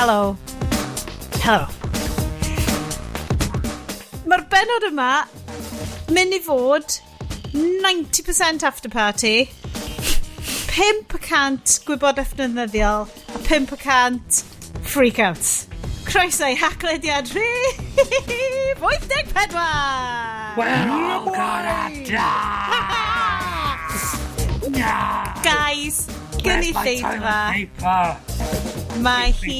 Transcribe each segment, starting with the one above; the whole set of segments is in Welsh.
Helo. Mae'r bennod yma mynd i fod 90% after party, 5% gwybodaeth dynyddiol, a 5% freakouts. Croeso i Haclediad rhif 84! Wel, gyda! Guys, gynulleidfa. Mae hi...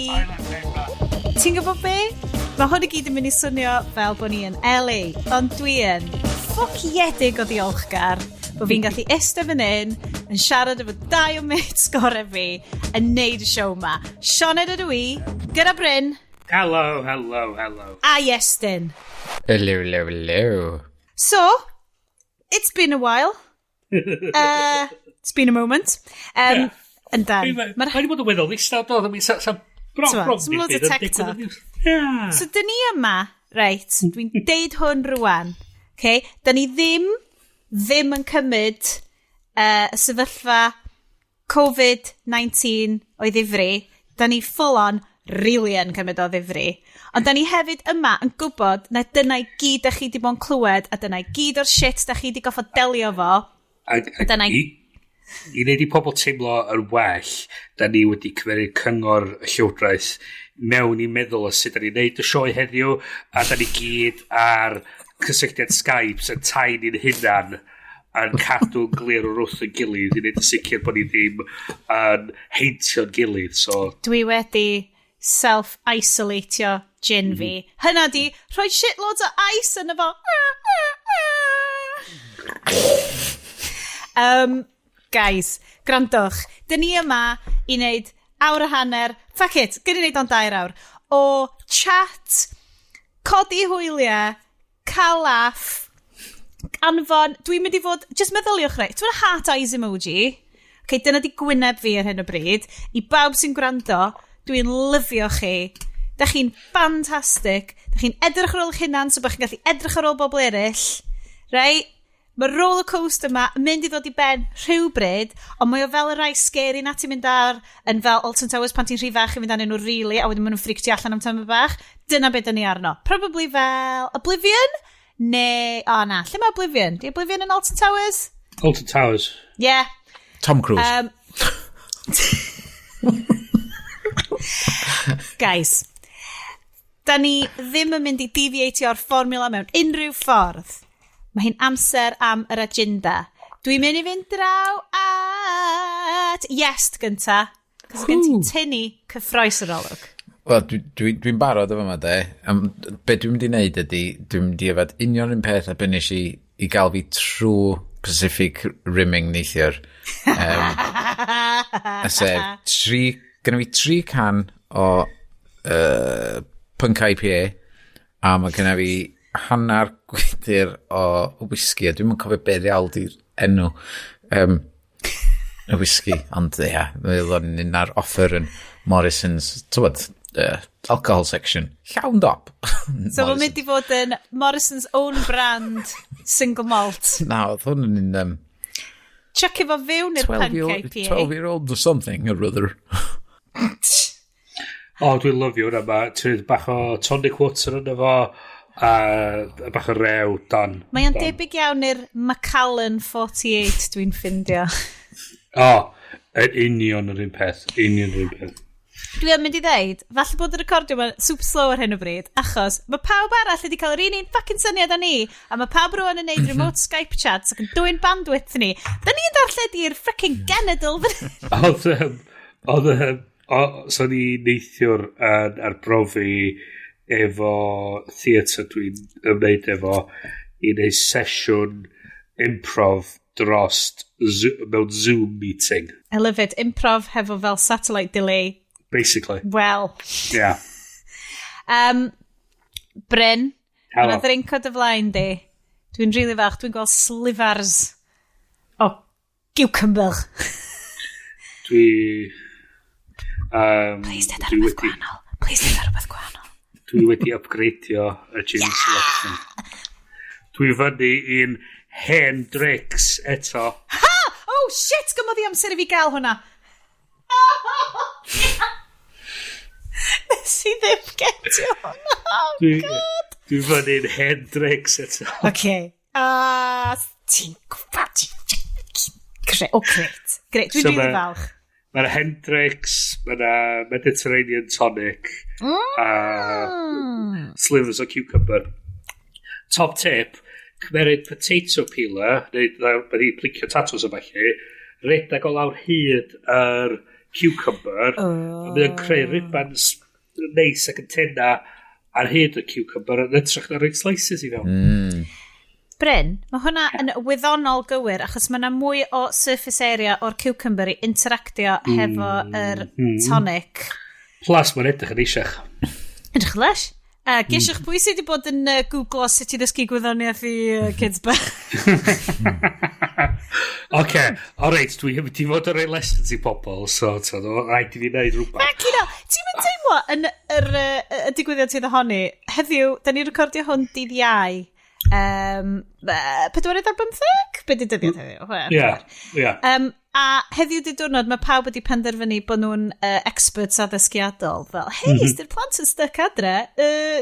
Ti'n gwybod be? Mae hwn i gyd yn mynd i swnio fel bod ni yn LA, ond dwi yn ffociedig o ddiolchgar bod fi'n gallu eistedd fan hyn yn siarad efo 2 o mates gorau fi yn neud y siow ma. Sioned ydw i, gyda Bryn. Hello. A Iestyn. Hello. So, it's been a while. It's been a moment. And dan. Mae'n bod yn weddol, nista o dod, Some loads of tech talk. So, dyn ni yma, right, dwi'n deud hwn rwan, okay? Dyn ni ddim yn cymryd y sefyllfa COVID-19 o'i ddifri. Dyn ni full on really yn cymryd o ddifri. Ond dyn ni hefyd yma yn gwybod na dyna i gyd da chi di bo'n clywed a dyna i gyd o'r shit da chi di goffo delio fo. I wneud i pobl teimlo yn well, da ni wedi cymeryd cyngor y llywodraeth mewn i meddwl o sut da ni'n neud y sioe heddiw, a da ni gyd ar cysylltiad Skype sy'n tain i'n hunan yn cadw glir o'r wrth yn gilydd i wneud y sicr bod ni ddim yn heintio'n gilydd. So. Dwi wedi self-isolatio gin fi. Hynna di, rhoi shitloads o ice yn efo. Guys, grandwch, dyn ni yma i wneud awr a hanner, fuck it, gyn i wneud o'n 2 awr, o chat, codi hwyliau, cael laff, anfon, dwi'n mynd i fod, just meddyliwch rei, dwi'n heart eyes emoji, okay, dyna di gwyneb fi ar hyn o bryd, i bawb sy'n gwrando, dwi'n lyfio chi, da chi'n fantastic, da chi'n edrych ar ôl eich hunan, so bych chi'n gallu edrych ar ôl bobl eraill, right? Mae'r roller coaster yma yn mynd i ddod i ben rhywbryd, ond mae o fel y rai scary na ti'n mynd ar yn fel Alton Towers pan ti'n rhy fach i fynd anyn nhw really, a wedyn maen nhw'n ffric allan am tyma bach. Dyna beth dyn ni arno. Probably fel Oblivion? Neu... O na, lle mae Oblivion? Di Oblivion yn Alton Towers? Alton Towers. Yeah. Tom Cruise. Guys, da ni ddim yn mynd i deviatio o'r formula mewn unrhyw ffordd. Mae hi'n amser am yr agenda. Dwi'n mynd i fynd draw at Iest gynta. Cos gen ti'n tynnu cyffroes yr olwg. Wel, dwi'n barod efo yma, de. Be dwi'n mynd i wneud ydy, dwi'n mynd i efo union un peth a bynnes i gael fi trwy Pacific Rimming neithiwr. Gynna fi 3 can o Punk IPA a mae gynna fi hanner gwydr o whisky, a dwi'n mynd cofio beth iawn di'r enw y whisky, ond ia, oedd o'n un ar offer yn Morrison's, tywed, alcohol section, llawn dop. So fo'n mynd i fod yn Morrison's own brand single malt. Na, oedd hwn yn un... Chuck efo fewn i'r Punk IPA. 12-year-old or something, or rather. Dwi'n lyfio hwnna ma. Ti'n bach o tonic water yn efo, a bach o rew, don. Mae o'n debyg iawn i'r Macallan 48 dwi'n ffindio. Yn union yr un peth. Dwi yn mynd i ddeud, falle bod y recordio mae'n super slow ar hyn o bryd, achos mae pawb arall wedi cael yr un fucking syniad â ni, a mae pawb rwan yn neud remote Skype chats ac yn dwy'n bandwidth ni. Da ni'n darllen i'r freaking genedl. So ni neithiwr yn arbrofi efo theatr dwi'n ymwneud efo i wneud sesiwn improv drost mewn Zoom meeting. I love it. Improv hefo fel satellite delay. Basically. Well. Yeah. Bryn. Hello. Mae'n ddrinco dy flaen di. Dwi'n rili fach. Dwi'n gweld slifars o giwcymbyl. Please dyd ar rhywbeth gwahanol. Dwi wedi upgradeio y gin selection. Dwi fyny i'n Hendrix eto. Ha! Oh shit, gymodd i amser i fi gael hwnna. Nes i ddim getio hwnna. Oh, God. Dwi'n fyny'n Hendrix eto. Oce. Ti'n gwybod. Gret. Gret, dwi'n rili falch. Mae'na Hendrix, mae'na Mediterranean tonic, a slivers o cucumber. Top tip, cymeryd potato peeler, neu byddi plicio tatws o falle, redag o lawr hyd yr cucumber, a mae'n creu ribbons neis ac yn tenna ar hyd y cucumber, yn ytrach na rhaid slices i fewn. Bryn, mae hwnna yn wyddonol gywir, achos mae yna mwy o surface area o'r cucumber i interactio hefo yr tonic. Plus, mae'n edrych yn eisiach. Edrych leis? Gesiwch pwy sydd wedi bod yn Google sut i ddysgu gwyddoniaeth i kids bach? Oce, alright, dwi heb wedi fod yn rhoi lessons i pobl, so rhaid i fi wneud rhywbeth. Ac yna, ti'n mynd teimlo yn y digwyddiad sydd ohoni, heddiw, da ni'n recordio hwn dydd Iau, 4/15? Be di dyddiad heddiw? Ie. A heddiw di diwrnod, mae pawb wedi penderfynu bod nhw'n experts addysgiadol. Fel, hei, ysdy'r plant yn styc adre,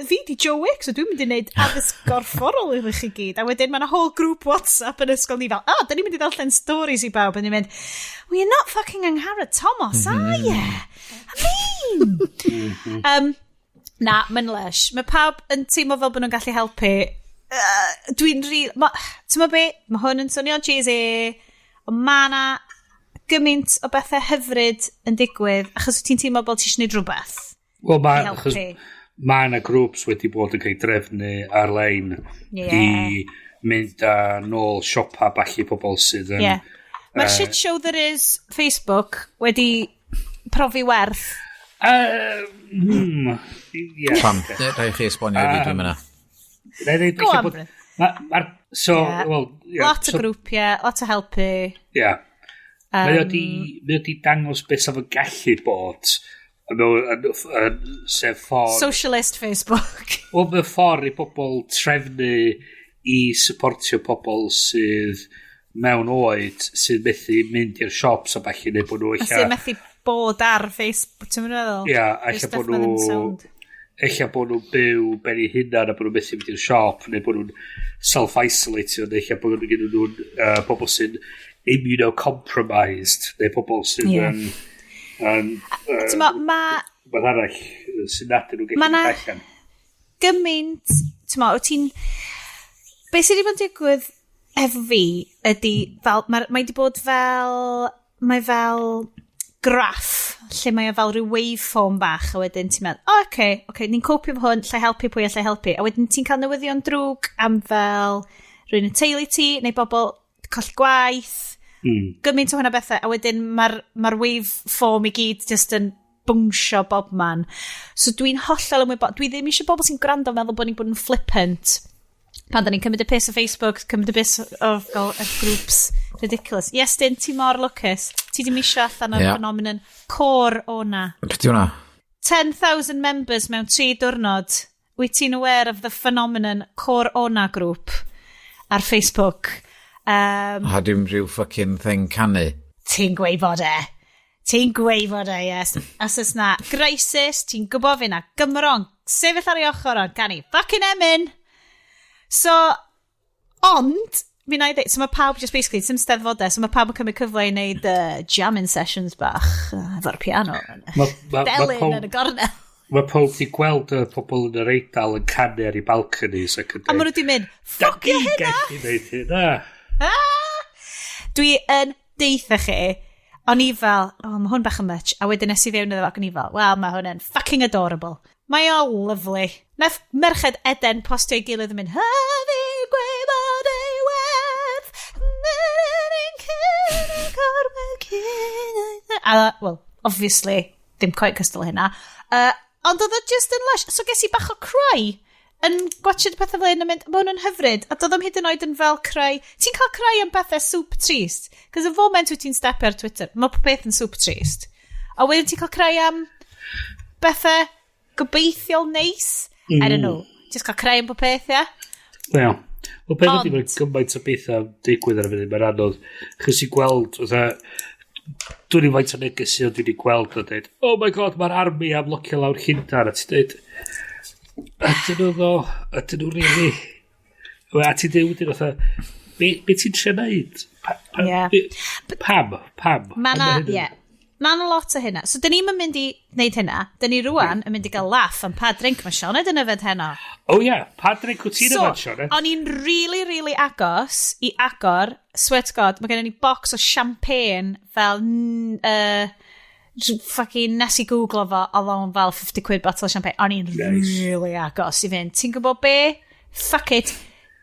fi di Joe Wick, so dwi'n mynd i wneud addysg gorfforol i chi gyd. A wedyn mae'na whole group WhatsApp yn ysgol ni fel, da ni'n mynd i ddarllen stories i bawb. A ni'n mynd, we're not fucking Angharad Thomas, are you? I mean... Na, mae'n leis. Mae pawb yn teimlo fel bod nhw'n gallu helpu. Dwi'n ti'n ma be? Mae hwn yn swnio cheesy, ond mae na gymaint o bethau hyfryd yn digwydd, achos ti'n teimlo bod ti eisiau gwneud rhywbeth. Wel, mae yna grwps wedi bod yn cael drefnu ar-lein i mynd â nôl siopa bach i pobl sydd yn... Mae'r shit show there is Facebook wedi profi werth. Pam, rhaid chi esbonio i fi dwi'n mynd. Go on, Bryn. Lot o grwpiau, lot o helpu. Ie. Mae wedi dangos beth sef yn gallu bod sef ffordd... Socialist Facebook. Wel, mae ffordd i bobl trefnu i supportio pobl sydd mewn oed sydd methu mynd i'r shops a falle neu bod nhw eich... A sydd methu bod ar Facebook, ti'n mynd meddwl? Ie, eich bod nhw'n byw ben i hynna a bod nhw'n methu mynd i'r siop neu bod nhw'n self-isolatio neu eich bod nhw'n pobl sy'n immunocompromised neu pobl sy'n beth arall sy'n nad nhw'n gallu allan. Gymaint, wyt ti'n... Be sydd wedi bod yn digwydd efo fi ydy fel, mae wedi bod fel, mae fel graff lle mae o fel rhyw waveform bach a wedyn ti'n meddwl, oce, ni'n copio fo hwn, lle helpu pwy a lle helpu, a wedyn ti'n cael newyddion drwg am fel rhywun yn teulu ti neu bobl colli gwaith, gymaint o hwnna bethau, a wedyn mae'r waveform i gyd just yn bwngsio bob man. So dwi'n hollol ymwybod, dwi ddim eisiau bobl sy'n gwrando meddwl bod ni'n bod yn flippant pan da ni'n cymryd y piss o Facebook, cymryd y piss o groups ridiculous. Iestyn, ti mor lwcus. Ti ddim eisiau allan o'r phenomenon cor o'na. Beth yw hwnna? 10,000 members mewn 3 diwrnod. Wyt ti'n aware of the phenomenon cor o'na grŵp ar Facebook? Ha dim rhyw fucking thing canu. Ti'n gweud e. Ti'n gweud e, yes. As ys na crisis, ti'n gwybod fi na Gymro'n sefyll ar ei ochr o'n canu fucking emyn. So, ond, mi na i ddweud, so mae pawb just basically, sy'n steddfodau, so mae pawb yn cymryd cyfle i wneud jamming sessions bach efo'r piano. Delyn yn y gornel. Mae pawb di gweld y pobl yn yr eidal yn canu ar ei balconies ac yn dweud. A maen nhw di mynd, ffuck you hynna! Dwi yn deitha chi, o'n i fel, mae hwn bach yn much, a wedyn nes i fewn iddo ac o'n i fel, wel, mae hwn yn fucking adorable. Mae o lyflu. Nath merched Eden postio i gilydd yn mynd, Hafi gwybod ei werth, well, obviously, dim coed cystal hynna. Ond oedd o just yn lush. So ges i bach o cry yn gwachod pethau fel hyn yn mynd, mae hwn yn hyfryd. A doedd o'm hyd yn oed yn fel cry. Ti'n cael cry am bethau super trist. Cos y foment wyt ti'n stepio ar Twitter, mae peth yn super trist. A wedyn ti'n cael cry am bethau gobeithiol neis. I don't know. Just cael creu am po peth, ia? Wel, beth ydy mae'n gymaint o bethau digwydd ar y funud, mae'n anodd. Chys i gweld, Dwi'n ei faint o neges sydd dwi wedi gweld o dweud, oh my god, mae'r armi am locio lawr Llundain. A ti'n dweud, ydyn nhw rili. A ti'n dweud, be ti'n trio neud? Pam? Mae yna lot o hynna. So, dyn ni'n mynd i wneud hynna. Dyn ni rwan yn mynd i gael laff am pa drink mae Sioned yn yfed heno. O ie, pa drink wyt ti'n yfed, Sioned? O'n i'n really agos i agor, swear to god, mae gen i bocs o champagne fel fucking nes i googlo fo, oedd o'n fel 50 quid bottle o champagne. O'n i'n really agos i fynd. Ti'n gwybod be? Fuck it.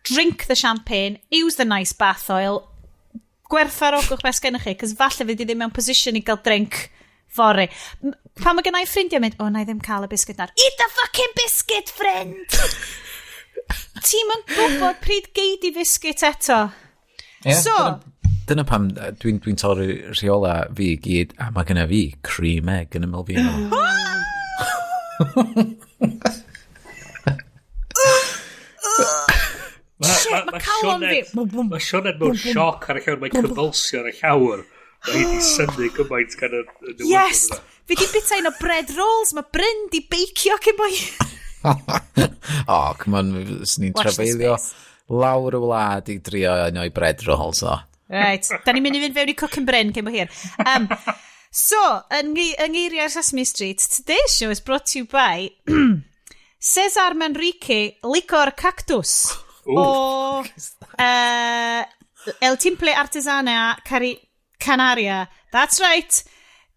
Drink the champagne, use the nice bath oil, gwerthfawr ogwch beth gennych chi, cos falle fydd i ddim mewn position i gael drink fori. Pan mae gennau ffrindiau mynd, na i ddim cael y biscuit nar. Eat the fucking biscuit, friend! Ti'n mynd gwybod pryd geid i biscuit eto. Yeah, so... Dyna pam dwi'n torri rheola fi gyd, a mae genna fi cream egg yn ymyl fi. Mae Sioned mewn sioc ar y llawr, mae'n cyfulsio ar y llawr. Mae hi wedi synnu gymaint gan y newid. Yes! Fi di bita un o bread rolls, mae Bryn di beicio cyn boi. Come on, ni'n trafeilio lawr y wlad i drio un o'i bread rolls o. Right, da ni'n mynd i fynd fewn i Cook and Bryn cyn boi hir. So, yng ngeiriau'r Sesame Street, today's show is brought to you by Cesar Manrique Licor Cactus. O El Timple Artesana Canaria. That's right.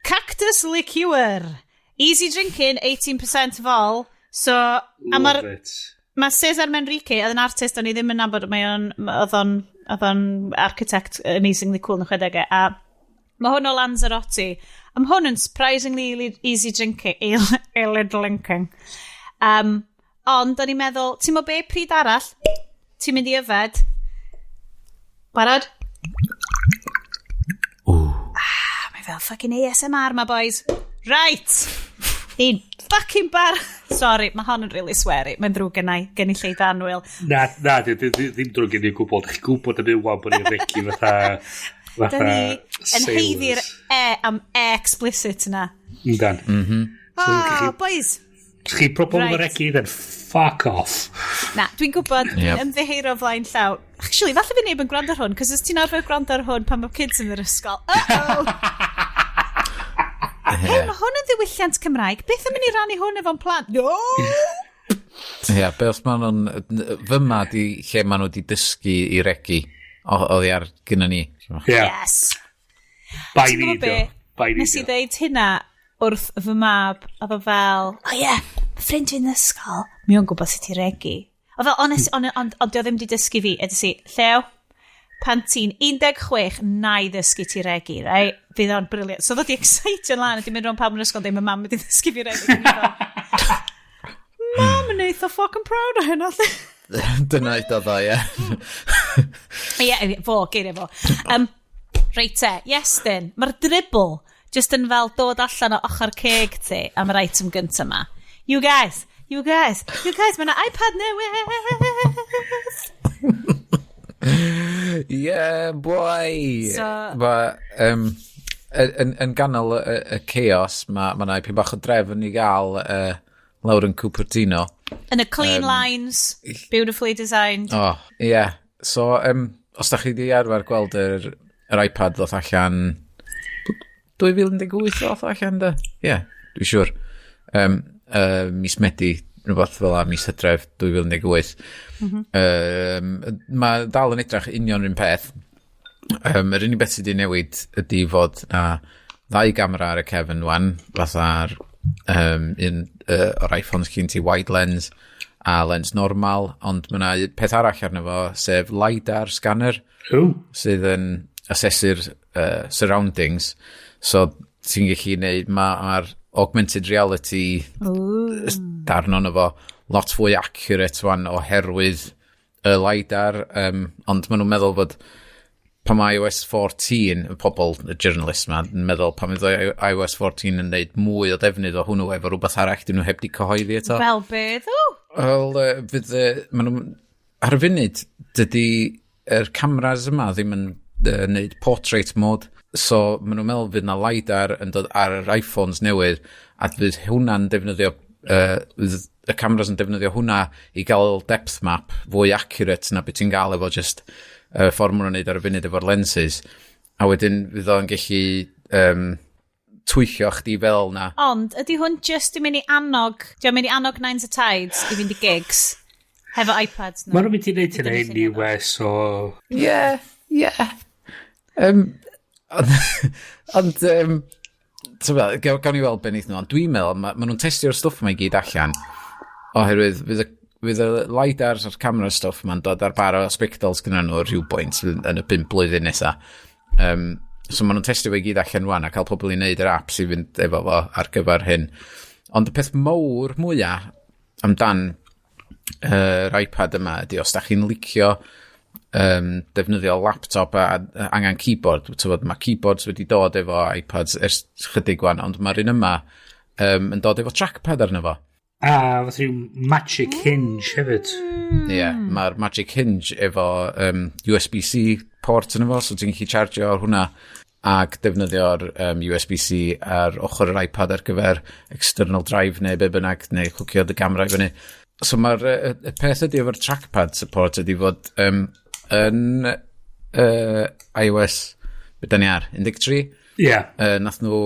Cactus liqueur. Easy drinking, 18% vol. So, mae Cesar Manrique, oedd yn artist, o'n i ddim yn nabod, oedd o'n architect amazingly cool yn y 60au, a mae hwn o Lanzarote. Mae hwn yn surprisingly easy drinking. Ond, o'n i'n meddwl, ti'n mo be pryd arall? Ti'n mynd i yfed? Barod? Mae fel fucking ASMR, ma boys. Right! Un fucking bar... Sorry, mae hon yn really sweary. Mae'n drwg gen i lleid anwyl. Na, ddim drwg gen i gwybod. Chi'n gwybod yn byw bod ni'n regi fatha da ni yn heiddi'r am explicit yna. Dan. Boys... Chi probl yn regi, then fuck off. Na, dwi'n gwybod ymddeheiro flaen llaw. Actually, falle fi neb yn gwrando ar hwn, cos ys ti'n arfer gwrando ar hwn pan mae kids yn yr ysgol. Hei, mae hwn yn ddiwylliant Cymraeg. Beth yn mynd i rannu hwn efo'n plant? No! Be os maen nhw'n... Fyma di lle maen nhw wedi dysgu i regi oddi ar gyda ni. Yes. Bai ni do. Nes i ddeud hynna wrth fy mab, a fo fel, ffrind fi'n ysgol, mi o'n gwybod sut i regi. O fel, ond o ddim di dysgu fi, edrych si, Llew, pan ti'n 16, na i ddysgu ti regi, right? Fydd o'n briliant. So ddod i excitio lan, ydy mynd rhwng pawb yn ysgol, dweud, mae mam wedi ddysgu fi regi. Mam yn eitha fucking proud o hynna. Dyna eith o ddo, ie. Ie, geiriau fo. Reit Iestyn, mae'r dribble just yn fel dod allan o ochr ceg ti am yr item gyntaf ma. You guys, mae'na iPad newydd. Yeah, boy. So, yn ganol y chaos, mae'na ipyn bach o drefn i gael lawr yn Cupertino. Yn y clean lines, beautifully designed. Yeah. So, os da chi di arfer gweld yr iPad ddoth allan 2018 ddoth allan da? Ie, dwi'n siwr. Mis Medi, rhywbeth fel la, mis Hydref 2018. Mae dal yn edrach union rhywun peth. Yr unig beth sydd wedi newid ydy fod na 2 gamera ar y cefn wan, fatha'r un o'r iPhones cyn ti wide lens a lens normal, ond mae yna peth arall arno fo, sef LiDAR scanner, sydd yn asesu'r surroundings. So, ti'n gallu gwneud, mae'r augmented reality darn o'n efo lot fwy accurate wan oherwydd y LiDAR, ond maen nhw'n meddwl fod pan mae iOS 14, y pobl, y journalist ma, yn meddwl pan mae iOS 14 yn neud mwy o defnydd o hwnnw efo rhywbeth arall dyn nhw heb di cyhoeddi eto. Fel beth o? Wel, maen nhw, ar y funud, dydy yr cameras yma ddim yn neud portrait mode. So, maen nhw'n meddwl fydd na LiDAR yn dod ar yr iPhones newydd, a fydd hwnna'n defnyddio, fydd y cameras yn defnyddio hwnna i gael depth map fwy accurate na beth ti'n gael efo just ffordd maen nhw'n neud ar y funud efo'r lenses. A wedyn fydd o'n gallu twyllio chdi fel na. Ond, ydy hwn just yn mynd i annog, diolch mynd i annog Nines a Tides i fynd i gigs hefo iPads? Maen nhw'n mynd i wneud hynny anyway, so... Yeah. Ond, gawn ni weld beneath nhw, ond dwi'n meddwl, maen nhw'n testio'r stwff yma i gyd allan, oherwydd fydd y LiDARs a'r camera stwff yma'n dod ar bar o spectacles gyda nhw rhywbwynt yn y 5 blwyddyn nesa. So maen nhw'n testio fe i gyd allan rwan a cael pobl i wneud yr apps i fynd efo fo ar gyfer hyn. Ond y peth mawr mwyaf amdan yr iPad yma ydy os da chi'n licio defnyddio laptop a angen keyboard. Mae keyboards wedi dod efo iPads ers chydig gwan, ond mae'r un yma yn dod efo trackpad arno fo. Fath rhyw Magic Hinge hefyd. Mae'r Magic Hinge efo USB-C port yn efo, so ti'n gallu chargio hwnna ac defnyddio'r USB-C ar ochr yr iPad ar gyfer external drive neu be bynnag, neu chwcio dy gamera i fyny. So mae'r peth ydy efo'r trackpad support ydy fod yn iOS, beth da ni ar, 13? Nath nhw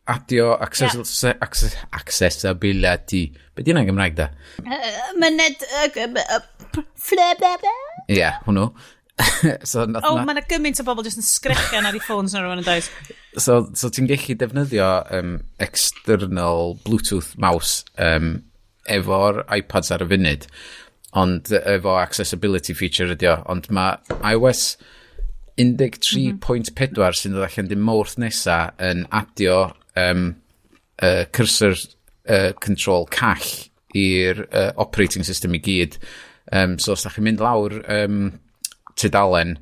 adio accessibility. Beth yna'n Gymraeg da? Myned... hwnnw. Mae'n gymaint o bobl jyst yn sgrechian ar ei ffôns na rhywun yn does. So ti'n gallu defnyddio external Bluetooth mouse efo'r iPads ar y funud, ond efo accessibility feature ydi o, ond mae iOS 13.4 sy'n dod allan dim mawrth nesa yn adio cursor control call i'r operating system i gyd. So os da chi'n mynd lawr tudalen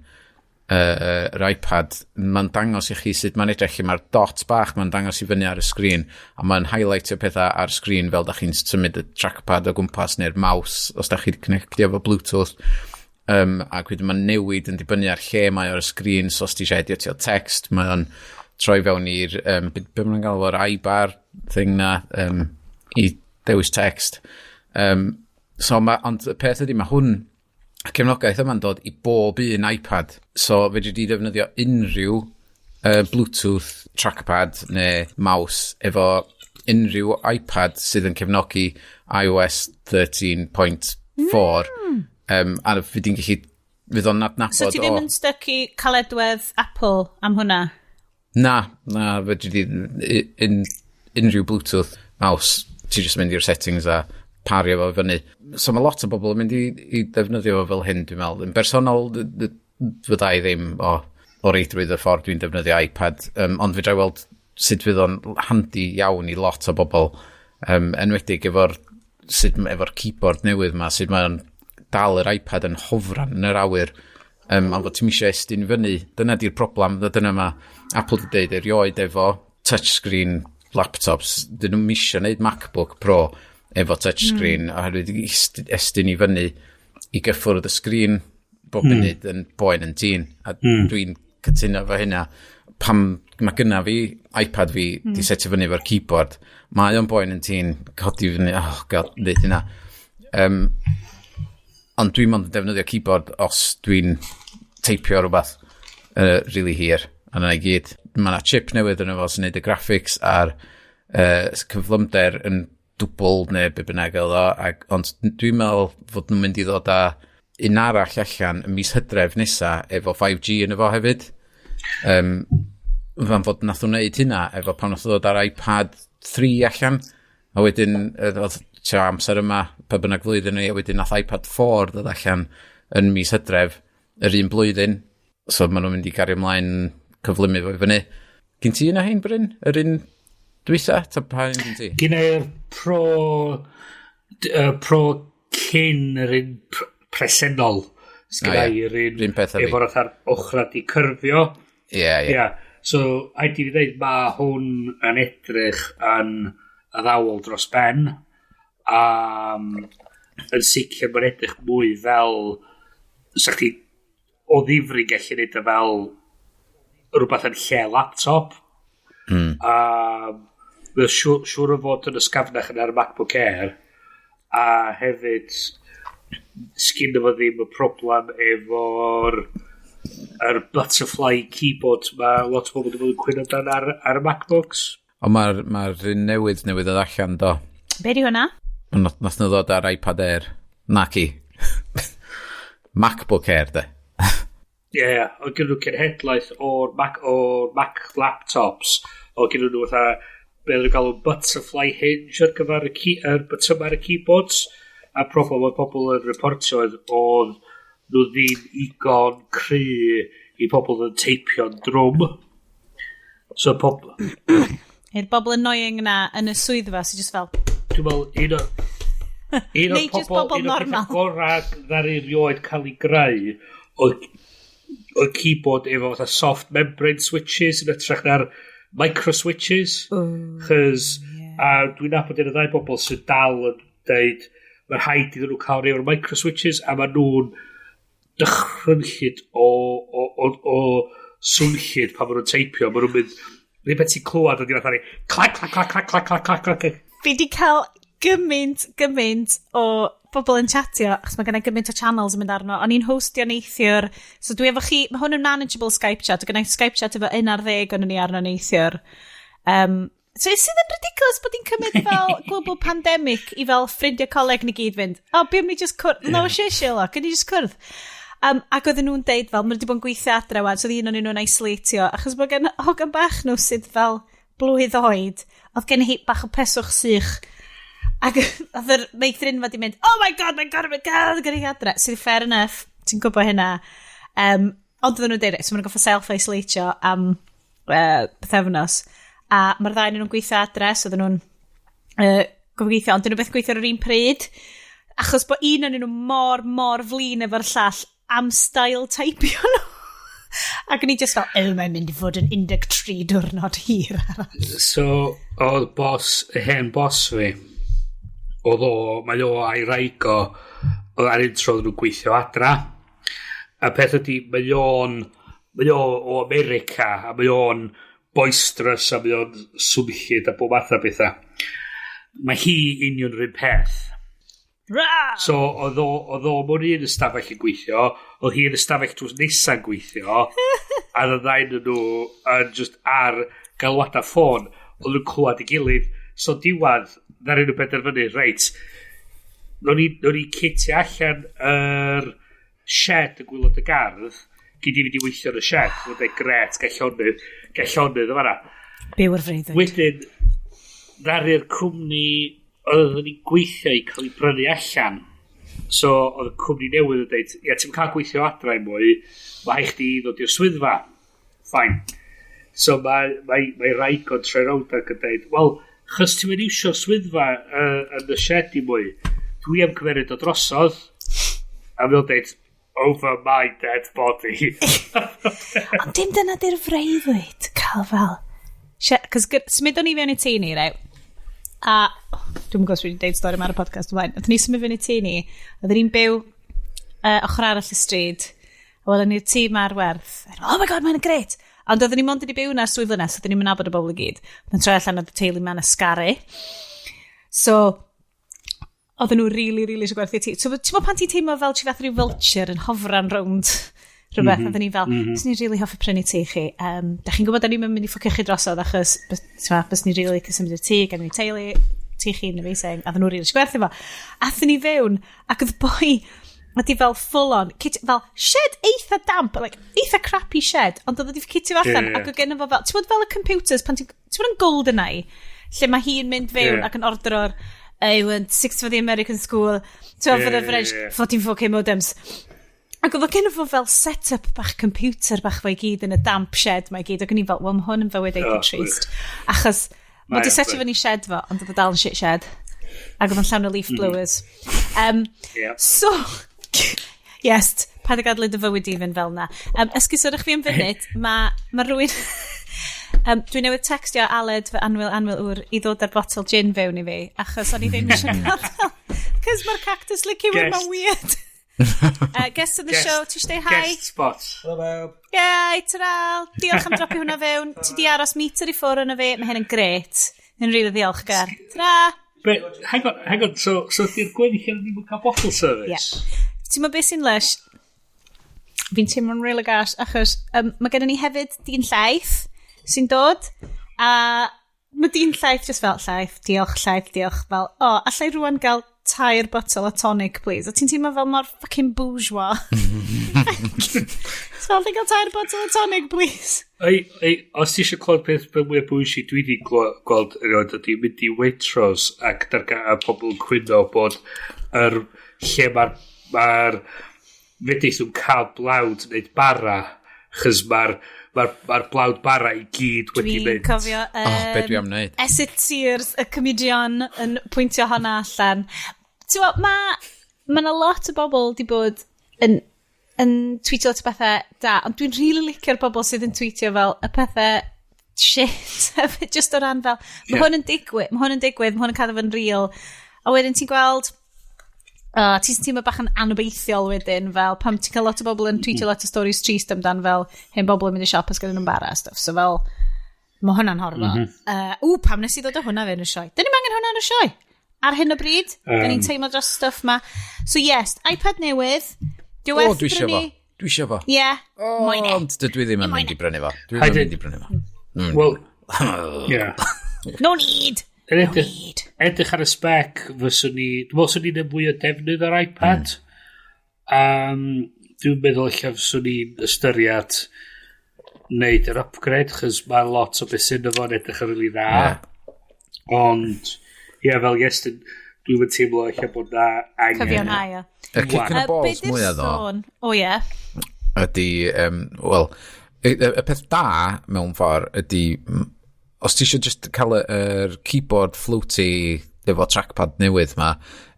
yr iPad, mae'n dangos i chi sut mae'n edrych, mae'r dot bach mae'n dangos i fyny ar y sgrin, a mae'n highlightio pethau ar sgrin fel da chi'n symud y trackpad o gwmpas neu'r mouse os da chi'n connectio efo Bluetooth. Ac wedyn mae'n newid yn dibynnu ar lle mae o'r sgrin, so os ti eisiau editio text, mae'n troi fewn i'r, be mae'n gael o'r iBar thing na, i dewis text. Ond y peth ydy, mae hwn, a cefnogaeth yma'n dod i bob un iPad. So, fedri di defnyddio unrhyw Bluetooth trackpad neu mouse efo unrhyw iPad sydd yn cefnogi iOS 13.4. A fydd o'n adnabod o... So ti ddim yn stuck i caledwedd Apple am hwnna? Na, fedri di unrhyw Bluetooth mouse. Ti jyst mynd i'r settings a pario fo fyny. So mae lot o bobl yn mynd i defnyddio fo fel hyn, dwi'n meddwl. Yn bersonol, fydda i ddim o reidrwydd y ffordd dwi'n defnyddio iPad, ond fydra i weld sut fydd o'n handi iawn i lot o bobl, enwedig efo'r keyboard newydd ma, sut mae'n dal yr iPad yn hofran yn yr awyr, ond fod ti'n eisiau estyn fyny. Dyna di'r problem, dyna mae Apple wedi dweud erioed efo touchscreen laptops. Dyn nhw'n eisiau wneud MacBook Pro efo touchscreen, oherwydd estyn i fyny i gyffwrdd y sgrin bob munud yn boen yn tîn. A dwi'n cytuno fo hynna. Pam mae gynna fi, iPad fi, di setio fyny efo'r keyboard, mae o'n boen yn tîn, codi fyny, dweud hynna. Ond dwi'n mynd yn defnyddio keyboard os dwi'n teipio rhywbeth really hir. A na i gyd. Mae yna chip newydd yn efo sy'n neud y graphics a'r cyflymder yn dwbl neu be bynnag o, ond dwi'n meddwl fod nhw'n mynd i ddod â un arall allan yn mis Hydref nesa efo 5G yn efo hefyd. Fan fod nath nhw'n neud hynna efo pan nath ddod ar iPad 3 allan, a wedyn amser yma pa bynnag flwyddyn ni, a wedyn nath iPad 4 ddod allan yn mis Hydref yr un blwyddyn, so maen nhw'n mynd i gario ymlaen cyflymu fo i fyny. Gyn ti yna hyn, Bryn? Yr un dwytha? Ta pa un gyn ti? Gyn i'r Pro cyn yr un presennol. Sgyda'r un efo'r ochr di cyrfio. Ie. So, a'i di fi dweud, mae hwn yn edrych yn addawol dros ben. Yn sicr mae'n edrych mwy fel... Sa chdi o ddifri gallu neud o fel rhywbeth yn lle laptop. A mae'n siŵr o fod yn ysgafnach yn ar MacBook Air. A hefyd, sgyn efo ddim y problem efo'r butterfly keyboard mae lot o bobl yn cwyno dan ar y MacBooks. Ond mae'r newydd oedd allan, do. Be di hwnna? Nath nhw ddod ar iPad Air. Naci. MacBook Air, de. Ie, o gyn nhw cenhedlaeth o'r Mac laptops. O gyn nhw fatha, be ydw'n galw butterfly hinge ar gyfer y bottom ar y keyboards. A problem oedd pobl yn reportio oedd nhw ddim igon cry i pobl yn teipio'n drwm. So pobl... I'r bobl annoying na yn y swyddfa sy'n just fel... Dwi'n meddwl, un o'r pobl normal. Gorau ddar i rioed cael ei greu o keyboard efo fatha soft membrane switches yn ytrach na'r micro switches. Chys, a dwi'n nabod un o ddau bobl sy'n dal yn dweud mae'r haid iddyn nhw cael rei o'r micro switches a mae nhw'n dychrynllid o swnllid pan maen nhw'n teipio. Maen nhw'n mynd... Neu beth ti'n clywed o diwedd clac, clac, clac, clac, clac, clac, clac, clac. Fi di cael gymaint o bobl yn chatio, achos mae gennau gymaint o channels yn mynd arno. O'n i'n hostio neithiwr, so dwi efo chi, mae hwn yn manageable Skype chat, o gennau Skype chat efo 11 o'n ni arno neithiwr. So sydd yn ridiculous bod i'n cymryd fel global pandemic i fel ffrindiau coleg ni gyd fynd. Be am ni just cwrdd? No, shil, gyn ni just cwrdd. Ac oedden nhw'n deud fel, mae wedi bod yn gweithio adre wan, so oedd un o'n nhw'n isolatio, achos bod gen hogan bach nhw sydd fel blwydd oed, oedd gen hi bach o peswch sych, ac oedd yr meithrin fod i mynd, oh my god, gen i adre, sydd fair enough, ti'n gwybod hynna. Ond oedden nhw'n deud, so maen nhw'n goffa self-isolatio am bythefnos, a mae'r ddau nhw'n gweithio adre, so oedden nhw'n gweithio, ond dyn nhw beth gweithio ar yr un pryd, achos bod un o'n nhw mor flin efo'r llall, am style taipio nhw. Ac ni just fel, mae'n mynd i fod yn 13 diwrnod hir. So, oedd hen boss fi, mae o a'i raigo, oedd ar intro nhw'n gweithio adra. A peth ydi, mae o'n o America, a mae o'n boisterous, a mae o'n swnllid a bob math o bethau. Mae hi union rhywun peth. So, oedd o mewn un ystafell yn gweithio, oedd hi yn ystafell drws nesa'n gweithio, a oedd ddain nhw yn just ar galwadau ffôn, oedd nhw'n clywed i gilydd. So, diwad, ddar nhw benderfynu, reit, nhw'n ni kitio allan yr shed yn gwylod y gardd, gyd i fynd i weithio yn y shed, nhw'n dweud gret, gallonydd o fanna. Byw ar freuddwyd. Wedyn, ddar i'r cwmni oedd ni'n gweithio i cael ei brynu allan. So, oedd y cwmni newydd yn dweud, ia, ti'n cael gweithio adra i mwy, mae chdi ddod i'r swyddfa. Fine. So, mae rhaid o'n troi rownd ac yn dweud, wel, chys ti'n mynd iwsio'r swyddfa yn y shed i mwy, dwi am gyferyd o drosodd, a mae'n dweud, over my dead body. Ond dim dyna di'r freuddwyd, cael fel. Cos symud o'n i fewn i tŷ ni, reit? A, dwi'n gwybod os wedi deud stori yma ar y podcast ymlaen, oedden ni symud fyny tŷ ni, oedden ni'n byw ochr arall y stryd, a oedden ni'r tŷ ma'r werth. Oh my god, mae'n gret! Ond oedden ni mond wedi byw na'r 2 flynedd, oedden ni'n nabod y bobl i gyd. Mae'n troi allan oedd y teulu ma'n ysgaru. So, oedden nhw really eisiau gwerthu tŷ. So, ti'n bod pan ti'n teimlo fel ti fath rhyw vulture yn hofran rownd rhywbeth, oedden ni fel, bys ni'n really hoffi prynu tŷ chi. Da chi'n gwybod da ni'n mynd i ffwcio chi drosodd, achos bys ni'n really cysymud y tŷ, gan ni'n teulu, tŷ chi yn y feising, a ddyn nhw really eisiau gwerthu fo. Athyn ni fewn, ac oedd boi, wedi fel full on, fel shed eitha damp, like, eitha crappy shed, ond oedd wedi cytio allan, ac oedd gen fo fel, ti'n bod fel y computers, ti'n bod yn GoldenEye, lle mae hi'n mynd fewn ac yn ordro o'r, I went 6 for the American school, 12 for the French, 14 modems. Ac oedd o gen fo fel set-up bach computer bach fe i gyd yn y damp shed mae i gyd, ac o'n i'n fel, wel, mae hwn yn fywyd eitha trist. Achos, mae wedi setio fyny shed fo, ond oedd o dal yn shit shed. Ac oedd o'n llawn o leaf blowers. So, yes, paid o gadlu dy fywyd i fynd fel na. Esgusodwch fi am funud, mae rhywun... Dwi'n newydd textio Aled fy Anwyl wr i ddod ar botol gin fewn i fi, achos o'n i ddim eisiau gadael. Cos mae'r cactus liquid mae'n weird. Guest of the show, ti eisiau hi? Guest spot. Iei, ta-ra. Diolch am dropi hwnna fewn. Ti di aros meter I ffwr yna fe. Mae hyn yn gret. Yn rili ddiolchgar. Ta-ra. Hang on, so di'r gweddill yn ddim yn cael bottle service? Ti'n ma beth sy'n lush? Fi'n teimlo'n rili gas, achos mae gennym ni hefyd dyn llaeth sy'n dod, a mae dyn llaeth just fel llaeth, diolch, fel, allai rwan gael 2 bottle o tonic, please. A ti'n teimlo fel mor fucking bourgeois. So, allai gael 2 bottle o tonic, please. Os ti eisiau clod peth beth mwy o bwysig, dwi wedi gweld erioed ydy mynd I Waitrose ac darga pobl yn cwyno bod lle mae'r fedys nhw'n cael blawd wneud bara, chys mae'r blawd bara I gyd wedi mynd. Dwi'n cofio be dwi am wneud? Esit Sears, y comedian, yn pwyntio honna allan. Mae yna lot o bobl di bod yn tweetio at y pethau da, ond dwi'n really licio'r bobl sydd yn tweetio fel y pethau shit, just o ran fel, mae hwn yn digwydd, mae hwn yn cadw fy'n real, a wedyn ti'n gweld, ti'n teimlo bach yn anobeithiol wedyn, fel pam ti'n cael lot o bobl yn tweetio lot o stories trist amdan fel hyn bobl yn mynd I siop as gyda'n bara a stuff, so fel mae hwnna'n horfo. Pam nes I ddod o hwnna fe yn y sioe? Dyn ni'n angen hwnna yn y sioe? Ar hyn o bryd? Dyn ni'n teimlo dros stuff ma. So yes, iPad newydd. Dwi eisiau fo. Ie. Ond dwi ddim yn mynd I brynu fo. Dwi ddim yn mynd I brynu fo. Well, yeah. No need. Edrych ar y spec, fyswn ni... Dwi'n meddwl swn ni'n mwy o defnydd ar iPad. Dwi'n meddwl eich fyswn ni'n ystyried wneud yr upgrade, chys mae lot o beth sy'n efo'n edrych yn rili dda. Ond, fel Iestyn, dwi'n mynd teimlo eich bod na angen... Cyfion haia. Y kick yn y balls mwyaf ddo. O ie. Ydy, wel, y peth da mewn ffordd ydy... Os ti eisiau just cael yr keyboard floaty efo trackpad newydd ma,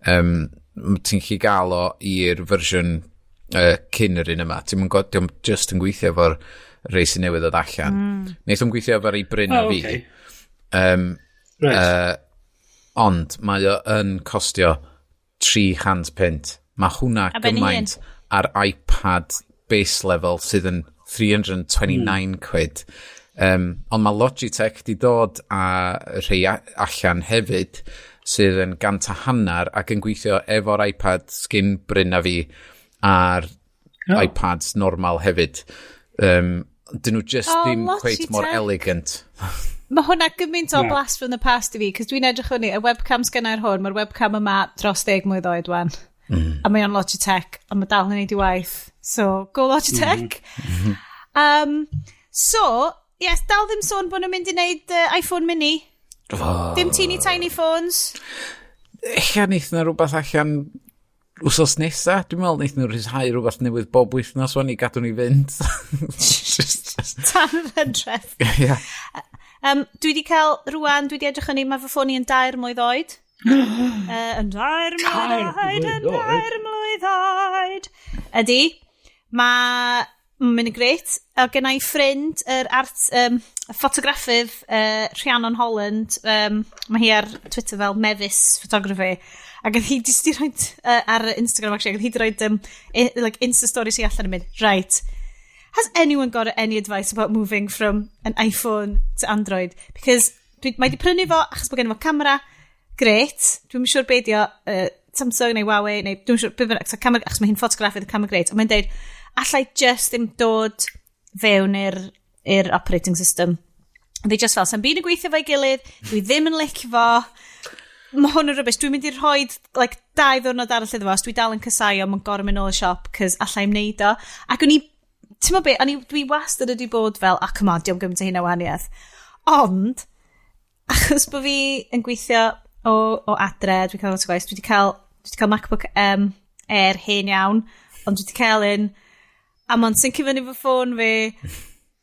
ti'n chi gael o i'r fersiwn cyn yr un yma. Ti'n mynd just yn gweithio efo'r rei sy'n newydd o allan. Neith o'n gweithio efo'r ei Bryn a fi. Ond mae o yn costio £300. Mae hwnna gymaint ar iPad base level sydd yn £329. Ond mae Logitech di dod a rhai allan hefyd sydd yn 150 ac yn gweithio efo'r iPad sgyn Bryn a fi a'r iPads normal hefyd. Dyn nhw just ddim cweit mor elegant. Mae hwnna gymaint o blast from the past I fi, cos dwi'n edrych hwnni, y webcam sgynnau'r hwn, mae'r webcam yma dros 10 mlwydd oed wan. A mae o'n Logitech, a mae dal yn neud I waith. So, go Logitech. Yes, dal ddim sôn bod nhw'n mynd I wneud iPhone mini. Dim teeny tiny phones. Echa neith na rhywbeth allan wsos nesa. Dwi'n meddwl neith nhw rhyddhau rhywbeth newydd bob wythnos wan I gadw ni fynd. Tan yr hydref. Dwi wedi cael rwan, dwi wedi edrych yn ei, mae fy ffôn I yn 2 mlwydd oed. Yn 2 mlwydd oed. Ydy. Mae'n mynd yn gret. A gen I ffrind, y ffotograffydd Rhiannon Holland, mae hi ar Twitter fel Mefus Photography, ac oedd hi di roed ar Instagram, actually, oedd hi di roed Insta-story sy'n allan yn mynd, right, has anyone got any advice about moving from an iPhone to Android? Because mae di prynu fo, achos bod gen fo camera, gret, dwi'n siŵr beidio Samsung neu Huawei, neu dwi'n siŵr beth bynnag, achos mae hi'n ffotograffydd y camera gret, ond mae'n deud, allai just ddim dod fewn i'r operating system. They just fel, sa'n byd yn gweithio fo'i gilydd, dwi ddim yn licio fo, mae hwn yn rybys, dwi'n mynd i'r rhoi 2 ddiwrnod arall iddo fo, os dwi dal yn cysau o, mae'n gorau mynd ôl y siop, cys allai wneud o. Ac o'n i, ti'n mo beth, dwi wastad wedi bod fel, come on, diolch gymaint o hynna wahaniaeth. Ond, achos bod fi yn gweithio o adre, dwi wedi cael MacBook Air hen iawn, ond dwi wedi cael un, a mae'n syncio fyny fy ffôn fi,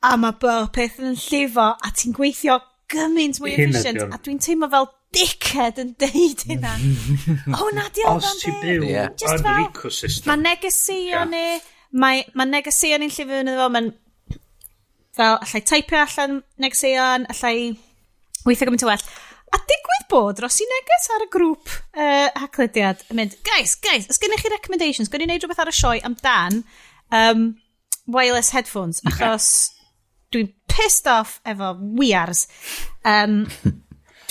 a mae peth yn llifo, a ti'n gweithio gymaint mwy efficient, a dwi'n teimlo fel dickhead yn deud hynna. Na, diolch Os ti'n byw yn yr ecosystem. Mae negeseuon ni, mae negeseuon ni'n llifo fyny fo, mae'n fel, allai taipio allan negeseuon, allai weithio gymaint o well. A digwydd bod, ros i neges ar y grŵp Haclediad yn mynd, guys, os gennych chi recommendations, gwneud i wneud rhywbeth ar y sioe amdan wireless headphones, achos dwi'n pissed off efo wears. Oedd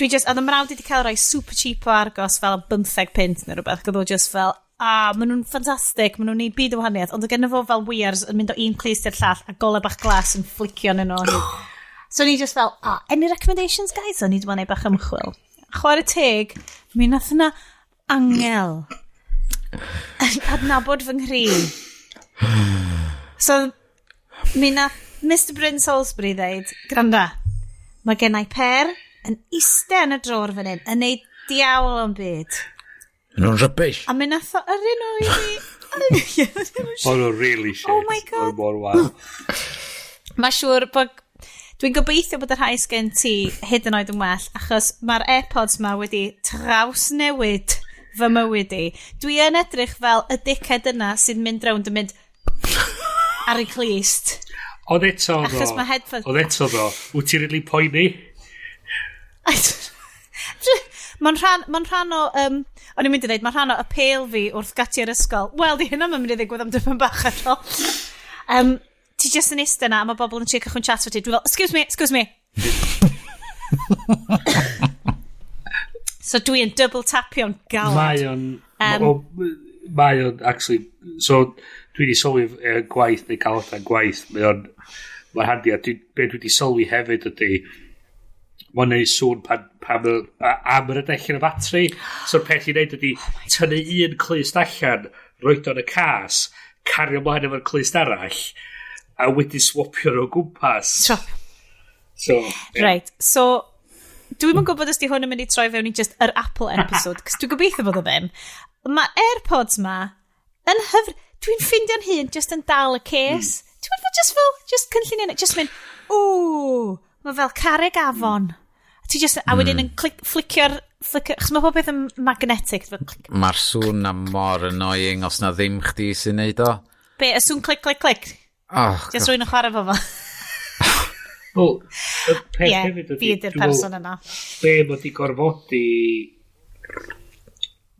y mrawd wedi cael rhoi super cheap o argos fel 15 pint neu rhywbeth, oedd o just fel, maen nhw'n ffantastig, maen nhw'n neud byd o wahaniaeth, ond o gennym fo fel wears yn mynd o un clust i'r llall a golau bach glas yn flicio yn nhw. So ni just fel, any recommendations, guys? O ni wedi bod yn bach ymchwil. Chwarae teg, mi nath yna angel adnabod fy nghri. So, mi nath Mr Bryn Salisbury ddeud, granda, mae gennau per yn iste yn y dror fan hyn, yn neud diawl o'n byd. Yn nhw'n rybys. A mi nath yr un o i fi... Oh, no, really shit. Oh my God. Mae siŵr bod... Dwi'n gobeithio bod yr hais gen ti hyd yn oed yn well, achos mae'r AirPods ma wedi trawsnewid fy mywyd i. Dwi yn edrych fel y dickhead yna sy'n mynd rownd yn mynd ar ei clust. Oedd eto ddo. Achos mae headphones... Oedd eto ddo. Wyt ti'n rili poeni? Mae'n rhan o... o'n i'n mynd i ddweud, mae'n rhan o apel fi wrth gati'r ysgol. Wel, di hynna mae'n mynd i ddigwydd am dyfyn bach ar ôl. Ti just yn iste na, a mae bobl yn trio cychwyn chat fo ti. Dwi'n fel, excuse me. So dwi'n double tapio'n galad. Mae o'n, actually, so dwi wedi sylwi gwaith neu galodau'n gwaith. Mae'n handi, a be dwi wedi sylwi hefyd ydy, mae'n neud sŵn pan am yr ydech yn y batri. So'r peth i wneud ydy, tynnu un clust allan, roed o'n y cas, cario mlaen efo'r clust arall, a wedi swopio nhw gwmpas. So, right, so dwi'n yn gwybod os di hwn yn mynd i troi fewn i just yr Apple episode, cos dwi'n gobeithio bod o ddim. Mae AirPods ma yn hyfryd. Dwi'n ffindio'n hun just yn dal y ces. Dwi'n meddwl just cynllunio, just mynd, mae fel carreg afon. A wedyn yn flicio'r, chos mae pob beth yn magnetic. Mae'r sŵn am mor annoying os na ddim chdi sy'n neud o. Be, y sŵn clic. Just rwy'n yn chwarae fo. Wel, y peth hefyd ydy... Fi ydy'r person yna. Be mod i gorfodi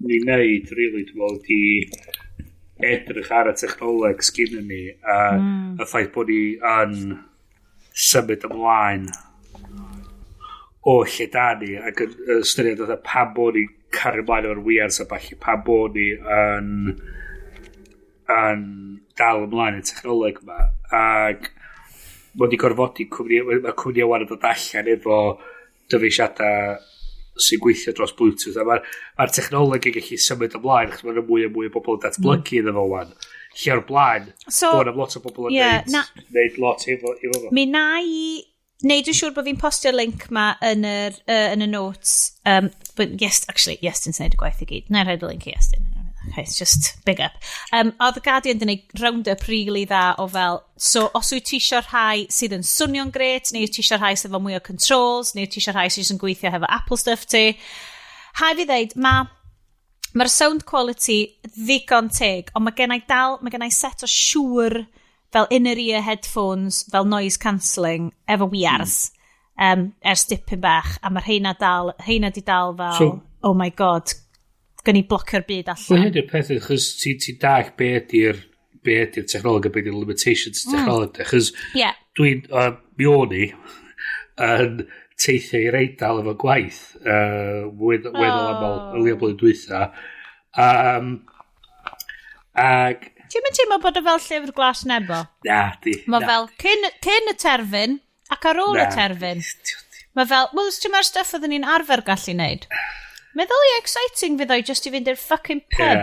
ni wneud, really, dwi'n meddwl, di edrych ar y technoleg sgyn ni, a y ffaith bod ni yn symud ymlaen o lle da ni, ac yn ystyried oedd pan bod ni cario ymlaen o'r wears a falle pan bod ni yn dal ymlaen y technoleg yma, ac mod i gorfodi mae cwmni awan yn dod allan efo dyfeisiadau sy'n gweithio dros Bluetooth, a mae'r technoleg yn gallu symud ymlaen, chos mae'n mwy a mwy o bobl yn datblygu iddo fo wan. Lle o'r blaen, bod am lot o bobl yn neud lot efo fo. Mi na i neud yn siŵr bod fi'n postio'r link ma yn y notes. But yes, actually, Iestyn sy'n neud y gwaith i gyd. Na i rhaid y link i Iestyn. Okay, it's just big up. Oedd y Codiad yn gwneud round-up really dda o fel, so os wyt ti eisiau rhai sydd yn swnio'n gret, neu wyt ti eisiau rhai sydd efo mwy o controls, neu wyt ti eisiau rhai sydd yn gweithio hefo Apple stuff ti. Hai fi ddeud, mae'r sound quality ddigon teg, ond mae gennau set o siŵr fel inner-ear headphones, fel noise cancelling, efo wears, ers dipyn bach, a mae'r heina di dal fel, oh my god, gan i blocio'r byd allan. Wel, hyn yw'r peth, chos ti'n dach be ydy'r technoleg a be ydy'r limitations technoleg. Chos dwi'n, mi o'n i, yn teithio i'r eidal efo gwaith, weddol aml y leia blwyddyn dwytha. Ti'n mynd teimlo bod o fel llyfr glas nebo? Na, di. Mae fel cyn y terfyn, ac ar ôl y terfyn. Mae fel, wel, ti'n mae'r stuff oedden ni'n arfer gallu wneud. Meddwl i exciting fydd o'i just i fynd i'r fucking pub.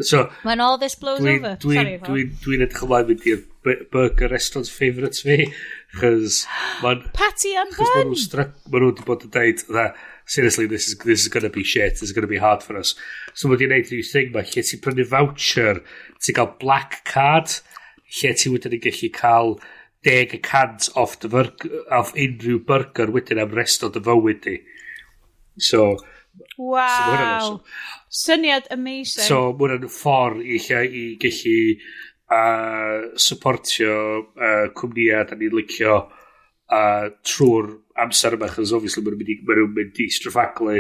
So, when all this blows over. Dwi'n edrych ymlaen mynd i'r burger restaurant's favourites fi, chos Patty and bun. Mae nhw wedi bod yn dweud, seriously, this is going to be shit, this is going to be hard for us. So mae wedi'n neud rhyw thing ma, lle ti'n prynu voucher, ti'n cael black card, lle ti wedyn yn gallu cael 10% off unrhyw burger wedyn am resto dy fywyd di. So, wow. Syniad amazing. So, mwyn yn ffordd i gallu supportio cwmnïau da ni'n licio trwy'r amser yma, chos obviously maen nhw'n mynd i strafaglu.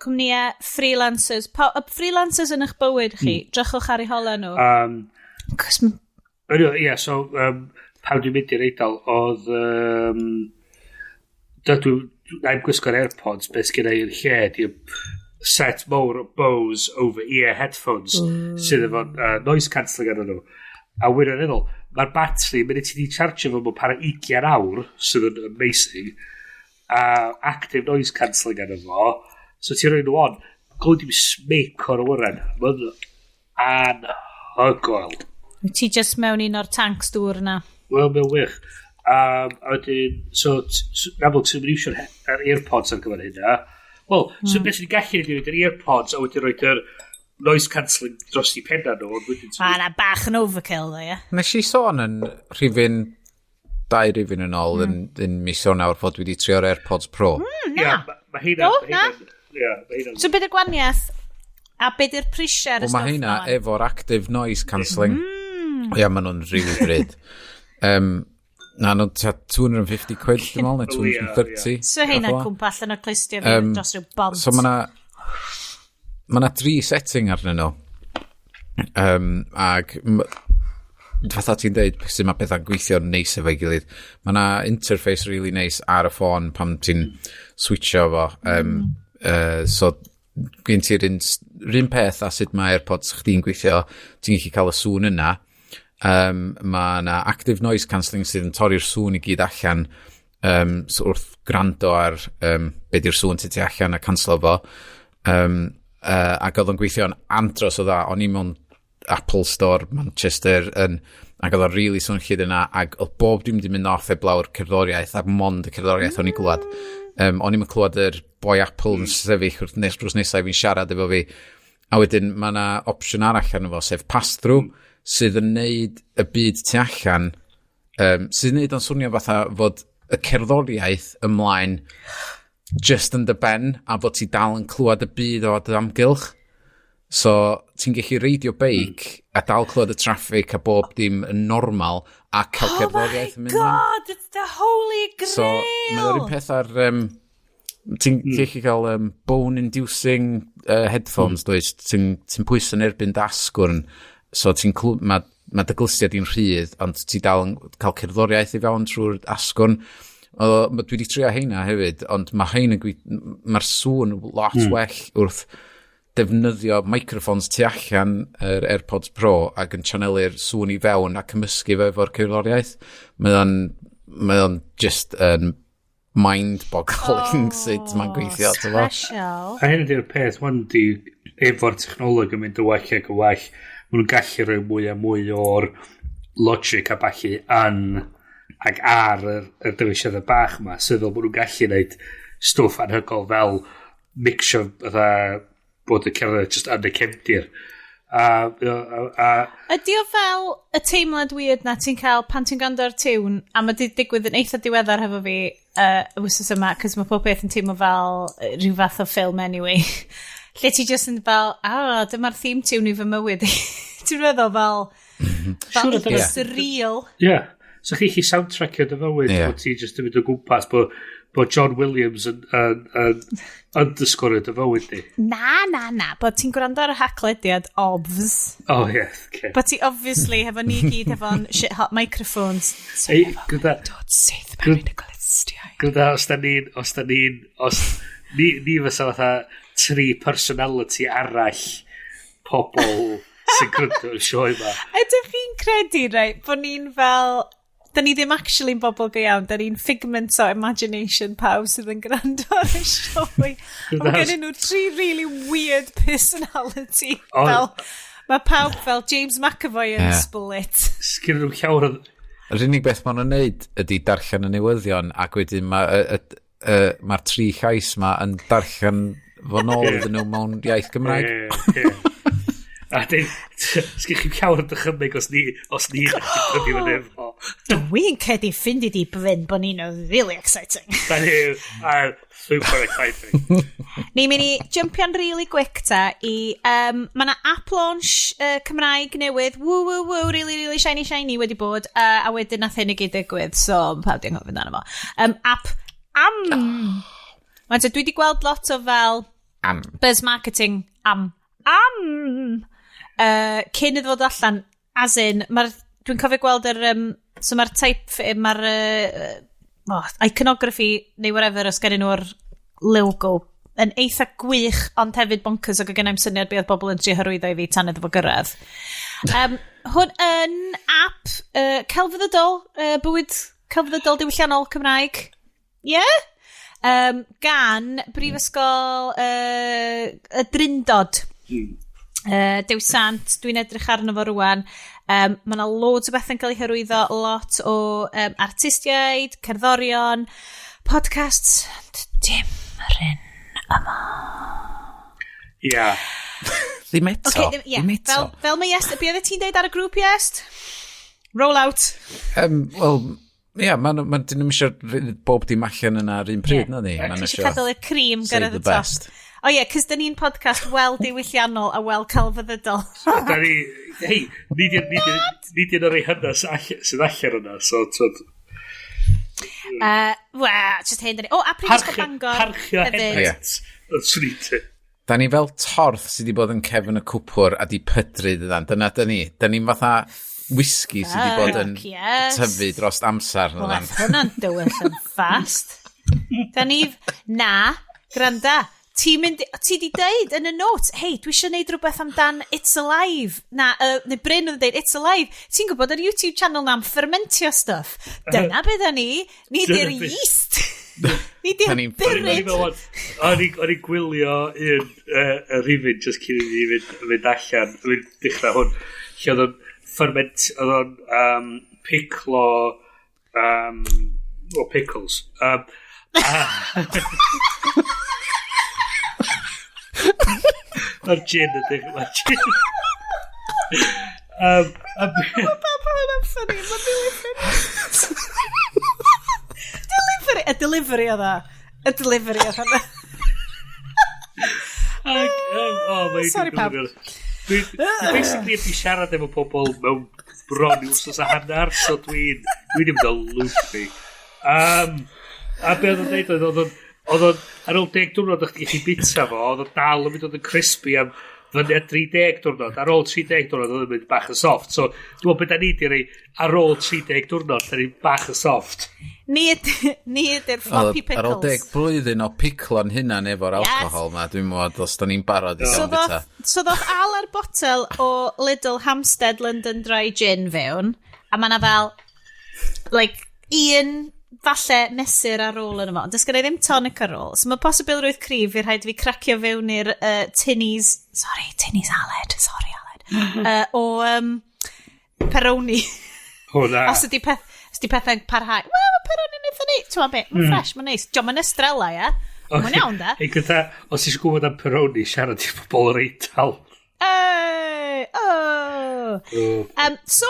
Cwmnïau freelancers. Freelancers yn eich bywyd chi, drychwch ar eu hola nhw. So, pawb dwi'n mynd i'r eidl, oedd... Na'i'n gwisgo'r AirPods, beth gen i'n lle, di set mowr o Bose over-ear headphones, sydd efo noise cancelling arno nhw. A wyr yn edrych, mae'r batri, mynd i ti di charge fo mewn para 20 awr, sydd yn amazing, a active noise cancelling arno fo, so ti'n rhoi nhw on, glwyd i'n smic o'r wyren. Mae'n anhygoel. Ti just mewn un o'r tanks dŵr na. Wel, mewn wych. A wedyn, so, amlwg sy'n mynd iwsio'r AirPods ar gyfer hynna. Wel, so beth sy'n gallu neud yr AirPods a wedyn roi'r noise cancelling dros i penna nhw. Na bach yn overkill, ddo, ie. Nes i sôn yn rhifin, 2 rhifin yn ôl, yn mis o nawr fod wedi trio'r AirPods Pro. Na. Mae hynna. So beth y gwaniaeth? A beth yw'r prisiau ar y stwff? Mae hynna efo'r active noise cancelling. Ia, maen nhw'n rili bryd. Na, nhw'n 250 quid, dim ond, neu 230. So hynna'n cwmpa allan o'r clustio fi dros rhyw bont. So mae 3 setting arnyn nhw. Ag fatha ti'n dweud, sy'n mae bethau'n gweithio'n neis efo'i gilydd. Mae yna interface really neis ar y ffôn pam ti'n switcho fo. So, gen ti'r un peth a sut mae AirPods chdi'n gweithio, ti'n gallu cael y sŵn yna. Mae yna active noise cancelling sydd yn torri'r sŵn i gyd allan so wrth gwrando ar beth yw'r sŵn ti allan a cancelo fo. Ac oedd o'n gweithio'n andros o dda. O'n i mewn Apple Store Manchester ac oedd o'n really sôn chyd yna ac oedd bob dim wedi mynd off eblaw'r cerddoriaeth ac mond y cerddoriaeth o'n i glwad. O'n i'n clywed yr boi Apple yn sefyll wrth drws nesaf fi'n siarad efo fi. A wedyn mae yna opsiwn arall arno fo, sef pass-through, sydd yn neud y byd tu allan, sydd yn neud o'n swnio fatha fod y cerddoriaeth ymlaen just yn dy ben, a fod ti dal yn clywed y byd o dy amgylch. So, ti'n gallu reidio beic a dal clywed y traffig a bob dim yn normal a cael cerddoriaeth yn mynd. Oh my god, it's the holy grail! So, mae'r un peth ar... ti'n gallu cael bone-inducing headphones, does? Ti'n pwys yn erbyn dasgwrn. So, mae dy glystiad i'n rhydd, ond ti dal yn cael cerddoriaeth i fewn trwy'r asgwrn. Dwi wedi trio heina hefyd, ond mae'r sŵn lot well wrth defnyddio microphones tu allan yr AirPods Pro ac yn channelu'r sŵn i fewn a cymysgu fe efo'r cerddoriaeth. Mae o'n just mind-boggling sut mae'n gweithio. Special. A hyn ydy'r peth, wan di efo'r technoleg yn mynd y well ac y well. Maen nhw'n gallu rhoi mwy a mwy o'r logic a ballu ac ar y dyfeisiadau bach yma, sydd fel maen nhw'n gallu gwneud stwff anhygol fel mixio fatha bod y cerdded just yn y cefndir. Ydy o fel y teimlad weird na ti'n cael pan ti'n gwrando ar tiwn, a mae di digwydd yn eitha diweddar hefo fi y wythnos yma, cos mae pob beth yn teimlo fel rhyw fath o ffilm anyway. Lle ti just yn fel, dyma'r theme tune i fy mywyd. Ti'n meddwl fel surreal. Ie. So chi soundtrackio dy fywyd, bod ti just yn mynd o gwmpas, bod John Williams yn underscorio dy fywyd di. Na. Bod ti'n gwrando ar y Haclediad, obvs. Oh, yeah. Okay. But ti obviously hefo ni gyd hefo'n shit hot microphones. So gyda... Don't syth mewn y glystiau. Gyda, ni fysa fatha 3 personality arall pobl sy'n gwrando y sioe yma. Ydych chi'n credu, right, bod ni'n fel... Da ni ddim actually'n bobl go iawn, da ni'n figment o imagination pawb sydd yn gwrando ar y sioe. Mae gen nhw 3 really weird personality. Mae pawb fel James McAvoy yn Split. Sgyn nhw'n llawer o... Yr unig beth maen nhw'n neud ydy darllen y newyddion ac wedyn mae'r 3 llais ma yn darllen fo nôl iddyn nhw mewn iaith Gymraeg. A dyn, sgyn chi'n llawer o dychymig os ni gallu brynu fan efo. Dwi'n credu Ffilm Di Ddim bod ni'n really exciting. Da ni, super exciting. Ni'n mynd i jumpio'n really quick ta i, mae yna app launch Cymraeg newydd, woo, really shiny wedi bod, a wedyn nath hyn i gyd digwydd, so pawb di'n gofyn dan efo. App Mae'n dwi wedi gweld lot o fel buzz marketing cyn iddo fod allan, as in, dwi'n cofio gweld so mae'r mae'r iconography neu whatever os gen nhw'r logo yn eitha gwych, ond hefyd bonkers ac gen i'm syniad beth bobl yn trio hyrwyddo I fi tan iddo fo gyrraedd. Hwn yn app celfyddydol, bywyd celfyddydol diwylliannol Cymraeg. Gan Brifysgol y Drindod. Dew Sant, dwi'n edrych arno fo rwan. Mae yna loads o bethau'n cael ei hyrwyddo, lot o artistiaid, cerddorion, podcasts, dim ryn yma. Ddim eto. Fel mae Iestyn, be oedd ti'n deud ar y grŵp Iest? Roll out. Mae'n dyn nhw'n eisiau bob dim allan yna ar un pryd, na ni. Ti'n eisiau cadw y cream gyrraedd y top. Cys dyn ni'n podcast wel diwylliannol a wel celfyddydol. Da ni, nid yn o'r ei hynna sydd allan yna, so... just hyn, da ni. A Prifysgol Bangor. Parchio hefyd. Da ni fel torth sydd wedi bod yn cefn y cwpwr a di pydru dydan. Dyna da ni. Da ni'n fatha whisky sydd wedi bod yn tyfu dros amser. Wel, hwnna'n dywyll yn fast. Da ni... Granda. Ti di deud yn y notes, hei, dwi eisiau neud rhywbeth amdan It's Alive. Neu Bryn oedd deud, It's Alive. Ti'n gwybod yr YouTube channel na'n fermentio stuff. Dyna beth ni. Ni di'r yeast. Ni di'r byrryd. O'n i gwylio y rhifin just cyn I fynd allan. Fynd dechrau hwn. Lle oedd o'n ferment, oedd o'n piclo, pickles. Mae'r gin ydy. Mae'r gin. Y delivery o dda. Sorry, pawb. Basically, ydy siarad efo pobl mewn bron I wsos a hanner, so dwi'n mynd o loopy. A be oedd o'n deud, oedd o'n ar ôl 10 diwrnod o'ch chi bita fo, oedd o'n dal yn mynd oedd yn crispy am fyny 30 diwrnod. Ar ôl 30 diwrnod oedd o'n mynd bach yn soft. So, dwi'n meddwl beth da ni di rei, ar ôl 30 diwrnod, da ni'n bach yn soft. Ni ydy'r floppy pickles. Ar ôl 10 blwyddyn o piclo'n hynna'n efo'r alcohol ma, dwi'n meddwl os da ni'n barod I gael bita. So ddoth al ar botel o Little Hampstead London Dry Gin fewn, a ma'na fel, un... falle mesur ar ôl yn yma, ond ysgynnu ddim tonic ar ôl. So mae posibilrwydd cryf i'r rhaid fi cracio fewn i'r tinnies Aled. O Peroni. Os ydi pethau'n parhau. Wel, mae Peroni wnaethon ni. Ti'n be, mae'n fresh, mae'n neis. John, mae'n estrella, ia? Mae'n iawn, da? Ei, gyda, os eisiau gwybod am Peroni, siarad I bobl yr Eital. So,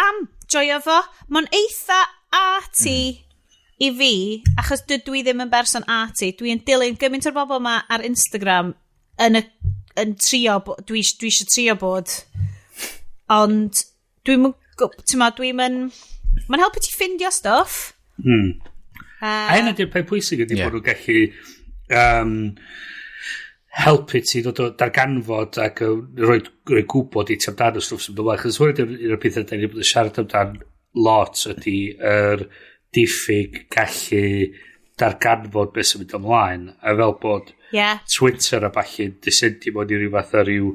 am joio fo, mae'n eitha arty I fi, achos dydw I ddim yn berson arty, dwi'n dilyn gymaint o'r bobl yma ar Instagram yn trio, dwi eisiau trio bod, ond mae'n helpu ti ffindio stuff. A hynny di'r peth pwysig ydy bod nhw'n gallu helpu ti ddod o darganfod ac rhoi gwybod I ti amdano stwff sy'n dod. Chos hwn ydy'r un o'r pethau da ni wedi siarad amdan lot ydy diffyg gallu darganfod beth sy'n mynd ymlaen a fel bod Twitter a ballu'n disendio mewn I ryw fath o ryw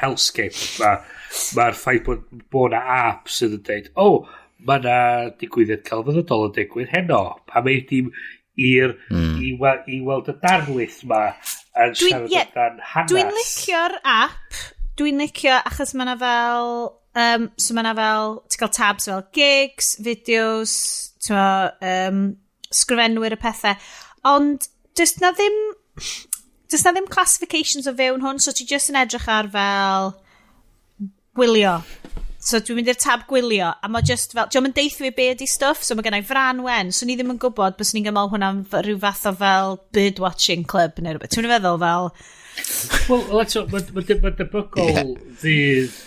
hellscape mae'r ffaith bod na app sydd yn dweud mae na digwyddiad celfyddydol yn digwydd heno pa mae dim I weld y darlith ma yn siarad amdan hanes dwi'n licio'r app dwi'n licio achos mae na fel so mae na fel ti'n cael tabs fel gigs, fideos sgrifenwyr y pethau ond does na ddim classifications o fewn hwn so ti just yn edrych ar fel gwylio so dwi'n mynd i'r tab gwylio a mae just fel diolch yn deithio fi be ydi stuff so mae gennau fran wen so ni ddim yn gwybod bys ni'n gymol hwnna'n rhyw fath o fel birdwatching club neu rhywbeth ti'n feddwl fel Wel, mae debygol fydd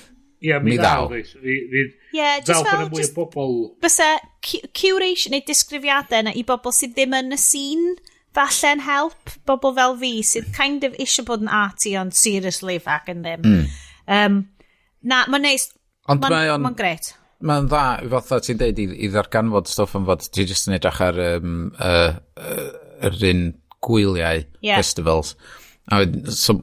mi ddaw. Just fel, just bysa curation neu disgrifiadau yna i bobl sydd ddim yn y scene, falle'n help bobl fel fi, sydd kind of eisiau bod yn arty, ond seriously fac yn ddim. Na, mae'n neis, mae'n gret. Mae'n dda, fatha ti'n deud, i ddarganfod stwff yn fod, ti jyst yn edrych ar yr un gwyliau festivals. A so,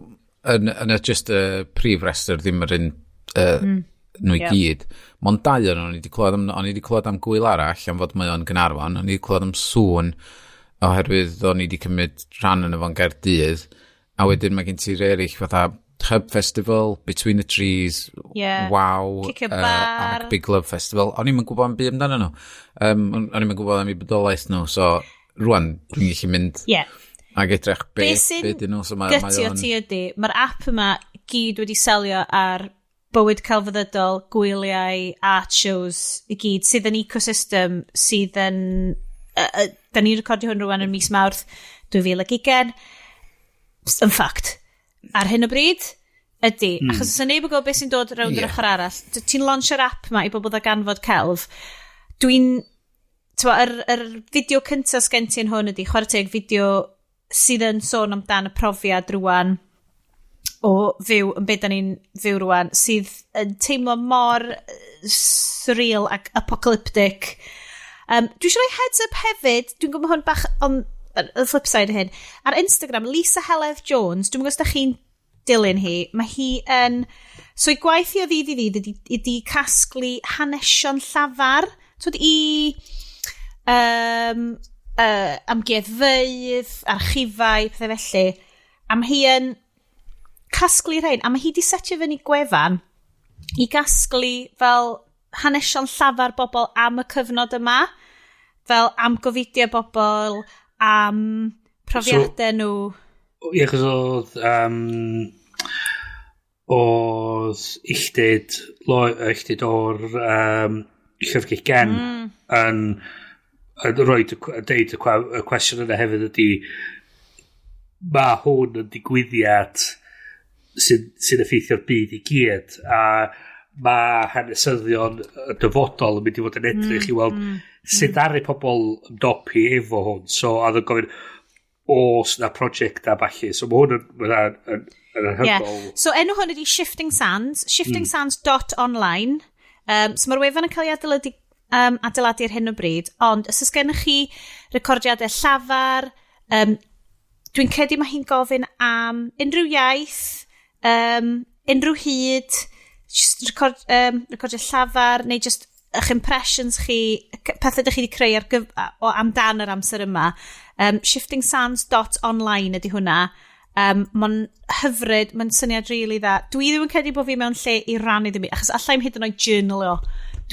yn just y prif restr ddim yr un nhw i gyd. Mae'n dau o'n i wedi clywed am gwyl arall am fod mae o'n Gynarfon, o'n i wedi clywed am sŵn oherwydd o'n i wedi cymryd rhan yn efo'n Gaerdydd, a wedyn mae gen ti'r eraill fatha Hub Festival, Between the Trees, Wow, ac Big Love Festival. O'n i'n gwybod am byd amdano nhw. O'n i'n gwybod am ei bodolaeth nhw, so rwan dwi'n gallu mynd ac edrych beth ydyn nhw. Gytio ti ydy, mae'r app yma gyd wedi selio ar bywyd celfyddydol, gwyliau, art shows i gyd, sydd yn ecosystem, sydd yn... da ni'n recordio hwn rwan yn mis Mawrth 2020. Yn ffact. Ar hyn o bryd, ydy. Achos os neb yn gwybod beth sy'n dod rownd yr ochr arall, ti'n launchio'r app yma i bobl ddaganfod celf. Yr fideo cyntaf sgen ti yn hwn ydy, chwarae teg fideo sydd yn sôn amdan y profiad rwan o fyw yn beth da ni'n fyw rwan, sydd yn teimlo mor surreal ac apocalyptic. Dwi eisiau rhoi heads up hefyd, dwi'n gwybod hwn bach on y flip side hyn. Ar Instagram, Lisa Heledd Jones, dwi'n gwybod os da chi'n dilyn hi, mae hi yn... So i gwaith hi o ddydd i ddydd ydi casglu hanesion llafar, twyd i amgueddfeydd, archifau, pethau felly. Am hi yn casglu rhain, a mae hi di setio fyny gwefan i gasglu fel hanesion llafar bobl am y cyfnod yma, fel am gofidio bobl, am profiadau nhw. Ie, chos oedd illtyd o'r llyfrgell gen yn deud y cwestiwn yna hefyd ydy mae hwn yn digwyddiad sy'n effeithio'r byd i gyd, a mae hanesyddion dyfodol yn mynd i fod yn edrych i weld sut ddaru pobl ymdopi efo hwn. So, a ddyn gofyn, os na prosiect a falle. So, mae hwn yn anhygoel. So, enw hwn ydi Shifting Sands, shiftingsands.online. So, mae'r wefan yn cael ei adeiladu ar hyn o bryd, ond os ys gennych chi recordiadau llafar, dwi'n credu mae hi'n gofyn am unrhyw iaith, unrhyw hyd, just recordio llafar, neu just eich impressions chi, pethau ydych chi wedi creu amdan yr amser yma. Shiftingsands.online ydy hwnna. Mae'n hyfryd, mae'n syniad really dda. Dwi ddim yn credu bod fi mewn lle i rannu ddim, achos allai'm hyd yn oed journal o.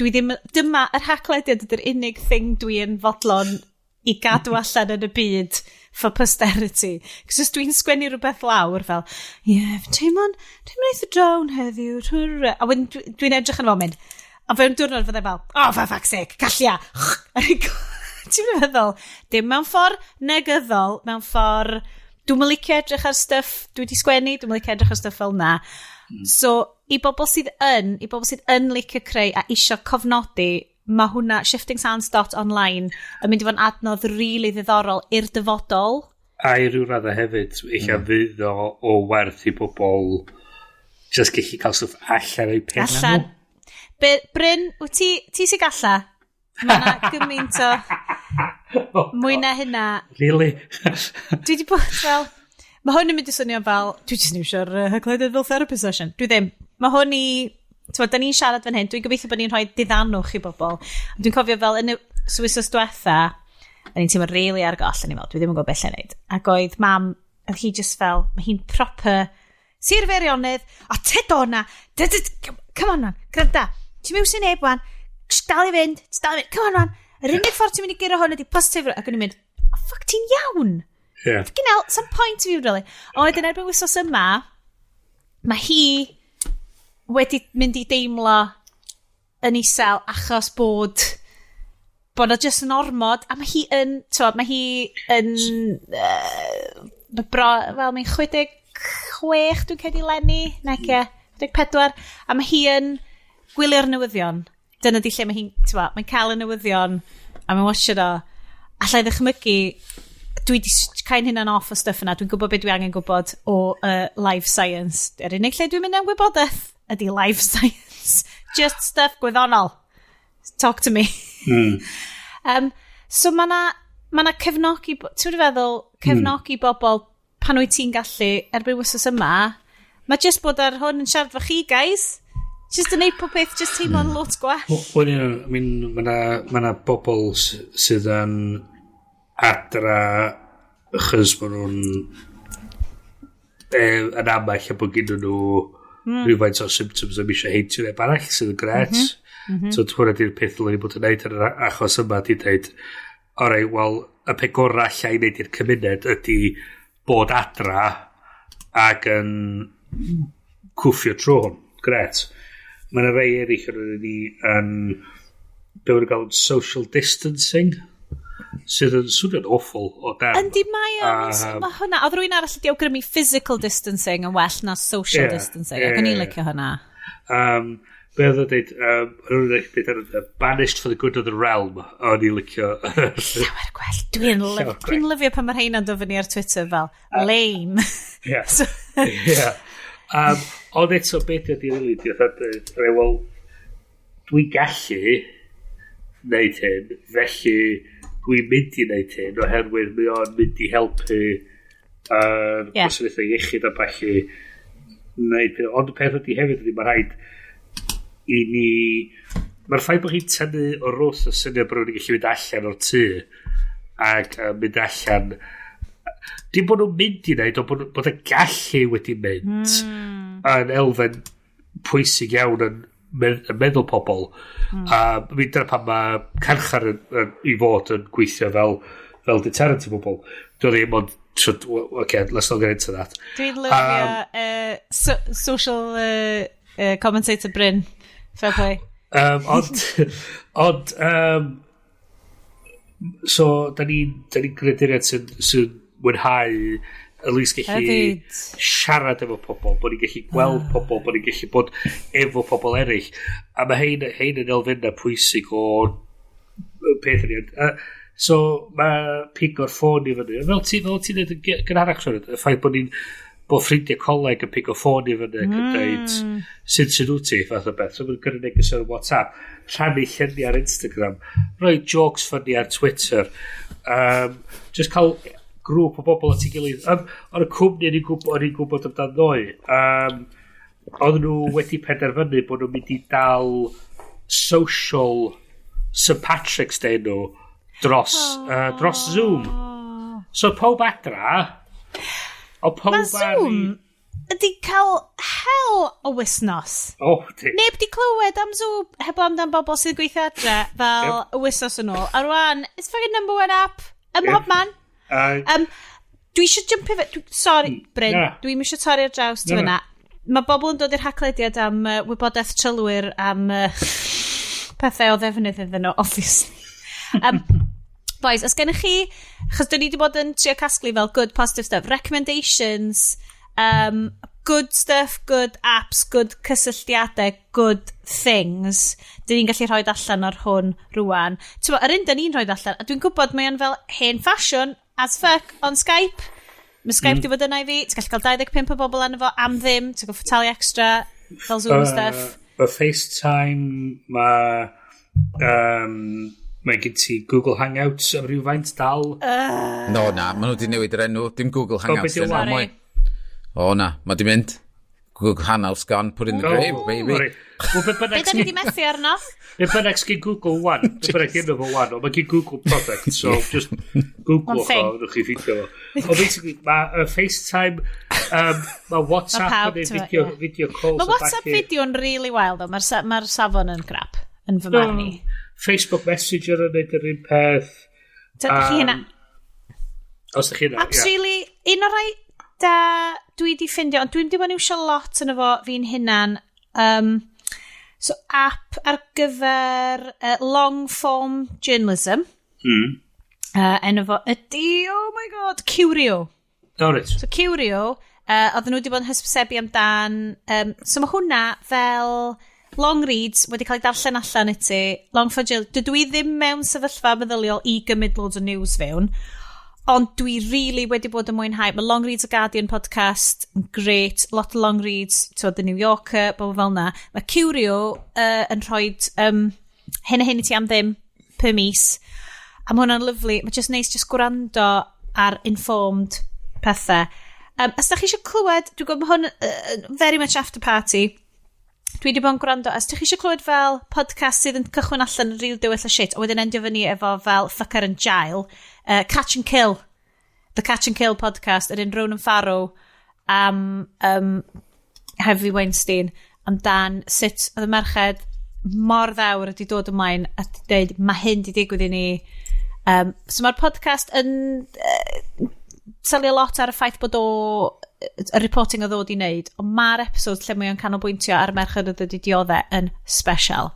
Dyma, yr Haclediad ydy'r unig thing dwi'n fodlon i gadw allan yn y byd for posterity. Cos os dwi'n sgwennu rhywbeth lawr fel, teimlo'n eitha down heddiw. A wedyn dwi'n edrych yn foment. A fe'n diwrnod fydde fel, for fuck's sake, gallia. Ti'n meddwl, dim mewn ffordd negyddol, mewn ffordd, dwi'n mynd licio edrych ar stuff dwi wedi sgwennu, dwi'n mynd licio edrych ar stuff fel na. So, i bobl sydd yn licio creu a isio cofnodi, mae hwnna, shiftingsands.online, yn mynd i fod yn adnodd rili ddiddorol i'r dyfodol. A i ryw raddau hefyd, eich fydd o werth i bobl just gallu cael stwff allan o'i pen. Allan. Bryn, ti sy'n galla? Mae yna gymaint o mwy na hynna. Really? Dwi wedi bod fel... Mae hwn yn mynd i swnio fel... Dwi jyst niwsio'r Haclediad fel therapy session. Dwi ddim. Mae hwn i... Da ni'n siarad fan hyn. Dwi'n gobeithio bod ni'n rhoi diddanwch i bobl. Dwi'n cofio fel yn y Swissos diwetha, a ni'n teimlo'n really ar goll yn ei fel. Dwi ddim yn gwybod beth lle wneud. Ac oedd mam, oedd hi just fel... Mae hi'n proper... Sir Feirionnydd. O, tyd o'na. Come on, man. Gryda. Ti'n mewn sy'n neb, wan. Dal i fynd. Come on, man. Yr unig ffordd ti'n mynd i gyrra hwn ydi positif. Ac o'n i'n mynd, ffuck, ti'n iawn. Yeah. Gynnal, some point to you, really. Ond wedyn erbyn wythnos yma, mae hi wedi mynd i deimlo yn isel achos bod o just yn ormod, a mae hi yn, mae'n 66, dwi'n cedi Lenny, nege, 64, a mae hi yn gwylio'r newyddion, dyna di lle mae hi'n, mae'n cael y newyddion, a mae'n watch o, allai ddechmygu, dwi di cael hynna'n off o stuff yna, dwi'n gwybod beth dwi angen gwybod o life science. Yr unig lle dwi'n mynd am wybodaeth ydy life science. Just stuff gwyddonol. Talk to me. So mae na cefnogi, ti'n wedi feddwl, cefnogi bobl pan wyt ti'n gallu erbyn wythnos yma, mae just bod ar hwn yn siarad fo chi, guys. Just yn neud pob beth, just teimlo'n lot gwell. Mae na bobl sydd yn adra achos maen nhw'n yn amell a bod gyda nhw rhywfaint o symptoms am eisiau heintio neb arall sydd yn gret. So hwnna di'r peth dylwn i bod yn neud yn yr achos yma di dweud, orai, wel, y peth gorau allai wneud i'r cymuned ydy bod adra ac yn cwffio trwy hwn. Gret. Mae'n rhai eraill yn be wna'n gael social distancing sydd yn swnio'n awful o dan. Yndi mae hwnna, oedd rwy'n arall wedi awgrymu physical distancing yn well na social distancing, ac o'n i'n licio hwnna. Be oedd o dweud, banished for the good of the realm, o'n i'n licio. Llawer gwell, dwi'n lyfio pan mae'r rhain yn dod fyny ar Twitter fel lame. Ond eto beth ydy'n rili, wel, dwi'n gallu wneud hyn, felly dwi'n mynd i wneud hyn, oherwydd mae o'n mynd i helpu gwasanaethau iechyd a balli wneud peth. Ond y peth ydy hefyd ydy, mae'n rhaid i ni... Mae'r ffaith bod chi'n tynnu o'r wrth o syniad bod nhw'n gallu mynd allan o'r tŷ ac mynd allan... Dim bod nhw'n mynd i wneud, ond bod y gallu wedi mynd yn elfen pwysig iawn yn meddwl pobl. Mi'n dyna pan mae carchar i fod yn gweithio fel deterrent i bobl. Dwi'n ddim ond... Okay, let's not get into that. Dwi'n lyfio social commentator Bryn. Fair play. So, da ni'n grediriad sy'n mwynhau at least gallu siarad efo pobl, bod ni'n gallu gweld pobl, bod ni'n gallu bod efo pobl eraill. A mae hein yn elfennau pwysig o peth ni. So, mae pigo'r ffôn i fyny. Fel ti'n dweud yn gynharach, y ffaith bod ffrindiau coleg yn pigo'r ffôn i fyny ac yn dweud sy'n nhw ti, fath o beth. So, mae'n gyrru'n egos ar WhatsApp, rhannu lluniau ar Instagram, rhoi jokes ffynnu ar Twitter, just cael grŵp o bobl at ei gilydd. Ond y cwmni o'n i'n gwybod amdan ddoi. Oedd nhw wedi penderfynu bod nhw'n mynd i dal social St Patrick's Day nhw dros Zoom. So pob adra o pob Mae Zoom ydi cael hel o wisnos. Neb di clywed am Zoom heb amdan bobl sydd gweithio adra fel y wisnos yn ôl. A rwan, it's fucking number one app ym mhob man. Dwi eisiau jump sorry Bryn, dwi'n eisiau torri ar draws ti fyna. Mae bobl yn dod i'r Haclediad am wybodaeth trylwyr am pethau o ddefnydd iddyn nhw, obviously. Boys, os gennych chi, chos dyn ni wedi bod yn trio casglu fel good positive stuff, recommendations, good stuff, good apps, good cysylltiadau, good things, dyn ni'n gallu rhoi allan ar hwn rwan. Yr un dyn ni'n rhoi allan, a dwi'n gwybod mae o'n fel hen ffasiwn, as fuck, on Skype. Mae Skype di fod yna i fi. Ti'n gallu cael 25 o bobl arno fo am ddim. Ti'n gallu talu extra fel Zoom stuff. Mae FaceTime, mae gen ti Google Hangouts am rhywfaint dal. No, na, maen nhw wedi newid yr enw. Dim Google Hangouts. O, na, mae di mynd. Google Hangouts gone, put in the grave, baby. Be da ni di methu arno? Be bynnag sgyn Google One, be bynnag gen efo One, ond mae gen Google Product, so just Google o, ddech chi ffidio fo. O, basically, mae FaceTime, mae WhatsApp yn video calls. Mae WhatsApp fideo'n really wild, o, mae'r safon yn crap, yn fy marn i. Facebook Messenger yn neud yr un peth. Os da chi hynna? Os da chi hynna, Apps really, un o'r rai da dwi di ffindio, ond dwi'n di bod yn iwsio lot yn efo fi'n hynna'n. So, app ar gyfer long form journalism. En efo ydi, oh my god, Curio. So, Curio, oedden nhw wedi bod yn hysbysebu amdan. So, mae hwnna fel long reads wedi cael ei darllen allan i ti, long for Jill, dydw i ddim mewn sefyllfa meddyliol i gymryd loads o news fewn, ond dwi really wedi bod yn mwynhau. Mae Long Reads y Guardian podcast yn great, lot o long reads, The New Yorker, bobl fel na. Mae Curio yn rhoi hyn a hyn i ti am ddim per mis. A mae hwnna'n lyflu. Mae just neis just gwrando ar informed pethau. Os da chi eisiau clywed, dwi'n gwybod mae hwn very much after party. Dwi wedi bod yn gwrando. Os da chi eisiau clywed fel podcast sydd yn cychwyn allan yn rhyw dywyll o shit, a wedyn endio fyny efo fel fucker and jail, Catch and Kill, the Catch and Kill podcast, yr un Ronan Farrow am Harvey Weinstein, amdan sut oedd y merched mor ddawr wedi dod ymlaen a dweud mae hyn di digwydd i ni. So mae'r podcast yn selio lot ar y ffaith bod y reporting o ddod i wneud, ond mae'r episod lle mae o'n canolbwyntio ar merched oedd wedi dioddau yn special.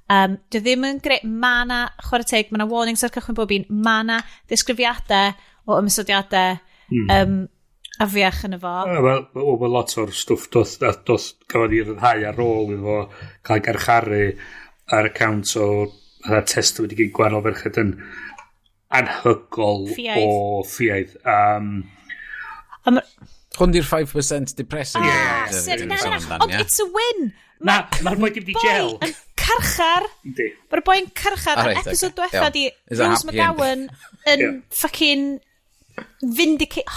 Dy ddim yn greu, mae na, chwarae teg, mae na warnings ar cychwyn bob un, mae na ddisgrifiadau o ymysodiadau afiach yn efo. Mae lot o'r stwff doth gafodd i ryddhau ar ôl iddo cael garcharu ar account o test wedi gyn gwahanol ferched yn anhygol o ffiaidd. Hwn di'r 5% depressing. Ond it's a win. Mae'r boi dim di gel. Carchar. Mae'r boi'n carchar. Ar episod diwetha di Rose McGowan yn fucking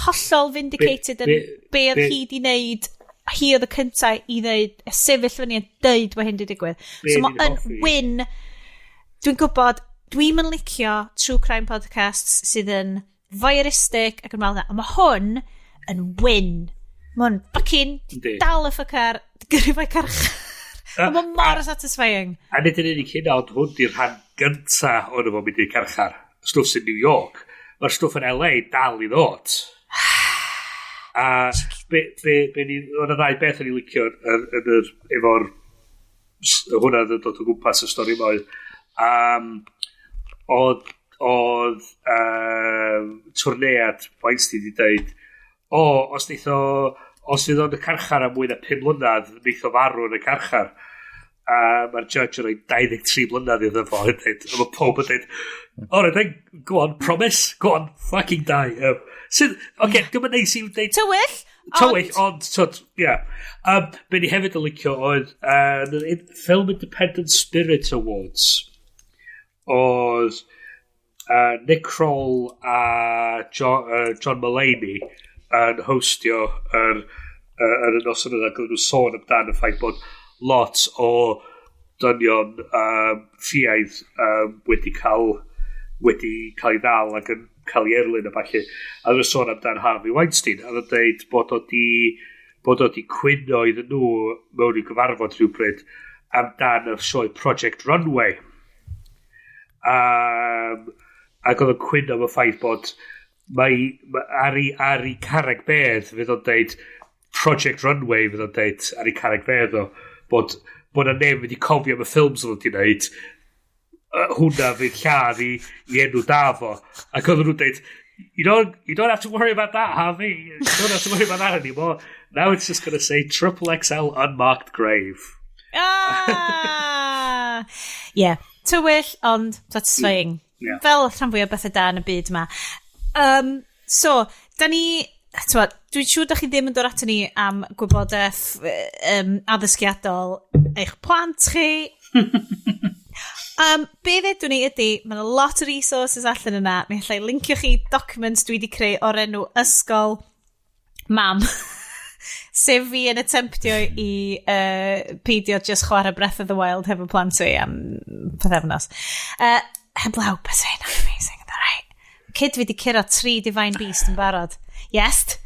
hollol vindicated yn be oedd hi di wneud. Hi oedd y cyntaf i ddeud, sefyll fyny a dweud bod hyn di digwydd. So mae'n win. Dwi'n gwybod, dwi'n yn licio true crime podcasts sydd yn voyeuristic ac yn meddwl, a mae hwn yn win. Mae'n fucking dal y ffucar, gyrru fo'i carchar. Mae'n mor satisfying. A nid yn unig hynna, ond hwn di'r rhan gynta o'n efo mynd i'r carchar. Stwff sy'n New York. Mae'r stwff yn LA dal i ddod. A o'n y ddau beth o'n i licio efo'r hwnna dod o gwmpas y stori moedd. Oedd twrnead Weinstein di dweud, os fydd o'n y carchar am mwy na 5 mlynedd, wneith o farw yn y carchar. Mae'r judge yn rhoi 23 mlynedd iddo fo. A mae pob yn dweud, alright then, go on, promise, go on, fucking die. Oce, dwi'n mynd neis i'w dweud... Tywyll, ond, ia. Be ni hefyd yn licio oedd Ffilm Independent Spirit Awards. Oedd Nick Kroll a John Mulaney yn hostio yr noson yna, gyda nhw sôn amdan y ffaith bod lot o dynion ffiaidd wedi cael ei ddal ac yn cael ei erlyn a falle. A nhw'n sôn amdan Harvey Weinstein, a nhw'n dweud bod o di cwyno iddyn nhw mewn i gyfarfod rhywbryd amdan y sioe Project Runway. Ac oedd yn cwyno am y ffaith bod ar ei carreg bedd fydd o'n deud Project Runway fydd o'n deud ar ei carreg bedd o bod na neb wedi cofio am y ffilms o'n wedi wneud hwnna fydd lladd i enw da fo ac oedd nhw'n deud you don't have to worry about that, Harvey, you don't have to worry about that anymore, now it's just going to say XXL unmarked grave. Yeah, tywyll ond satisfying. Fel rhan fwy o bethau da yn y byd yma. So, da ni, dwi'n siŵr da chi ddim yn dod ato ni am gwybodaeth addysgiadol eich plant chi. Be ddedwn ni ydy, mae'n lot o resources allan yna. Mi'n lle lincio chi documents dwi wedi creu o'r enw ysgol mam. Sef fi yn attemptio i peidio just chwarae Breath of the Wild hefo plant fi am pethefnos. Heblaw, beth sy'n amazing, yna right? Kid fi di curo 3 Divine Beast yn barod. Yes?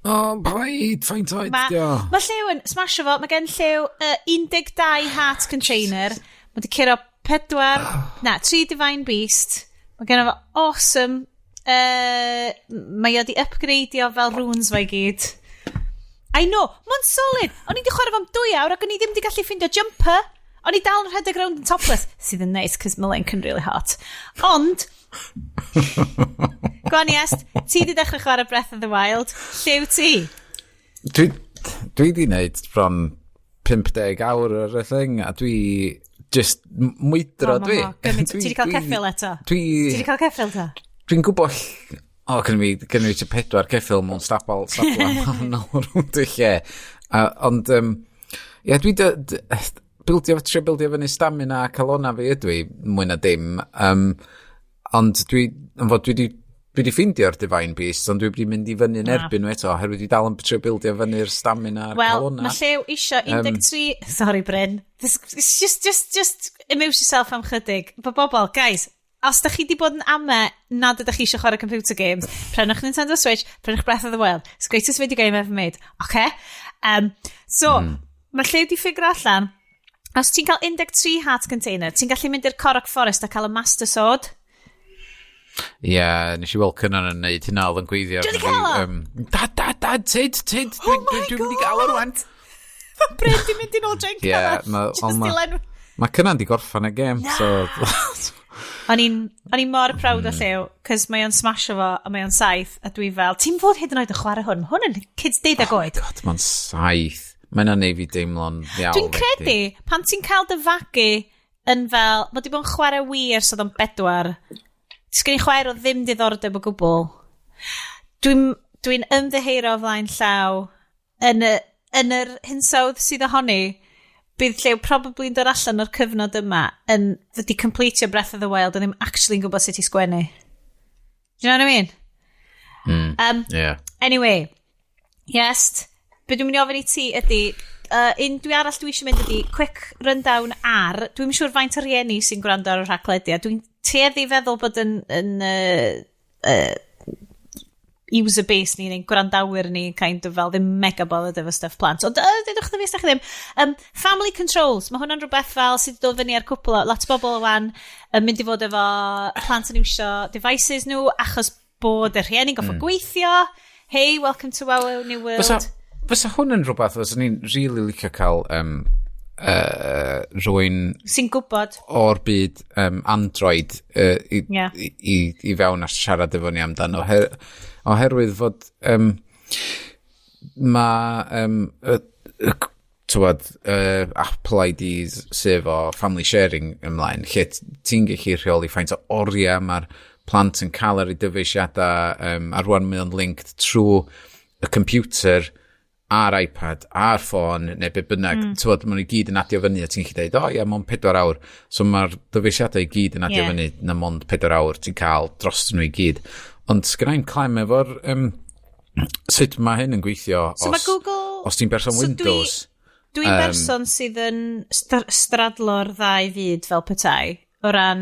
Paid, faint oed, dio. Mae lliw yn smasho fo, mae gen lliw 12 heart container. Mae di curo 3 Divine Beast. Mae gen fo awesome. Mae o di upgradeio fel runes fe gyd. I know, mae'n solid. O'n i di chwarae fo'n 2 awr ac o'n i ddim di gallu ffindio jumper. O'n i dal yn rhedeg rownd yn topless. Sydd yn nice, cos mae Link yn really hot. Ond, go on, Iest, ti di dechrau chwarae Breath of the Wild. Llew ti? Dwi di wneud bron 50 awr ar y thing, a dwi just mwydro dwi. Ti wedi cael ceffil eto? Ti wedi cael ceffil eto? Dwi'n gwybod... gynnu fi ti 4 ceffil mewn stabl nawr rwnd y lle. Ond, dwi trio bildio fyny stamina a calona fi ydw i, mwy na dim. Ond dwi wedi ffeindio'r Divine Beast, ond dwi wedi mynd i fyny yn erbyn nhw eto, oherwydd dwi dal yn trio bildio fyny'r stamina a'r calona. Wel, mae Llew isio 13... Sorry, Bryn. Just immerse yourself am chydig. Bobl, guys, os da chi di bod yn ame nad ydych chi eisiau chwarae computer games, prenwch Nintendo Switch, prenwch Breath of the Wild. It's the greatest video game ever made. Okay? Mae Llew di ffigur allan, os ti'n cael 13 heart container, ti'n gallu mynd i'r Corrock Forest a cael y Master Sword? Nes i weld cynnan yn neud hynna oedd yn gweithio. Dwi'n cael o? Dad, tid, dwi'n mynd i gael o rwan. Bryn, dwi'n mynd i'n ôl drink cover. Mae cynnan di gorffan y game, so... O'n i'n mor proud o Llew, cos mae o'n smasho fo, a mae o'n 7, a dwi fel, ti'n fod hyd yn oed yn chwarae hwn? Hwn yn kids 12 oed. Oh my god, mae'n 7. Mae'n neud fi deimlo'n ddiawl. Dwi'n credu, pan ti'n cael dy fagu yn fel, mod i bod yn chwarae wir ers oedd o'n 4, sgyn i chwaer o ddim diddordeb o gwbl. Dwi'n ymddeheiro o flaen llaw yn yr hinsawdd sydd ohoni, bydd Llew probably yn dod allan o'r cyfnod yma yn wedi completio Breath of the Wild a ddim actually yn gwybod sut i sgwennu. Do you know what I mean? Yeah. Anyway, yes, be dwi'n mynd i ofyn i ti ydy, dwi arall dwi eisiau mynd ydy, quick rundown ar, dwi'n siŵr faint o rieni sy'n gwrando ar yr Haclediad, dwi'n tueddu feddwl bod yn user base ni, neu'n gwrandawyr ni, kind of fel ddim mega bothered efo stuff plant. Ond dydwch na fi ysdach chi ddim. Family controls, mae hwnna'n rhywbeth fel sydd wedi dod fyny ar cwpl o lot o bobl o wan, mynd i fod efo plant yn iwsio devices nhw, achos bod y rhieni'n goffa gweithio. Hey, welcome to our new world. Fysa hwn yn rhywbeth, fysa ni'n really licio cael rwy'n sy'n gwybod o'r byd Android i fewn a siarad efo ni amdano oherwydd fod mae Apple IDs sef o family sharing ymlaen lle ti'n gallu rheoli faint o oriau mae'r plant yn cael ar ei dyfeisiadau a rwan mae o'n linked trwy y computer a'r iPad, a'r ffôn, neu be bynnag, maen nhw gyd yn adio fyny, a ti'n gallu dweud, mae'n 4 awr, so mae'r dyfeisiadau i gyd yn adio fyny, na mond 4 awr, ti'n cael dros nhw i gyd. Ond sgynna'n clem efo'r, sut mae hyn yn gweithio, os ti'n berson Windows. Dwi'n berson sydd yn stradlo'r ddau fyd fel petai, o ran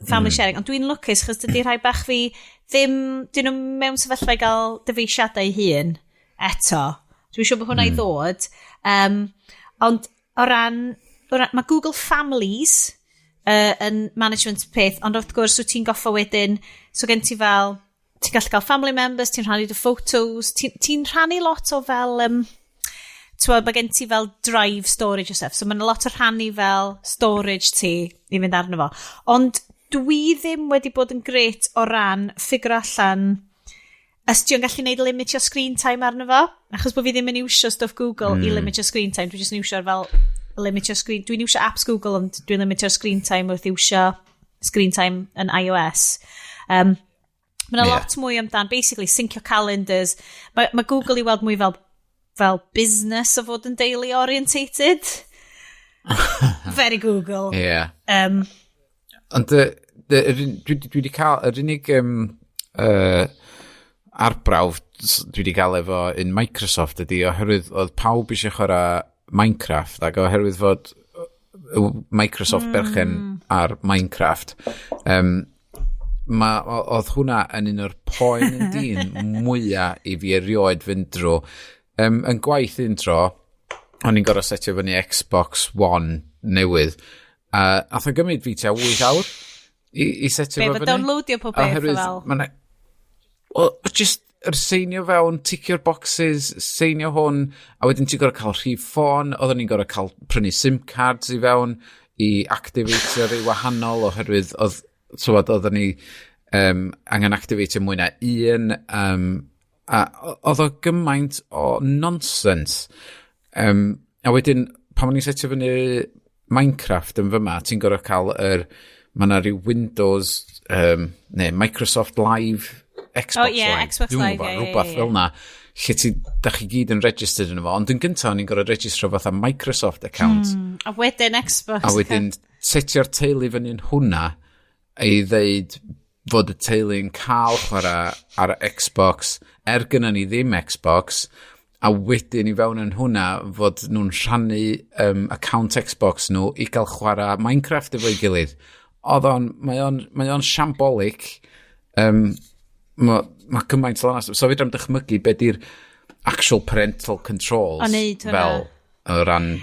family sharing, ond dwi'n lwcus, chos dydy rhai bach fi, dyn nhw mewn sefyllfa i gael dyfeisiadau hun, eto. Dwi'n siŵr bod hwnna i ddod. Ond o ran, mae Google Families yn management peth, ond wrth gwrs wyt ti'n goffa wedyn, so gen ti fel, ti'n gallu cael family members, ti'n rhannu dy photos, ti'n rhannu lot o fel, mae gen ti fel drive storage o stuff, so mae'n lot o rhannu fel storage ti i fynd arno fo. Ond dwi ddim wedi bod yn gret o ran ffigur allan ys ti'n gallu neud limitio screen time arno fo, achos bod fi ddim yn iwsio stuff Google i limitio screen time, dwi'n just iwsio fel limitio screen, dwi'n iwsio apps Google ond dwi'n limitio screen time wrth iwsio screen time yn iOS. Mae'n lot mwy amdan, basically, syncio calendars. Mae Google i weld mwy fel business o fod yn daily orientated. Very Google. Yeah. Ond dwi wedi cael yr unig arbrawf dwi wedi cael efo in Microsoft ydi oherwydd oedd pawb eisiau chwarae Minecraft ac oherwydd fod Microsoft berchen ar Minecraft oedd hwnna yn un o'r poen yn dyn mwyaf i fi erioed fynd drwy yn gwaith intro o'n i'n gorau setio fyny Xbox One newydd a ath o gymryd fi tua 8 awr i setio fo fyny. Be, downloadio pob beth fel? Just yr seinio fewn, ticio'r boxes, seinio hwn, a wedyn ti'n gorau cael rhif ffôn, oedden ni'n gorau cael prynu SIM cards i fewn i activatio rei wahanol oherwydd oedden ni angen activatio mwy na un, a oedd o gymaint o nonsense. A wedyn, pan o'n i'n setio fyny Minecraft yn fyma, ti'n gorau cael mae yna rhyw Windows, neu Microsoft Live, Xbox Live. Xbox Live, rhywbeth fel yna, lle da chi gyd yn registered yn efo. Ond yn gyntaf, o'n i'n gorau registro fatha Microsoft account. A wedyn Xbox. A wedyn, setio'r teulu fyny'n hwnna, i ddeud fod y teulu'n cael chwarae ar Xbox, gynna ni ddim Xbox, a wedyn i fewn yn hwnna fod nhw'n rhannu account Xbox nhw i gael chwarae Minecraft efo'i gilydd. Mae o'n siambolic. Mae cymaint o lanas. So fydrem dychmygu beth di'r actual parental controls fel o ran...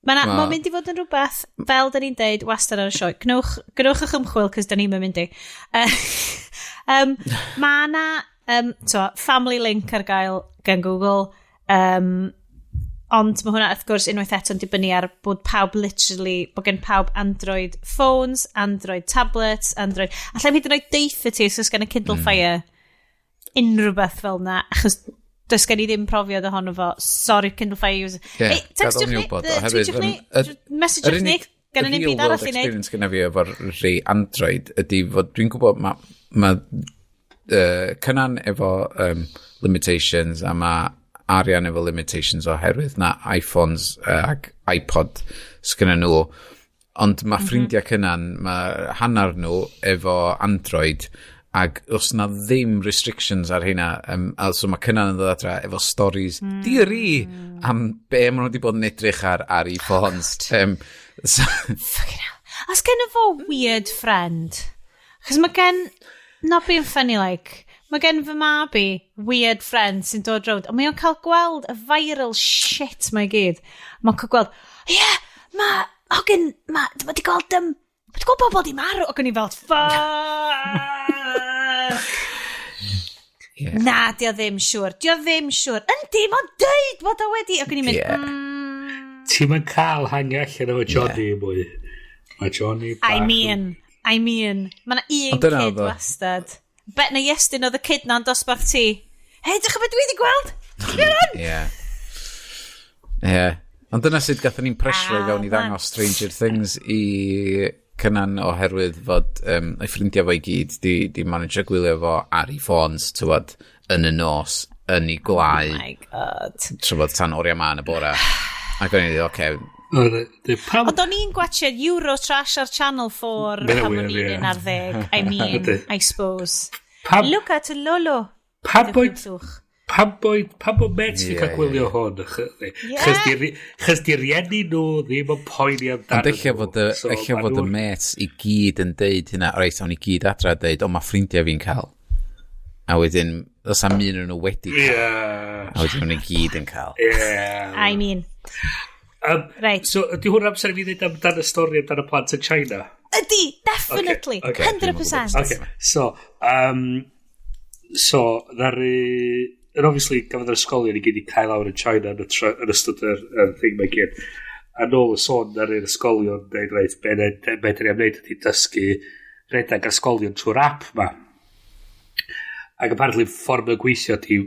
Mae'n mynd i fod yn rhywbeth, fel da ni'n deud, wastad ar y sioe. Gnewch eich ymchwil, cys da ni'n mynd i. Mae yna family link ar gael gan Google, ond mae hwnna, wrth gwrs, unwaith eto'n dibynnu ar bod pawb literally, bod gen pawb Android phones, Android tablets, Android... Allai hyd yn oed deitha ti, os gen y Kindle Fire, unrhyw beth fel yna, achos does gen i ddim profiad ohono fo. Sorry, Kindle Fire user. Hey, textiwch ni, message'wch ni, gen i byd arall i wneud. Experience gyda fi efo'r rhai Android ydy fod dwi'n gwybod mae cynnan efo limitations a mae arian efo limitations oherwydd na iPhones ac iPod sgynna nhw. Ond mae ffrindiau cynnan, mae hanner nhw efo Android ac os na ddim restrictions ar hynna, so mae cynnan yn ddod adra efo stories diri am be maen nhw wedi bod yn edrych ar iPhones. Fucking hell. Os gen efo weird friend, chos mae gen, not being funny like, mae gen fy mabi weird friend sy'n dod rownd, ond mae o'n cael gweld y viral shit mae gyd. Mae'n cael gweld, mae di gweld bobl di marw, ac o'n i fel, fuck! Na, di o ddim siwr. Yndi, mae'n deud bod o wedi, ac o'n i'n mynd, Ti'n mynd cael hangi allan efo Johnny mwy. Mae Johnny bach... I mean, mae'n un kid wastad. Bet na Iestyn oedd y kid na'n dosbarth ti. Hei, dych beth dwi wedi gweld? Ie. Ond dyna sydd gatho ni'n presio i fewn i ddangos Stranger Things i cynnan oherwydd fod ei ffrindiau fo i gyd di manager gwylio fo ar ei ffons, tywod, yn y nos, yn ei gwlau. Oh my god. Trwy'n tan oriau ma yn y bora. Ac o'n i dweud, oce. Ond o'n i'n gwachod Eurotrash ar Channel 4 pan o'n i'n ar 10. I suppose. Look at Lolo. Pam bod met fi cael gwylio hwn? Chys di rieni nhw ddim yn poeni amdano. Ond eich fod y met i gyd yn deud hynna, reit, o'n i gyd adra deud, ond mae ffrindiau fi'n cael. A wedyn, os am un nhw wedi cael. A wedyn o'n i gyd yn cael. I mean... Right. So, ydy hwn amser i fi ddweud amdan y stori amdan y plant yn China? Ydy, definitely. 100%. Okay. So, yn obviously, gafodd yr ysgolion i gyd i cael awr yn China yn ystod yr thing mae gyd. A nôl y sôn ar yr ysgolion, dweud, reit, beth dyn ni am wneud ydy dysgu redeg ysgolion trwy'r app ma. Ac apparently, ffordd yn gweithio ti...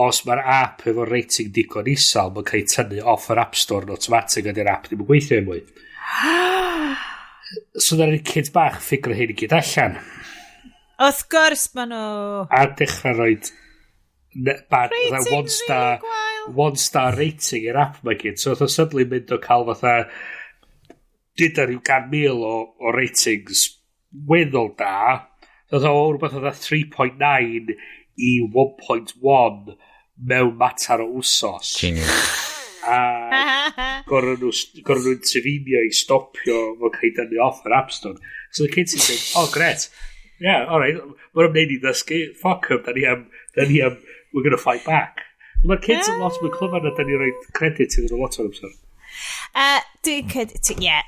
Os mae'r app efo rating digon isal, mae'n cael ei tynnu off yr App Store yn automatic ydy'r app ddim yn gweithio mwy. So dyna'r kids bach ffigur hyn i gyd allan. Wrth gwrs maen nhw. A dechrau roed one star rating i'r app mae gyd. So oedd o suddenly mynd o cael fatha dyda rhyw 100,000 o ratings weddol da. Oedd o rhywbeth oedd 3.9 i 1.1 mewn matar o wsos. A gorau nhw interfinio i stopio fod cael dynnu off yr App Store. So the kids sy'n dweud, gret. Yeah, alright, mae'n ymwneud i ddysgu. Fuck em, we're going to fight back. Mae'r kids yn lot mwy clyfar na da ni roi credit iddyn nhw lot o'r amser.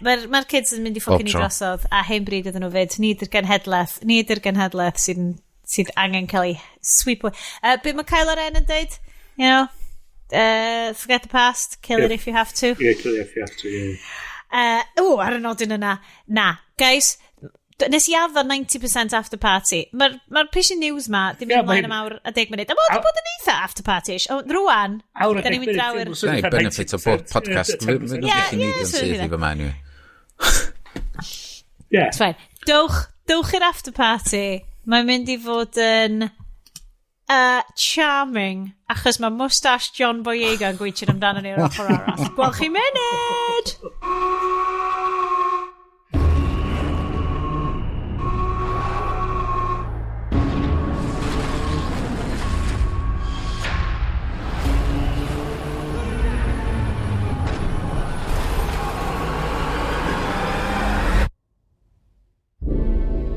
Mae'r kids yn mynd i ffocin i drosodd, a hen bryd ydyn nhw fyd. Nid yr genhedlaeth sydd angen cael ei sweep away. Be mae Kyle Oren yn dweud? You know, forget the past, kill it if you have to. Yeah, kill it if you have to, yeah. Ar y nodyn yna. Na, guys, nes i addo 90% after party. Mae'r Pishin News ma, dim mynd ymlaen am awr a 10 munud. A bod yn eitha after party-ish. O, rwan, da ni'n mynd draw i'r... Gai benefit o podcast. Fy'n gallu neud yn syth i fy man i. It's fine. Dowch i'r after party. Mae'n mynd i fod yn charming, achos mae moustache John Boyega yn gweithio amdano ni'r ochr arall. Gweld chi munud!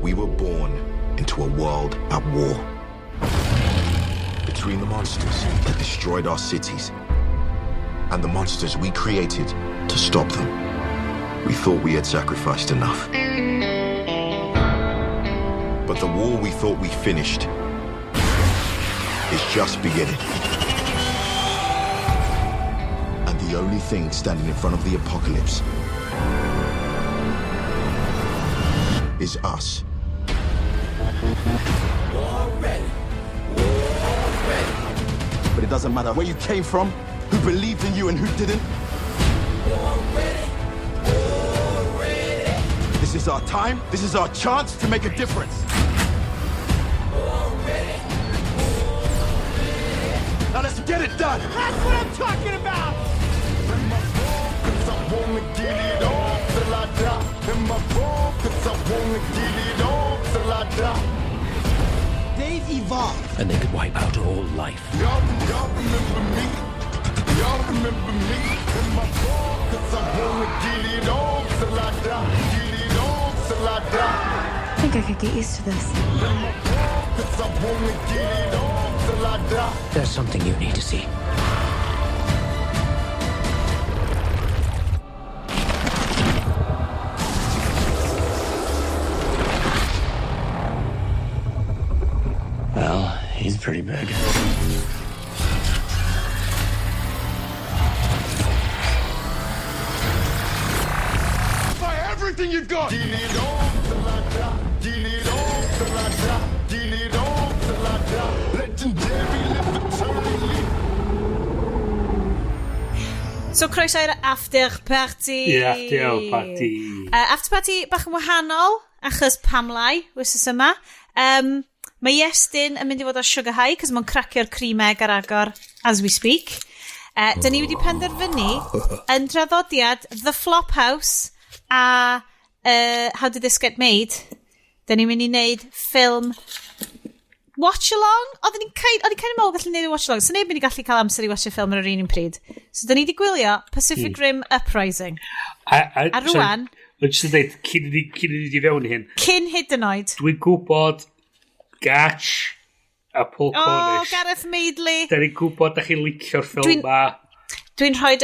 We were born into a world at war. Between the monsters that destroyed our cities and the monsters we created to stop them. We thought we had sacrificed enough. But the war we thought we finished is just beginning. And the only thing standing in front of the apocalypse is us. But it doesn't matter where you came from, who believed in you and who didn't. This is our time. This is our chance to make a difference. Now let's get it done. That's what I'm talking about. They've evolved. And they could wipe out all life. Y'all remember me? Y'all remember me? In my ball, 'cause I wanna get it on till I die. Get it on till I die. I think I could get used to this. In my ball, 'cause I wanna get it on till I die. There's something you need to see. Well, he's pretty big. Buy everything you've got. Get it on till I die. Get it on till I die. Get it on till I die. Legendary, live eternally. So, croeso i'r after party. After party. After party bach yn wahanol, achos pamlau, wythnos yma. Mae Iestyn yn mynd i fod o sugar high, cos mae'n cracio'r crimeg ar agor as we speak. Da ni wedi penderfynu yn traddodiad The Flophouse a How Did This Get Made. Da ni'n mynd i wneud ffilm watch-along. O'n i'n kind of meddwl gallu wneud y watch-along. So neb mynd i gallu cael amser i watch y ffilm ar yr un pryd. So da ni wedi gwylio Pacific Rim Uprising. A rwan... Just yn dweud, cyn i ni fewn i hyn. Cyn hyd yn oed. Dwi'n gwybod Gatch a Paul Cornish. Gareth Maidley. Da ni'n gwybod da chi'n licio'r ffilm ma. Dwi'n rhoi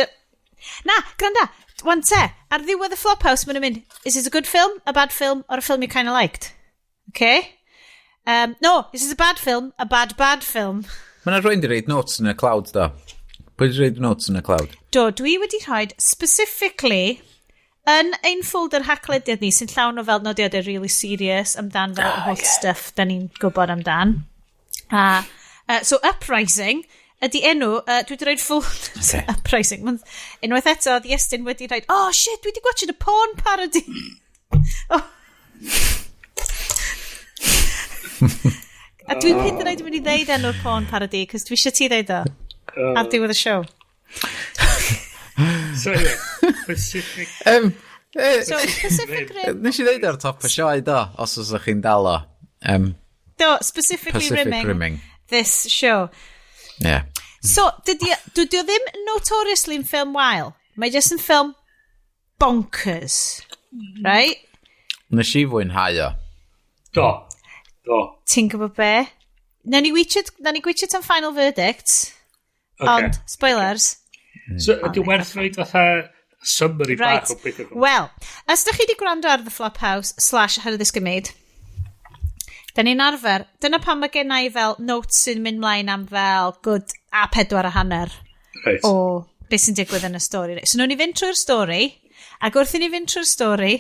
Na, granda, wan te, ar ddiwedd y Flophouse, mae'n mynd, is this a good film, a bad film, or a film you kind of liked? Okay? No, is this a bad film, a bad film? Mae'n rhoi'n di reid notes yn y cloud, da. Pwy di reid notes yn y cloud? Do, dwi wedi rhoi specifically yn ein folder Haclediad ni sy'n llawn o fel nodiadau really serious amdan fel holl stuff da ni'n gwybod amdan. So Uprising ydi enw, dwi wedi rhoi full Uprising. Unwaith eto, the Iestyn wedi rhoi, oh shit, dwi wedi gwachod y porn parody. A dwi'n hyd yn oed yn mynd i ddeud enw'r porn parody, cos dwi eisiau ti ddeud o ar diwedd y show. So, yeah, Pacific... So, Pacific Rim... Nes i ddeud ar top y sioe, do, os oes chi'n dalo. Do, specifically Pacific rimming this show. Yeah. So, dwi ddim notoriously yn ffilm wael. Mae jyst yn ffilm bonkers. Right? Nes i fwynhau o. Do. Ti'n gwybod be? Na ni gwychod am final verdicts. Okay. Ond, spoilers... So, ydy werth roed fatha summary bach o beth yw'n... Wel, os da chi wedi gwrando ar The Flophouse / How Did This Get Made, da ni'n arfer, dyna pan mae gen i fel notes sy'n mynd mlaen am fel good a 4 a hanner o beth sy'n digwydd yn y stori. So, nhw'n ni fynd trwy'r stori, ac wrth i ni fynd trwy'r stori,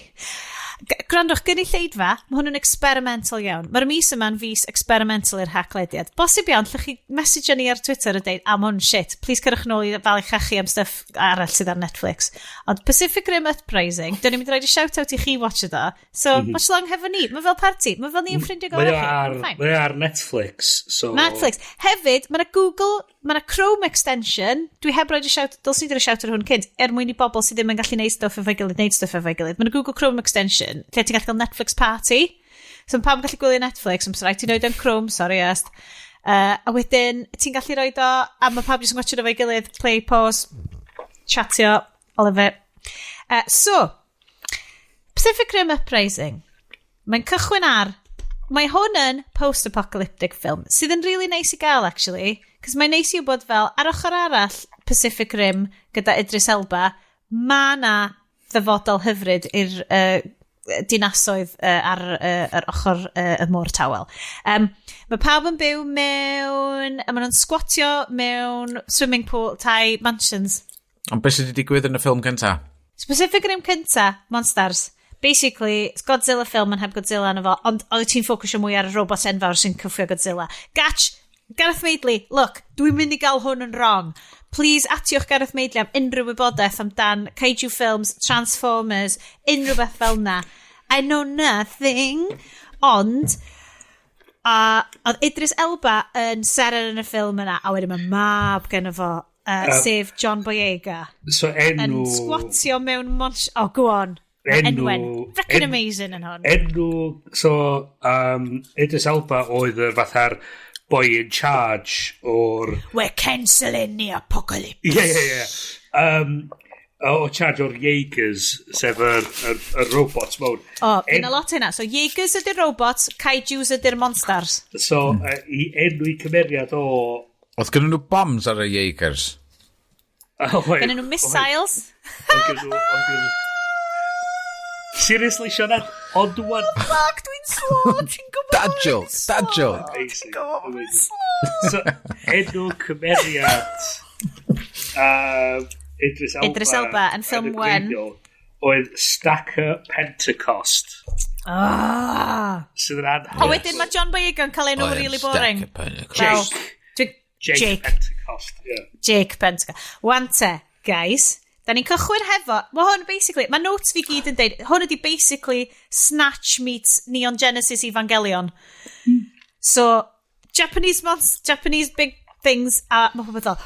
Grandwch, gynulleidfa, mae hwn yn experimental iawn. Mae'r mis yma'n fis experimental i'r Haclediad. Bosib iawn, llwch chi message ni ar Twitter a dweud, am hwn shit, please cyrwch nôl i ddal i chachu am stuff arall sydd ar Netflix. Ond Pacific Rim Uprising, dyn ni'n mynd i roed i shout-out i chi watch o. So, watch along hefo ni. Mae fel party. Mae fel ni'n ffrindiau gorau chi. Mae ar Netflix. So... Netflix. Hefyd, mae Google, mae Chrome extension. Dwi heb roed i shout, dylsyn ni roed i shout ar hwn cynt, mwyn i bobl sydd ddim yn gallu neud stuff efo'i gilydd, Mae Google Chrome extension, lle ti'n gallu cael Netflix party. So pam gallu gwylio Netflix, mae'n rhaid ti'n roed yn Chrome, sorry, est. A wedyn, ti'n gallu roed o, a mae pawb jyst yn gwachio efo'i gilydd, play, pause, chatio, all of it. So, Pacific Rim Uprising. Mae'n cychwyn ar, mae hwn yn post-apocalyptic film, sydd yn really nice i gael, actually, cos mae'n nice i wybod fel, ar ochr arall Pacific Rim, gyda Idris Elba, mae na ddyfodol hyfryd i'r dinasoedd ar ochr y môr tawel. Mae pawb yn byw mewn, a maen nhw'n squatio mewn swimming pool, tai mansions. Ond beth sydd wedi digwydd yn y ffilm cynta? Pacific Rim cynta, Monsters. Basically, Godzilla film yn heb Godzilla yna fo, ond oedd ti'n ffocwsio mwy ar y robot enfawr sy'n cyffio Godzilla. Gareth Madeley, look, dwi'n mynd i gael hwn yn wrong. Please atiwch Gareth Madeley am unrhyw wybodaeth amdan kaiju films, Transformers, unrhyw beth fel na. I know nothing. Ond, oedd Idris Elba yn seren yn y ffilm yna, a wedyn mae mab gen fo, sef John Boyega. So enw... Yn squatio mewn oh, go on. Enwen. Freaking amazing yn hwn. So, Idris Elba oedd y fatha'r boy in charge o'r... We're cancelling the apocalypse. Yeah. O charge o'r Jaegers, sef y robots mode. Fy'n a lot hynna. So, Jaegers ydy'r robots, Kaijus ydy'r monsters. So, i enw cymeriad o... Oedd gynnu nhw bombs ar y Jaegers? Gynnu nhw missiles? Seriously, Sioned? Ond dwi'n... Fuck, dwi'n slow, ti'n gwybod? Dad joke. So, enw cymeriad Idris Elba yn ffilm 1 oedd Stacker Pentecost. Sydd yn anhygol. A wedyn mae John Boyega yn cael enw really boring. Jake Pentecost. Jake Pentecost. Wante, guys... Da ni'n cychwyn hefo, mae hwn basically, mae notes fi gyd yn deud, hwn ydi basically Snatch meets Neon Genesis Evangelion. So, Japanese big things, a mae pobl fel,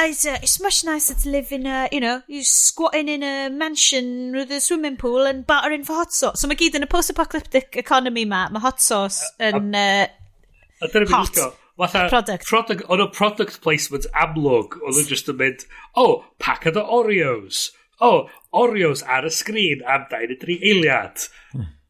it's much nicer to live in a, you squatting in a mansion with a swimming pool and battering for hot sauce. So mae gyd yn y post-apocalyptic economy mae hot sauce yn hot. Product. On a product placement amlwg, oedd yn just yn mynd, packed o Oreos. Oreos ar y sgrin am 23 eiliad.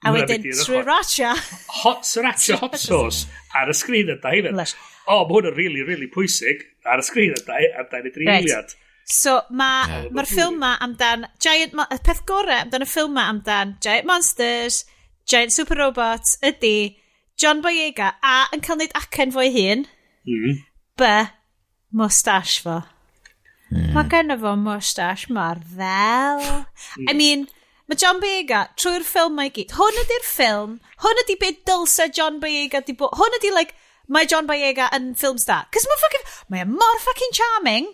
A wedyn, sriracha. Hot sauce ar y sgrin am 23 eiliad. Mae hwn yn really, really pwysig ar y sgrin am 23 eiliad. So, mae'r ffilm ma amdan, y peth gorau amdan y ffilm ma amdan giant monsters, giant super robots, ydy... John Boyega, a yn cael neud acen fo'i hun, mustache fo. Mae gen fo mustache mor ddel. I mean, mae John Boyega, trwy'r ffilm mae gyd, hwn ydy'r ffilm, hwn ydy beth dylse John Boyega di bod, hwn ydy, mae John Boyega yn ffilm star. Cos mae mor fucking charming,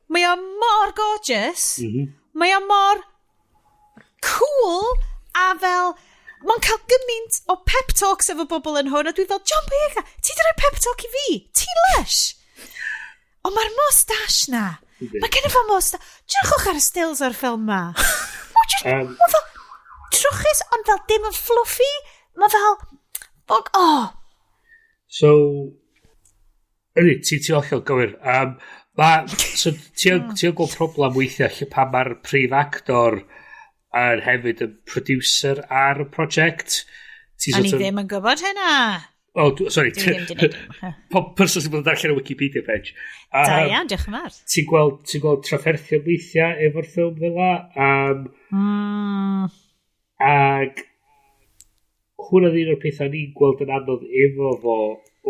mae mor gorgeous, mae mor cool, a fel... Mae'n cael gymaint o pep talks efo bobl yn hwn, a dwi fel, John Boyega, ti di roi pep talk i fi? Ti'n lush? Ond mae'r mustache na. Mae gen i fo mustache. Drwchwch ar y stills o'r ffilm ma. Mae fel trwchus, ond fel dim yn fluffy. Mae fel, So, ti'n hollol gywir. So, ti'n gweld problem weithiau lle pa mae'r prif actor... a hefyd y producer ar y project. A ni ddim yn gwybod hynna. Sorry. Person sy'n bod yn darllen y Wikipedia page. Da iawn, diolch yn fawr. Ti'n gweld trafferthio weithiau efo'r ffilm fel la. Ag hwnna ddyn o'r pethau ni'n gweld yn anodd efo fo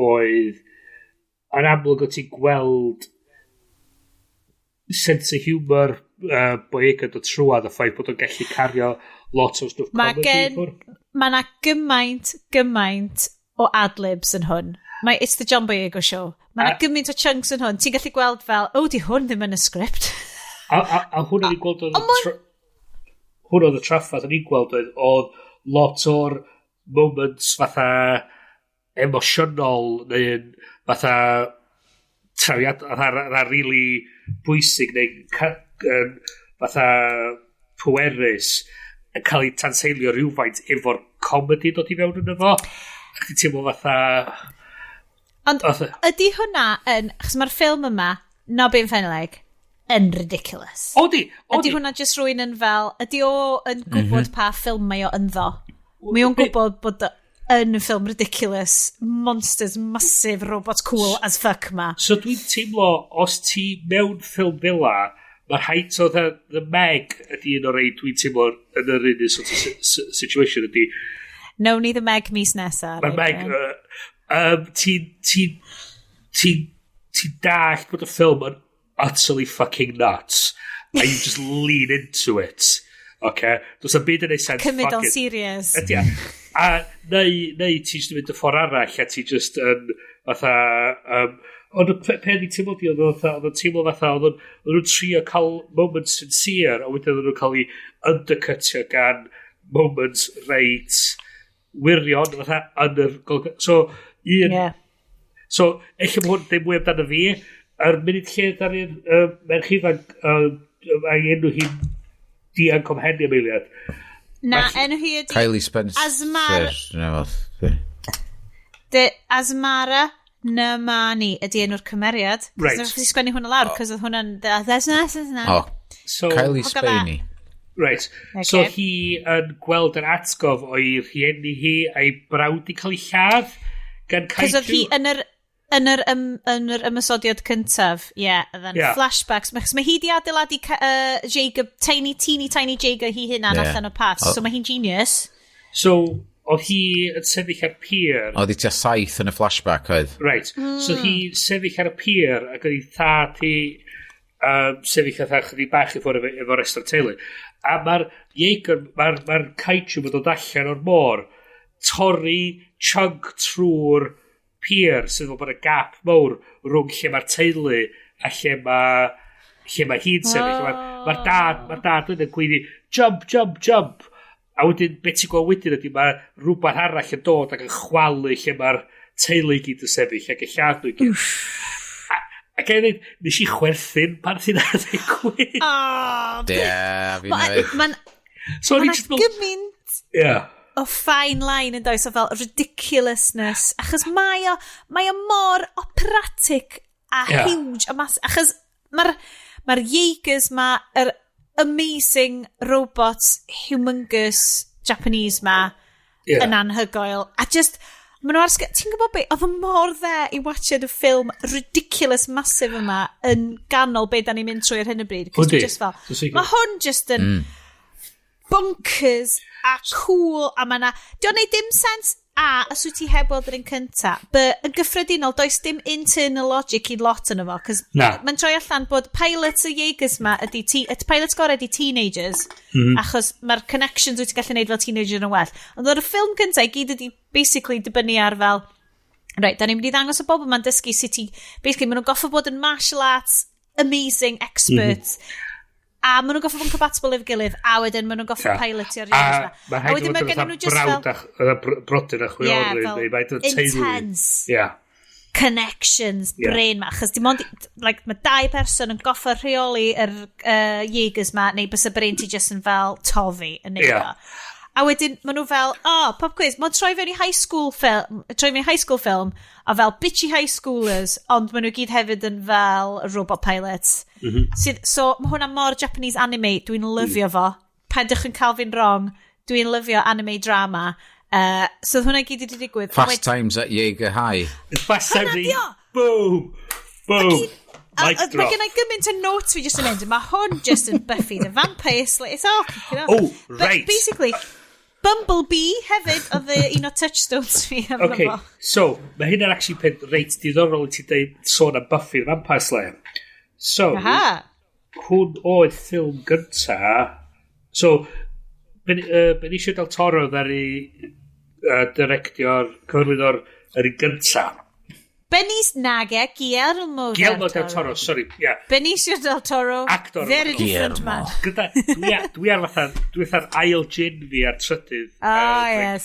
oedd yn amlwg o ti'n gweld sense of humour Boyega dod trwad, a ffaith bod o'n gallu cario lot o stwff comedy. Mae na gymaint o adlibs yn hwn. It's the John Boyega show. Mae na gymaint o chunks yn hwn. Ti'n gallu gweld fel, di hwn ddim yn y sgript. A hwnna ni'n gweld hwnna oedd y traffath ni'n gweld oedd lot o'r moments fatha emosiynol neu'n fatha trawiad fatha really bwysig neu fatha pwerus yn cael ei tanseilio rhywfaint efo'r comedy dod i fewn yn efo. A chdi teimlo fatha... Ond ydy hwnna yn... Chos mae'r ffilm yma, No Being Fenleg, yn ridiculous. Odi. Ydy hwnna just rwy'n yn fel... Ydy o yn gwybod pa ffilm mae o ynddo? Mae o'n gwybod bod yn ffilm ridiculous, monsters, massive, robots cool as fuck ma. So dwi'n teimlo, os ti mewn ffilm fila, mae'r height o The Meg ydy un o'r rei dwi'n teimlo yn yr un sort of situation ydy. No ni The Meg mis nesa. Mae'r Meg... Ti'n dallt bod y ffilm yn utterly fucking nuts. And you just lean into it. Okay? Does a byd yn ei sense cymryd o'n serious. Ydy. A neu ti just yn mynd y ffordd arall a ti just yn fatha... Ond y peth i teimlo di, oedd yn teimlo fatha, oedd nhw'n trio cael moments sincere, a wedyn oedd nhw'n cael ei undercutio gan moments reit wirion, fatha yn yr... So, so, eich bod hwn ddim mwy amdano fi, yr munud lle dda'r merch ifanc, a'i enw hi'n dianc o'm hen ymyliad. Na, enw hi ydi... Kylie Spencer. Asmara Namani ydi enw'r cymeriad. Right. Dwi'n fawr sgwennu hwnna lawr, cos oedd hwnna'n... So, Kylie Spencer. Right. Okay. So hi yn gweld yr atgof o'i rhieni hi a'i brawd i cael ei lladd gan Kaiju. Cos oedd hi yn yr ymysodiad cyntaf, flashbacks. Mae hi di adeiladu Jager, teeny Jager hi hynna'n allan o pas. So mae hi'n genius. So, oedd hi yn sefyll ar pier. Oedd hi tia saith yn y flashback oedd. Right. So hi sefyll ar y pier ac oedd hi thad hi sefyll ar chydig bach efo restr teulu. A mae'r Jager, mae'r Kaiju yn dod allan o'r môr, torri chunk trwy'r pier sydd fel bod y gap mawr rhwng lle mae'r teulu a lle mae hi'n sefyll. Mae'r dad yn gweithio jump. A wedyn, beth ti'n gweld wedyn ydy, mae rhywbeth arall yn dod ac yn chwalu lle mae'r teulu gyd yn sefyll ac y lladd nhw gyd. Ac e ddweud, nes i chwerthin pan ti'n adeg gwyth. Mae'n gymaint o fine line yn does o fel ridiculousness. Achos mae o mor operatic a huge a mass. Achos mae'r Jaegers ma, yr amazing robots humongous Japanese ma yn anhygoel. A just... Ti'n gwybod beth? Oedd y mor dde i watched y ffilm ridiculous massive yma yn ganol beth da ni'n mynd trwy ar hyn y bryd. Mae hwn just yn bonkers a cool a mae na... Di'n neud dim sens os wyt ti heb weld yr un cynta. But yn gyffredinol, does dim internal logic i lot yn efo. Cos mae'n troi allan bod pilots y Jaegers ma y pilots gorau ydi teenagers. Achos mae'r connections wyt ti'n gallu neud fel teenager yn well. Ond o'r ffilm cynta i gyd ydi basically dibynnu ar fel... Right, da ni'n mynd i ddangos o bobl ma'n dysgu sut i... Basically, maen nhw'n goffa bod yn martial arts amazing experts. A maen nhw'n goffa bod yn compatible efo'i gilydd, a wedyn maen nhw'n goffa pilotio'r Jaegers ma. A wedyn mae gen nhw just fel... Brodyn a chwiorydd. Intense. Connections, Bryn ma. Achos dim ond... Mae dau person yn goffa rheoli yr Jaegers ma, neu bys y Bryn ti just yn fel tofi yn neud o. A wedyn, maen nhw fel, pop quiz, mae'n troi fewn i high school film, a fel bitchy high schoolers, ond maen nhw gyd hefyd yn fel robot pilots. So, mae hwnna mor Japanese anime, dwi'n lyfio fo. Paidwch yn cael fi'n wrong, dwi'n lyfio anime drama. So, hwnna gyd wedi digwydd. Fast Times at Jaeger High. Fast Times at... Boom! Mae gen I gymaint o notes fi just yn mynd. Mae hwn just yn Buffy the Vampire Slayer. It's all kicking off. Oh, right. But basically... Bumblebee hefyd oedd un o touchstones fi efo fo. So, mae hynna'n actually reit diddorol i ti dweud sôn am Buffy the Vampire Slayer. So, hwn oedd ffilm gynta. So, Benicio del Toro ddari directio'r cyfarwyddwr yr un gynta. Guillermo del Toro, sorry, yeah. Benicio del Toro, Actor, very different man. Dwi ar fatha'r ail gin fi ar trydydd. Yes.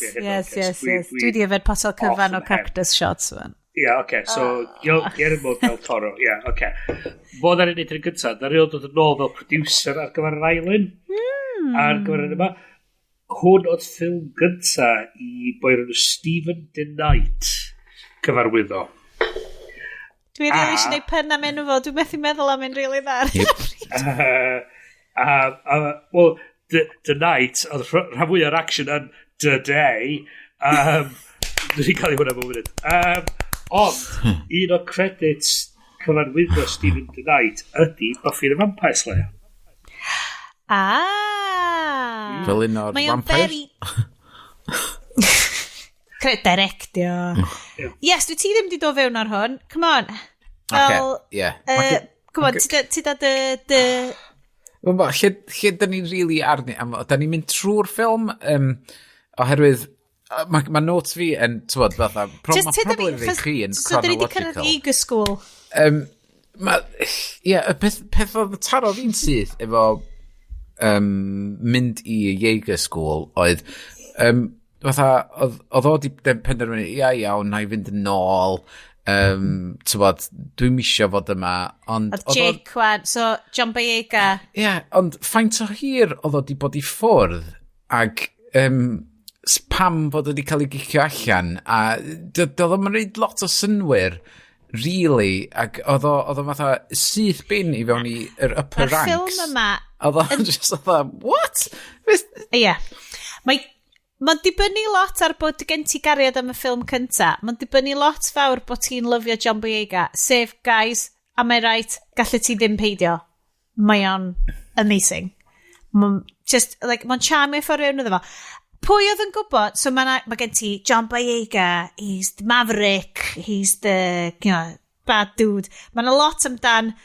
Dwi di yfed potel cyfan o cactus shots fan. Yeah, okay, so Guillermo del Toro, yeah, okay. Fo ddari wneud yn gyntaf, ddari oedd yn ôl fel producer ar gyfer yr island. Ar gyfer yn yma. Hwn oedd ffilm gyntaf i boi'r enw Stephen Di Ddim cyfarwyddo. Dwi'n rili eisiau gwneud pen am enw fo, dwi'n methu meddwl am enw rili ddar. Well, The Night, oedd rhan fwy o'r action yn The Day. Dwi'n cael ei hwnna mewn munud. Ond, un o credits cyfarwyddo Stephen Di Ddim ydy Buffy the Vampire Slayer. Fel un o'r vampires? Directio. Yes, dwi ti ddim di do fewn ar hwn. Come on. Come on, ti da dy... Lle da ni'n rili arni, da ni'n mynd trwy'r ffilm, oherwydd, mae notes fi yn, tywod, fatha, probably rei chi yn chronological. So da ni di cyrraedd Iga School. Y peth oedd taro fi'n syth efo mynd i Iega School oedd, fatha, oedd o di penderfynu, iawn, na i fynd yn ôl, tywod, dwi'n misio fod yma, ond... Oedd Jake wan, so John Boyega. Ond faint o hir oedd o di bod i ffwrdd, ag pam fod o di cael ei gicio allan, a doedd o'n rhaid lot o synwyr, really, ag oedd o fatha syth bin i fewn i'r upper ranks. Mae'r ffilm yma... Oedd o'n just fatha, what? Ie. Mae'n dibynnu lot ar bod gen ti gariad am y ffilm cynta. Mae'n dibynnu lot fawr bod ti'n lyfio John Boyega. Sef, guys, am I right, gallu ti ddim peidio. Mae o'n amazing. Mae'n charmio ffordd fewn iddo fo. Pwy oedd yn gwybod? So mae gen ti John Boyega, he's the maverick, he's the, bad dude. Mae'n a lot amdan...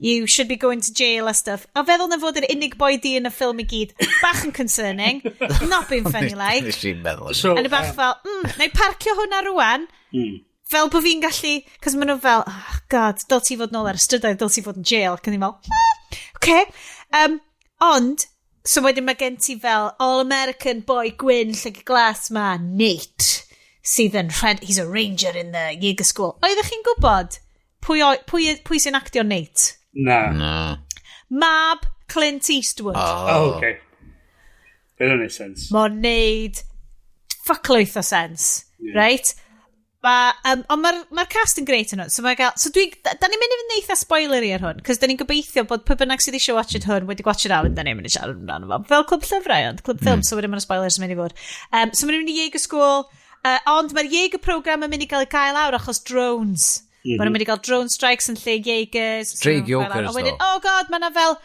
You should be going to jail a stuff. A feddwl na fod yr unig boi di yn y ffilm i gyd. Bach yn concerning. Not being funny like. So, and y bach fel, na i parcio hwnna rwan. Fel bod fi'n gallu... Cos maen nhw fel, oh god, dol ti fod nôl ar y strydoedd, dol ti fod yn jail. Cyn i fel, okay. Ond, so wedyn mae gen ti fel all-American boy gwyn llyg glas ma, Nate, sydd yn he's a ranger in the Iega School. Oeddech chi'n gwybod pwy sy'n actio Nate? Na. Mab Clint Eastwood. Okay. It don't make sense. Mae'n neud ffaclwyth o sens. Yeah. Right? Ond mae'r cast yn greit yn hwn. So da ni'n mynd i fynd eitha spoilery ar hwn, cos da ni'n gobeithio bod pwy bynnag sydd eisiau watch it hwn wedi watch it out, da ni'n mynd i siarad amdano fo. Fel clwb llyfrau, ond clwb ffilm, so wedyn mae'n spoilers yn mynd i fod. So mae'n mynd i Iega School, ond mae'r Iega program yn mynd i gael ei cael awr achos drones. Mae'n mynd i gael drone strikes yn lle Jaegers. Drake Jokers, ddo. Oh god, mae'n fel...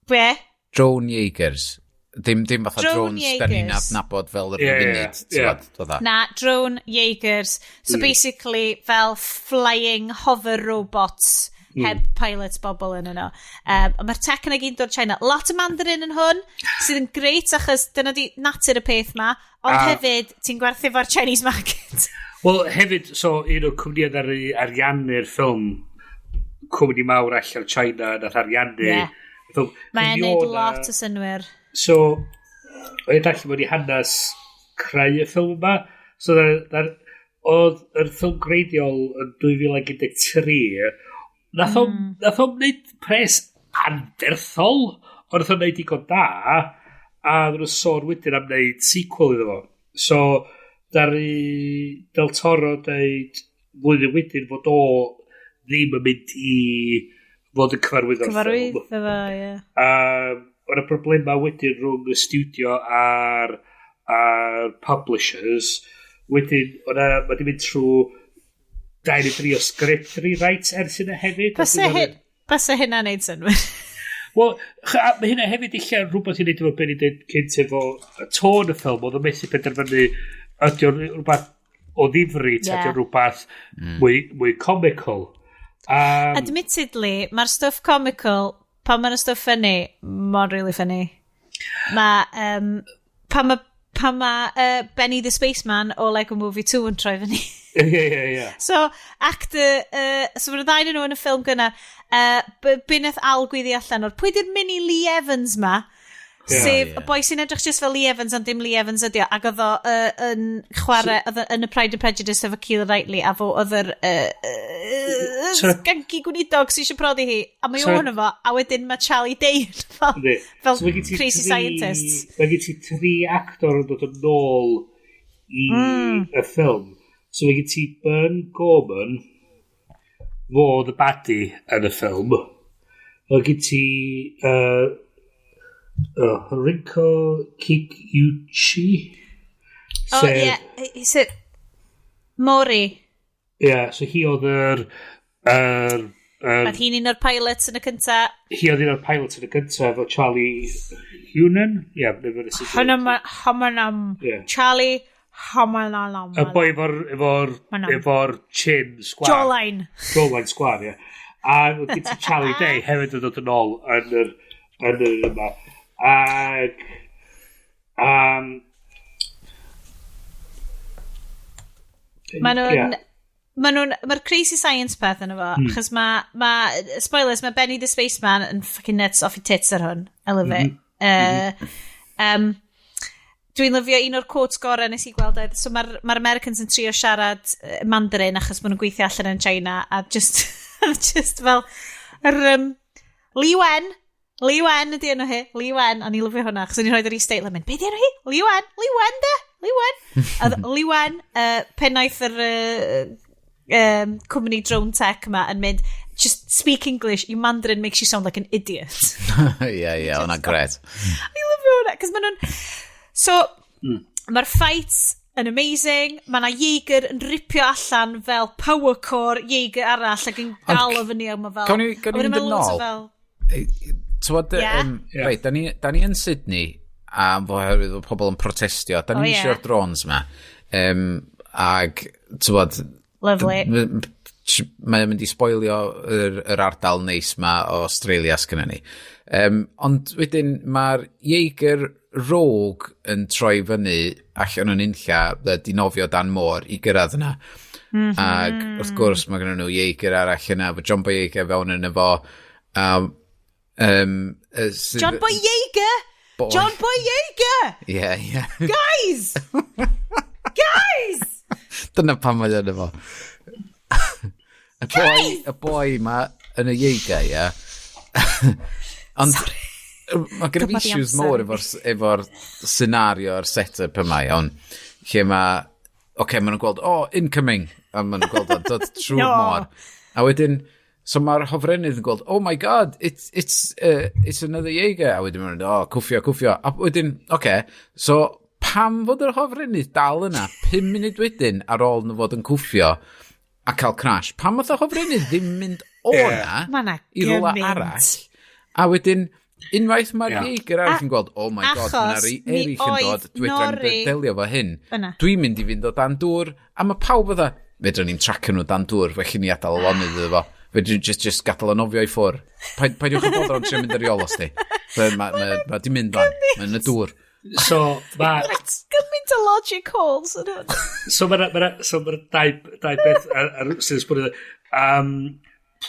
Be? Drone Jaegers. Ddim fatha drones da ni'n adnabod fel yr funud. Na, drone Jaegers. So basically, fel flying hover robots heb pilot bobl yn yno. Mae'r tech yna gyd o'r China. Lot o Mandarin yn hwn, sydd yn greit achos dyna di natur y peth ma, ond hefyd ti'n gwerthu fo'r Chinese market. Wel, hefyd, so, un o cwmniad ariannu'r ffilm, cwmni mawr allan China, nath ariannu. Mae'n neud lot o synwyr. So, oedd allan bod i hanes creu y ffilm yma. So, oedd yr ffilm greiddiol yn 2013, nath o'n wneud pres anferthol, ond nath o'n wneud digon da, a nath o'n sôn wedyn am wneud sequel iddo fo. So, Dari Del Toro dweud flwyddyn wedyn fod o ddim yn mynd i fod yn cyfarwyddo'r ffilm. Cyfarwyddo fo, ie. Oedd y problema wedyn rhwng y studio a'r publishers. Wedyn, mae wedi mynd trwy 2-3 o script rewrites ers yna hefyd. Basa hynna neud synwyr. Wel, mae hynna hefyd eich rhywbeth i wneud efo Ben i dweud cynt efo y tôn y ffilm. Oedd yn methu penderfynu ydy o'n rhywbeth o ddifri, ydy o'n rhywbeth mwy comical. Admittedly, mae'r stuff comical pan mae'n stuff funny, mae'n really funny. Pan mae Benny the Spaceman o Lego Movie 2 yn troi fyny. Ie. So, so mae'r ddau nhw yn y ffilm gyna, bynneth Al gwyddi allan o'r, pwy di'r mini Lee Evans ma? Sef y boi sy'n edrych just fel Lee Evans, ond dim Lee Evans ydi o, ac oedd o yn chwarae, yn y Pride and Prejudice efo Keira Knightley, a fo oedd yr sganky gwynidog sy'n eisiau prodi hi, a mae o'n efo, a wedyn mae Charlie Day fel crazy scientist. Mae gen ti 3 actor yn dod yn ôl i y ffilm. So mae gen ti Burn Gorman, fo the baddie yn y ffilm. Mae gen ti Rinko Kikuchi. Is it Mori? So hi oedd Oedd hi'n un o'r pilots yn y cynta. Hi oedd un o'r pilots yn y cynta efo Charlie Hunan. Homanam. Charlie Homanam. Y boi efo'r chin sgwar. Jawline sgwar, ie. A gyda ti Charlie Day hefyd yn dod yn ôl yn yr yma. Ag mae'r crazy science peth yn efo, achos spoilers, mae Benny the Spaceman yn fucking nuts off i tits ar hwn, I love it. Dwi'n lyfio un o'r quotes gorau nes i gweld so mae'r Americans yn trio siarad Mandarin achos maen nhw'n gweithio allan yn China, a just fel Lee Wen ydi enw hi, Lee Wen, a ni lyfio hwnna, achos o'n i'n rhoi'r e-statement mynd, be di enw hi? Lee Wen de? A Lee Wen, pennaeth yr cwmni drone tech yma yn mynd, just speak English, your Mandarin makes you sound like an idiot. Yeah, hwnna gret. Ni lyfio hwnna, cos maen nhw'n... So, mae'r fights yn amazing, mae yna Jaeger yn ripio allan fel power core Jaeger arall ac yn dal o fyny am o fel... Gawn ni mynd yn ôl? Reit, da ni yn Sydney, a oherwydd o pobl yn protestio, da ni eisiau'r drones yma. Ag, tywod... Lovely. Mae'n mynd i spoilio yr ardal neis yma o Australia sgynna ni. Ond wedyn, mae'r Jaeger Rogue yn troi fyny allan o'n unlla, di nofio dan môr i gyrraedd yna. Ag, wrth gwrs, mae gen nhw Jaeger arall yna, fo John Boy Jaeger fewn yn efo... John Boy Jaeger! John Boy Jaeger! Yeah. Guys! Guys! Dyna pan mae yn efo. Y boi ma yn y Jaeger, ie. Ond mae gen i issues mowr efo'r scenario, o'r set-up yma, iawn. Lle mae... maen nhw'n gweld, incoming. A maen nhw'n gweld dod trwy'r môr. A wedyn... So mae'r hofrennydd yn gweld, oh my god, it's another Jaeger. A wedyn mae'n dweud, cwffio. A wedyn, so pam fod yr hofrennydd dal yna 5 munud wedyn ar ôl nhw fod yn cwffio a cael crash? Pam oedd y hofrennydd ddim mynd o'na i rola arall? A wedyn, unwaith mae'r Jaeger arall yn gweld, oh my god, mae'r erich yn dod, dwi'n delio fo hyn. Dwi'n mynd i fynd o dan dŵr, a mae pawb oedd fedrwn ni'n tracio nhw dan dŵr, felly ni adael o lonydd iddo fo. Fedrwn just gadael o nofio i ffwr. Paidiwch yn bod o'n trio mynd ar iolos di. Mae di mynd fan. Mae'n y dŵr. So, mae... Let's get into logic holes. So, mae'r dau beth sy'n sbwyd.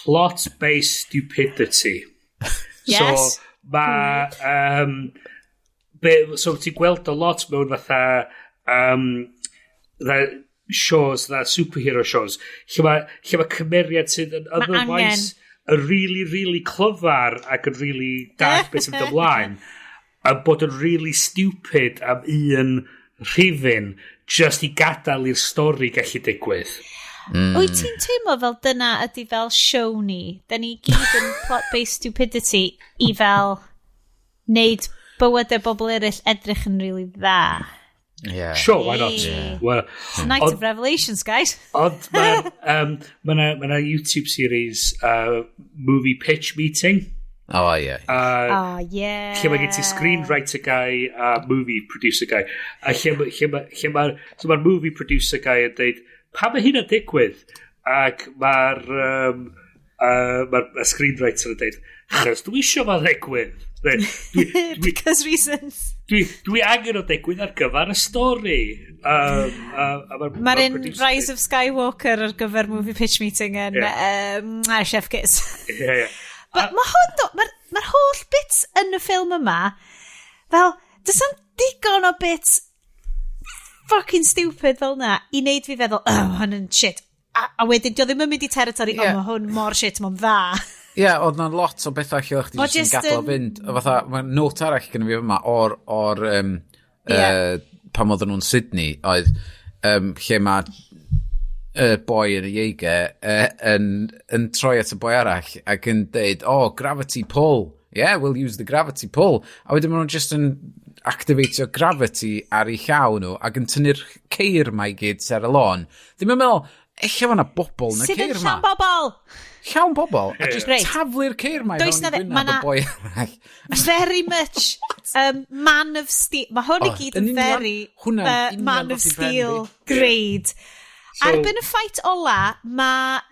Plot-based stupidity. Yes. So, mae... So, ti'n gweld o lot mewn fatha... shows, superhero shows, lle mae cymeriad sydd yn otherwise yn really clyfar ac yn really dark beth yn dymlaen, a bod yn really stupid am un rhifin just i gadael i'r stori gallu digwydd. Wyt ti'n teimlo fel dyna ydi fel show ni? Da ni gyd yn plot-based stupidity i fel wneud bywydau bobl eraill edrych yn really dda. Yeah. Sure, why not? Yeah. Well, it's a night of revelations, guys. Ond mae'na YouTube series movie pitch meeting. Oh, yeah. Yeah. Lle mae gen ti screenwriter guy a movie producer guy. A lle mae'r movie producer guy yn dweud, pa mae hyn yn digwydd? Ac mae'r screenwriter yn dweud, Chos dwi eisiau fo ddegwydd. Because reasons. Dwi angen o degwydd ar gyfer y stori. Mae'r un Rise of Skywalker ar gyfer movie pitch meeting yn Chef Kiss. Mae'r holl bits yn y ffilm yma, fel, does am digon o bits fucking stupid fel na, i wneud fi feddwl, hwn yn shit. A wedyn, dio ddim yn mynd i territory, mae hwn mor shit, mae'n dda. Oedd na'n lot o bethau lle o'ch chi jyst yn gadlo fynd. Mae'n not arall gen i fi yma o'r pam oedden nhw'n Sydney, oedd lle mae boi yn y Ieiga yn troi at y boi arall ac yn deud, gravity pull. Yeah, we'll use the gravity pull. A wedyn maen nhw'n just yn activatio gravity ar ei llaw nhw ac yn tynnu'r ceir ma i gyd ser y lôn. Ddim yn meddwl, eich fan'na bobl yn y ceir ma. Sydd yn llawn bobl? Llawn bobl? A just taflu'r ceir ma i fewn i gwynaf y boi arall. Very much Man of Steel. Mae hwn i gyd yn very Man of Steel grade. Arbyn y ffait ola, mae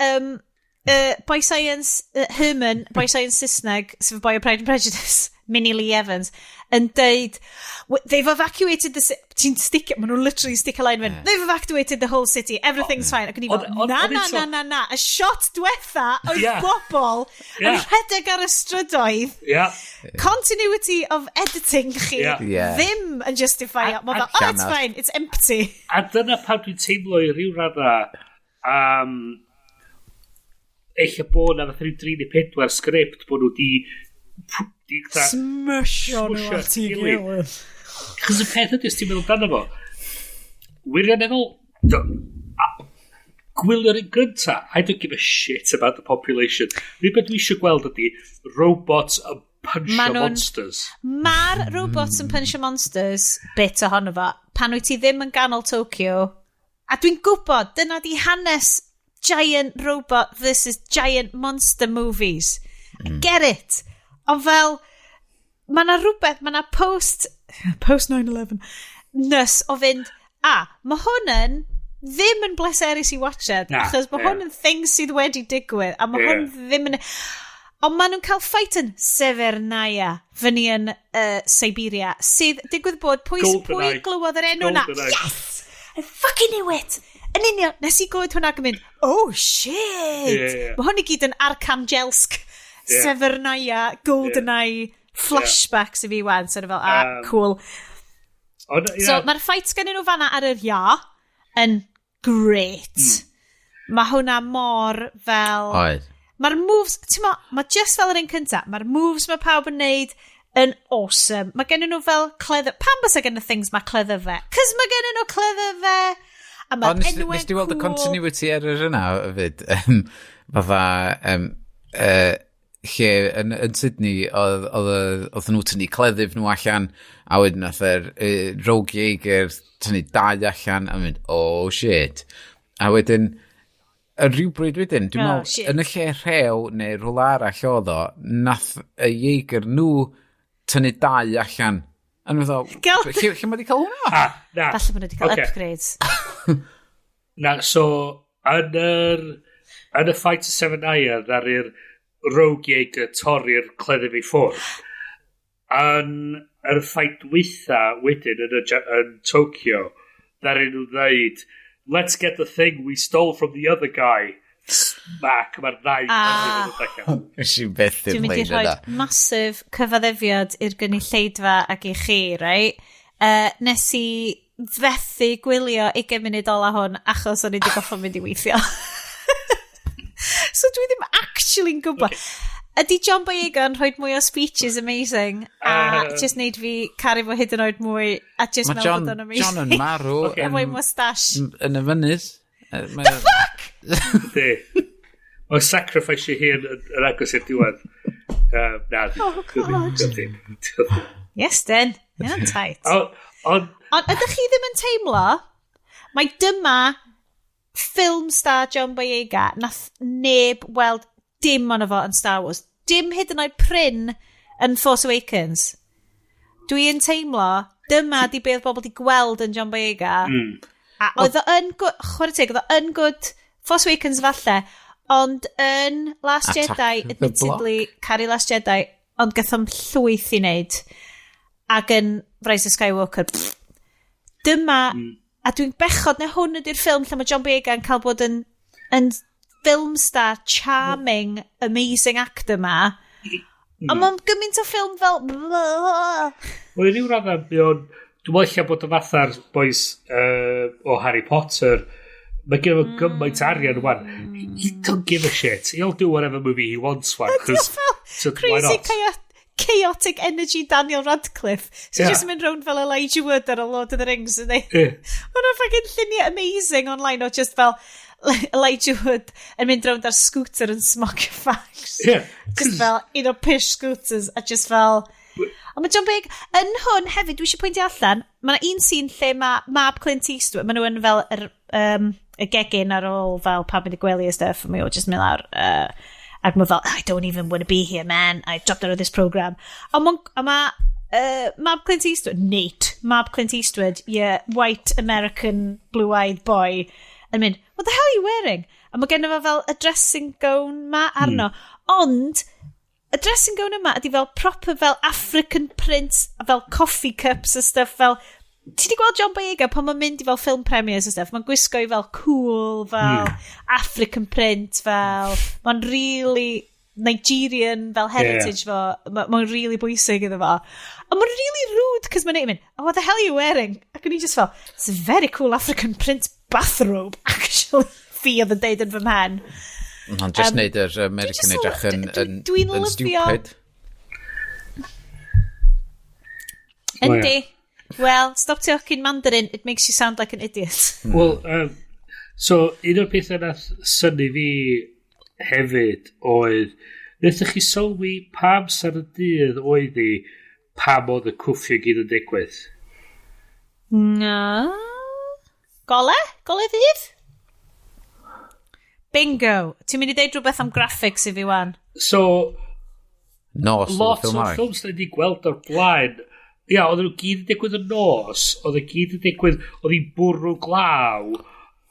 Boy Science Herman, Boy Science Saesneg, sef Boy of Pride and Prejudice, Minnie Lee Evans, yn deud, they've evacuated the city. Ti'n stick it, maen nhw'n literally stick a line when they've evacuated the whole city, everything's fine. Ac yn i fel, na. A shot diwetha oedd bobl yn rhedeg ar y strydoedd. Continuity of editing chi ddim yn justify. Mae fel, it's fine, it's empty. A dyna pan dwi'n teimlo i ryw radda eich bod na fath 3-4 sgript bod nhw di smysio nhw at ei gilydd. Chos y peth ydy, os ti'n meddwl dan efo, wirioneddol, gwylio'r un gynta, I don't give a shit about the population. Rwy'n beth dwi eisiau gweld ydy robots yn punch monsters. Mae'r robots yn punch monsters bit ohono fo, pan wyt ti ddim yn ganol Tokyo, a dwi'n gwybod, dyna di hanes giant robot versus giant monster movies. I get it. Ond fel, mae na rhywbeth, mae na post 9/11 nys o fynd, mae hwn ddim yn bleserus i watched, achos mae hwn yn thing sydd wedi digwydd, a mae hwn ddim yn... Ond maen nhw'n cael fight yn Severnaya, fyny yn Siberia, sydd digwydd bod pwy glywodd yr enw na. Yes! I fucking knew it! Yn union, nes i glywed hwnna ac yn mynd, oh shit! Mae hwn i gyd yn Arkangelsk, Severnaya, GoldenEye, flashbacks i fi wan, so fel, cool. So, mae'r fights gen nhw fanna ar yr yn great. Mae hwnna mor fel... Mae'r moves, ti'n mae just fel yr un cynta, mae'r moves mae pawb yn neud yn awesome. Mae gen nhw fel cledder... Pam bys gen y things mae cledder fe? Cys mae gen nhw cledder fe. A mae'r enwau cool. Nes ti weld y continuity ar yr yna, fyd? Lle yn Sydney oedd nhw tynnu cleddyf nhw allan a wedyn nath Rogue Jaeger tynnu 2 allan a mynd shit a wedyn rhywbryd wedyn dwi'n meddwl yn y lle rhew neu rhywle arall oedd o nath y Jaeger nhw tynnu 2 allan a nhw'n meddwl lle mae di cael hwnna? Falle bod nhw wedi cael upgrades. Na, so yn y fight of Severnaya ddari'r Rogue Jaeger torri'r cleddyf i ffwrdd. Yn yr ffaith dwytha wedyn yn Tokyo, ddari nhw dweud, let's get the thing we stole from the other guy. Smack, mae'r ddau. Dwi'n beth dwi'n mynd i rhoi masif cyfaddefiad i'r gynulleidfa ac i chi, right? Nes i fethu gwylio 20 munud ola hwn achos o'n i wedi goffo mynd i weithio. So dwi ddim actually'n gwybod. Ydy John Boyega yn rhoi mwy o speeches amazing a just neud fi caru fo hyd yn oed mwy a just meddwl bod o'n amazing. John yn marw yn mustache yn y fynydd. The fuck? Mae'n sacrifice hi yn agos i'r diwedd. Oh god. Iestyn, yn tight. Ond ydych chi ddim yn teimlo mae dyma ffilm star John Boyega nath neb weld dim ono fo yn Star Wars. Dim hyd yn oed Bryn yn Force Awakens. Dwi'n teimlo, dyma di beth bobl di gweld yn John Boyega. A oedd o yn good, chwarae teg, oedd o yn good Force Awakens falle, Ond yn Last Attack Jedi, the admittedly, caru Last Jedi, ond gathom llwyth i wneud. Ac yn Rise of Skywalker, dyma, a dwi'n bechod na hwn ydy'r ffilm lle mae John Boyega yn cael bod yn film star, charming, amazing actor ma. Ond mae'n gymaint o ffilm fel... Wel, i ryw radda, dwi'n meddwl bod y fatha'r boys o Harry Potter, mae gen nhw gymaint arian wan. He don't give a shit. He'll do whatever movie he wants one. Crazy chaotic energy Daniel Radcliffe. So just mynd round fel Elijah Wood ar a Lord of the Rings. Mae nhw'n fucking lluniau amazing online o just fel Elijah Wood yn mynd round ar scooter yn smoke fags. Just fel un o pish scooters a just fel... Ond mae John Big yn hwn hefyd, dwi eisiau pwyntio allan, mae yna un scene lle mae Mab Clint Eastwood, mae nhw yn fel y gegin ar ôl fel pam mynd i gwely a stuff, a mae o just mynd lawr, ac mae fel, I don't even want to be here, man, I dropped out of this program. Ond mae Mab Clint Eastwood, Mab Clint Eastwood, yeah, white American blue-eyed boy, yn mynd, what the hell are you wearing? A mae gen i fel y dressing gown ma arno, ond... Y dressing gown yma ydi fel proper fel African print, fel coffee cups a stuff fel... Ti di gweld John Boyega pan mae'n mynd i fel film premieres a stuff? Mae'n gwisgo i fel cool, fel African print, fel... Mae'n really Nigerian, fel heritage fo. Mae'n really bwysig iddo fo. A mae'n really rude, cos mae'n mynd, oh, what the hell are you wearing? Ac o'n i just fel, it's a very cool African print bathrobe, actually. Fi oedd yn deud yn fy mhen. Ond just neud yr American edrych yn stupid. Yndi. Well, stop talking Mandarin, it makes you sound like an idiot. Well, so, un o'r pethau nath syni fi hefyd oedd, wnaethoch chi sylwi pa amser y dydd oedd i pam oedd y cwffio gyd yn digwydd? No. Gole? Gole ddydd? Bingo. Ti'n mynd i deud rhywbeth am graphics i fi wan? So, nos lot o ffilms da ni gweld o'r blaen, oedd nhw gyd yn digwydd yn nos, oedd y gyd yn digwydd, oedd hi'n bwrw glaw,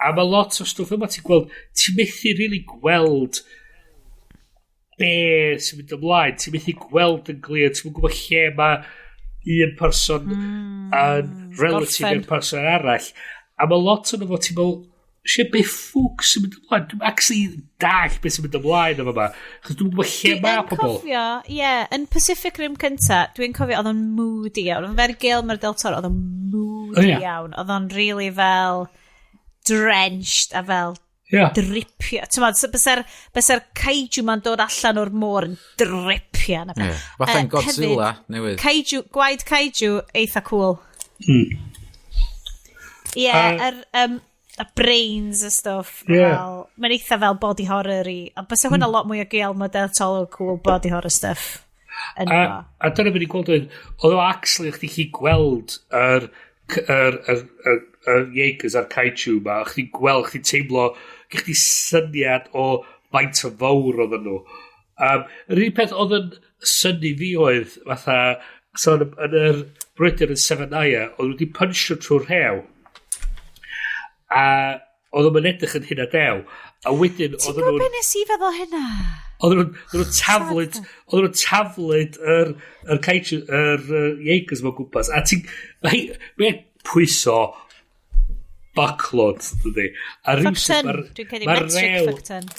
a mae lot o stwff yma ti'n gweld, ti'n methu really gweld be sy'n mynd ymlaen, ti'n methu gweld yn glir, ti'n mynd gwybod lle mae un person yn relative i'r person arall, a mae lot o'n efo ti'n meddwl, Be ffwc sy'n mynd ymlaen? Dwi'n actually dall beth sy'n mynd ymlaen yma. Chos dwi'n gwybod lle mae pobl. Dwi'n cofio, yn Pacific Rim cynta, dwi'n cofio oedd o'n moody iawn. Oedd o'n very Guillermo del Toro, oedd o'n moody iawn. Oedd o'n really fel drenched a fel dripio. Ti'n meddwl, bysa'r kaiju ma'n dod allan o'r môr yn dripio. Fatha'n Godzilla newydd. Gwaed kaiju, eitha cool. A brains a stuff. Mae'n eitha fel body horror i. A bys hwnna lot mwy o Guillermo del Toro cool body horror stuff. A dyna mynd i gweld oedd o actually chdi chi gweld yr Jaegers a'r kaiju ma. Chdi gweld, chdi teimlo, chdi syniad o faint o fawr oedd nhw. Yr un peth oedd yn syni fi oedd fatha yn yr brwydyr yn Seven Aya oedd wedi punchio trwy'r hew. A oedd nhw'n edrych yn hynna dew. A wedyn... Ti'n gwybod beth nes i feddwl hynna? Oedd nhw'n taflid yr Jaegers mewn gwmpas. A ti'n... Mae'n pwyso backlod, dydy.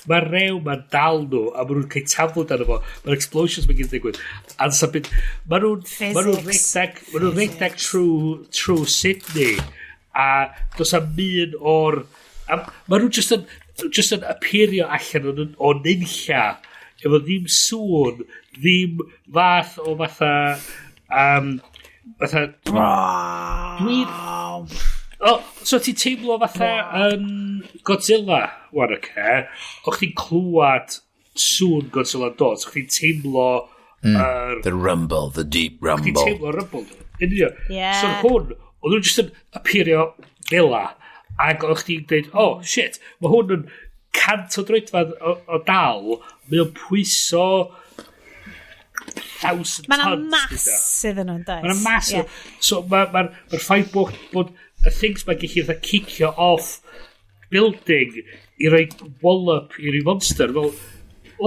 Mae'r rew ma'n dal nhw, a maen nhw'n cael taflid arno fo. Mae'r explosions mae'n gyd digwydd. Maen nhw'n rhedeg trwy Sydney. A dos am un o'r... Mae nhw just yn appeario allan o nynlla efo ddim sŵn, ddim fath o fatha... So ti'n teimlo fatha yn Godzilla, wan o chdi'n clywed sŵn Godzilla dod, so chdi'n teimlo... The rumble, the deep rumble. Chdi'n teimlo rumble. So hwn... Oedd nhw'n just yn appeario fela ac o'ch ti'n dweud, oh shit, mae hwn yn cant o droedfad o dal, mae o'n pwyso 1,000 tons. Mae'n massive yn nhw'n dweud. Mae'n massive. So mae'r ffaith bod y things mae'n gallu cicio off building i roi wallop i roi monster. Wel,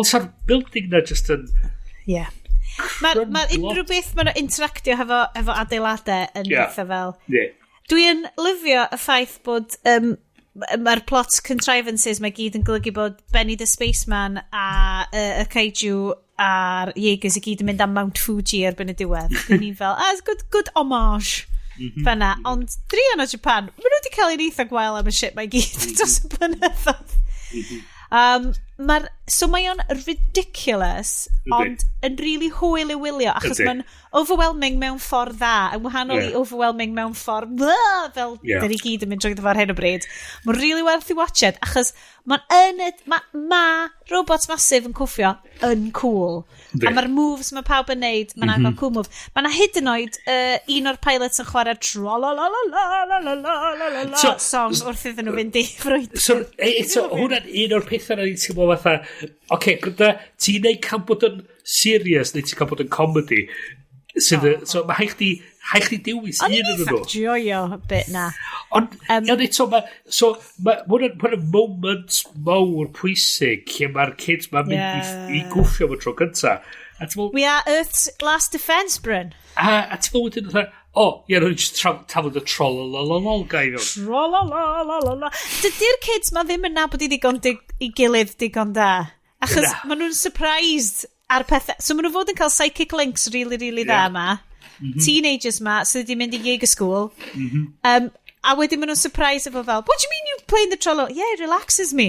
sa'r building na just yn... Ie. Mae unrhyw beth ma'n interactio efo adeiladau yn bethau fel. Dwi'n lyfio y ffaith bod mae'r plot contrivances mae gyd yn golygu bod Benny the Spaceman a y kaiju a'r Jaegers i gyd yn mynd am Mount Fuji erbyn y diwedd. Dwi'n ni'n fel, good homage. Fanna, ond drian o Japan, maen nhw wedi cael ei eitha gwael am y shit mae gyd dros y blynyddoedd. So mae o'n ridiculous, ond yn really hwyl i wylio, achos mae'n overwhelming mewn ffordd dda, yn wahanol i overwhelming mewn ffordd fel dyn ni gyd yn mynd drwy ar hyn o bryd. Mae'n really werth i watched, achos mae robots masif yn cwffio yn cool. A mae'r moves mae pawb yn neud, mae'n agor cool move. Mae na hyd yn oed un o'r pilots yn chwarae song wrth iddyn nhw fynd i ffrwyd. So, hwnna'n un o'r pethau na ni'n teimlo fatha, oce, gyda ti'n neud cael bod yn serious neu ti'n cael bod yn comedy. So, mae haich chi dewis un yn nhw. O'n joio bit na. Ond, mae'n moment mawr pwysig lle mae'r kids ma'n mynd i gwffio fo tro gynta. We are Earth's last defence, Bryn. A ti'n meddwl wedyn, rwy'n just tafod y troll-la-la-la gai fewn. Troll-la-la-la-la. Dydy'r kids ma ddim yn nabod i gilydd digon da. Achos maen nhw'n surprised ar pethau. So maen nhw fod yn cael psychic links really, really dda ma. Teenagers ma, so wedi mynd i Jaeger school. A wedyn maen nhw'n surprised efo fel, what do you mean you playing the troll? Yeah, it relaxes me.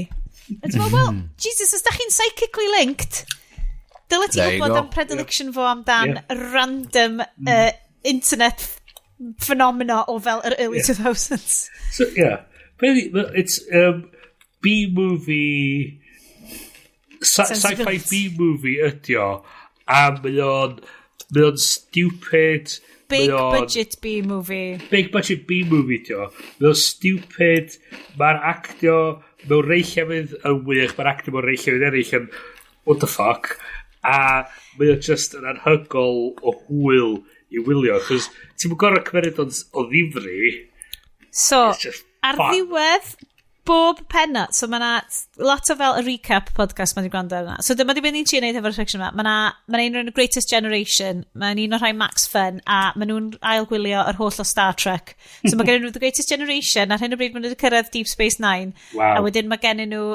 A ti'n well, Jesus, os da chi'n psychically linked, dyle ti gwybod am predilection fo amdan random internet phenomena o fel yr early 2000s. So, it's B-movie, sci-fi B-movie ydi o, a mae o'n stupid, Big budget B-movie. Big budget B-movie ydi o. Mae o'n stupid, mae'r actio mewn rei llefydd yn wych, mae'r actio mewn rei llefydd eraill yn what the fuck, a mae o'n just yn anhygol o hwyl i wylio, chos ti'n mwyn gorau cymeryd o ddifri. So, ar ddiwedd bob pennod, so mae lot o fel y recap podcast mae di gwrando arna. So dyma di mynd i'n trio neud efo'r section yma. Mae un o'r Greatest Generation, mae'n un o'r rhai Max Fun, a mae nhw'n ailgwylio yr holl o Star Trek. So mae gen nhw The Greatest Generation, ar hyn o bryd mae nhw wedi cyrraedd Deep Space Nine. Wow. A wedyn mae gen nhw...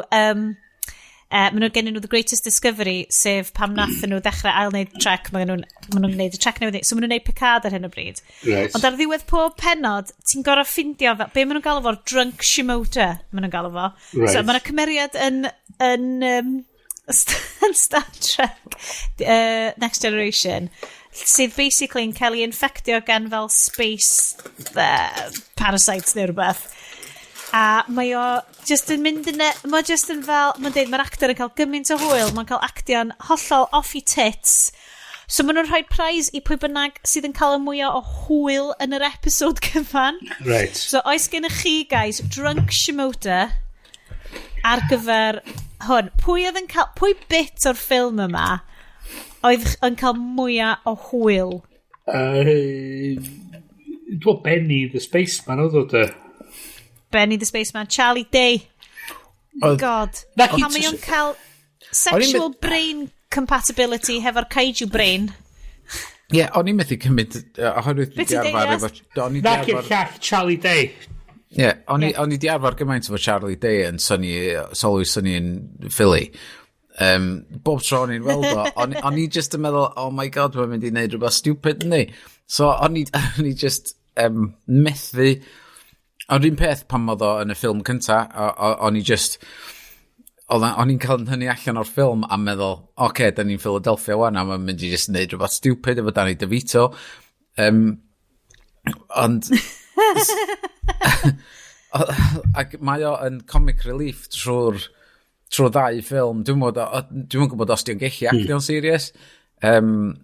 mae nhw gen nhw The Greatest Discovery, sef pam nath nhw dechrau ail-wneud trek, mae nhw'n gwneud y trek newydd. So mae nhw'n gwneud Picard ar hyn o bryd. Right. Ond ar ddiwedd pob pennod, ti'n gorau ffindio fel, be mae nhw'n galw fo'r drunk Shimoda, mae nhw'n galw fo. Right. So mae nhw'n cymeriad yn Star Trek Next Generation, sydd basically yn cael ei infectio gan fel space parasites neu rhywbeth. A mae o just yn mynd yn... Mae just yn fel... Mae'n dweud, mae'r actor yn cael gymaint o hwyl. Mae'n cael actio'n hollol off i tits. So maen nhw'n rhoi prize i pwy bynnag sydd yn cael y mwyaf o hwyl yn yr episode cyfan. Right. So oes gennych chi, guys, drunk Shimoda ar gyfer hwn. Pwy bit o'r ffilm yma oedd yn cael mwyaf o hwyl? Dwi'n Benny the Spaceman oedd o dy. Benny the Spaceman, Charlie Day. God. Pan mae o'n cael sexual brain compatibility hefo'r kaiju brain. Ie, o'n i'n methu cymryd oherwydd di arfer efo... Nac i'r llall Charlie Day. Ie, o'n i di arfer gymaint efo Charlie Day yn sylwi syni yn Philly. Bob tro o'n i'n weld o, o'n i just yn meddwl, oh my god, mae'n mynd i wneud rhywbeth stupid ni. So o'n i just methu... Ond un peth pan oedd o yn y ffilm cynta, o'n i just... O'n i'n cael hynny allan o'r ffilm a meddwl, oce, da ni'n Philadelphia wan, a mae'n mynd i just wneud rhywbeth stupid efo Danny DeVito. Ond... Ac mae o yn comic relief trwy'r ddau ffilm. Dwi'n gwybod os di'n gellu actio'n serious. Mae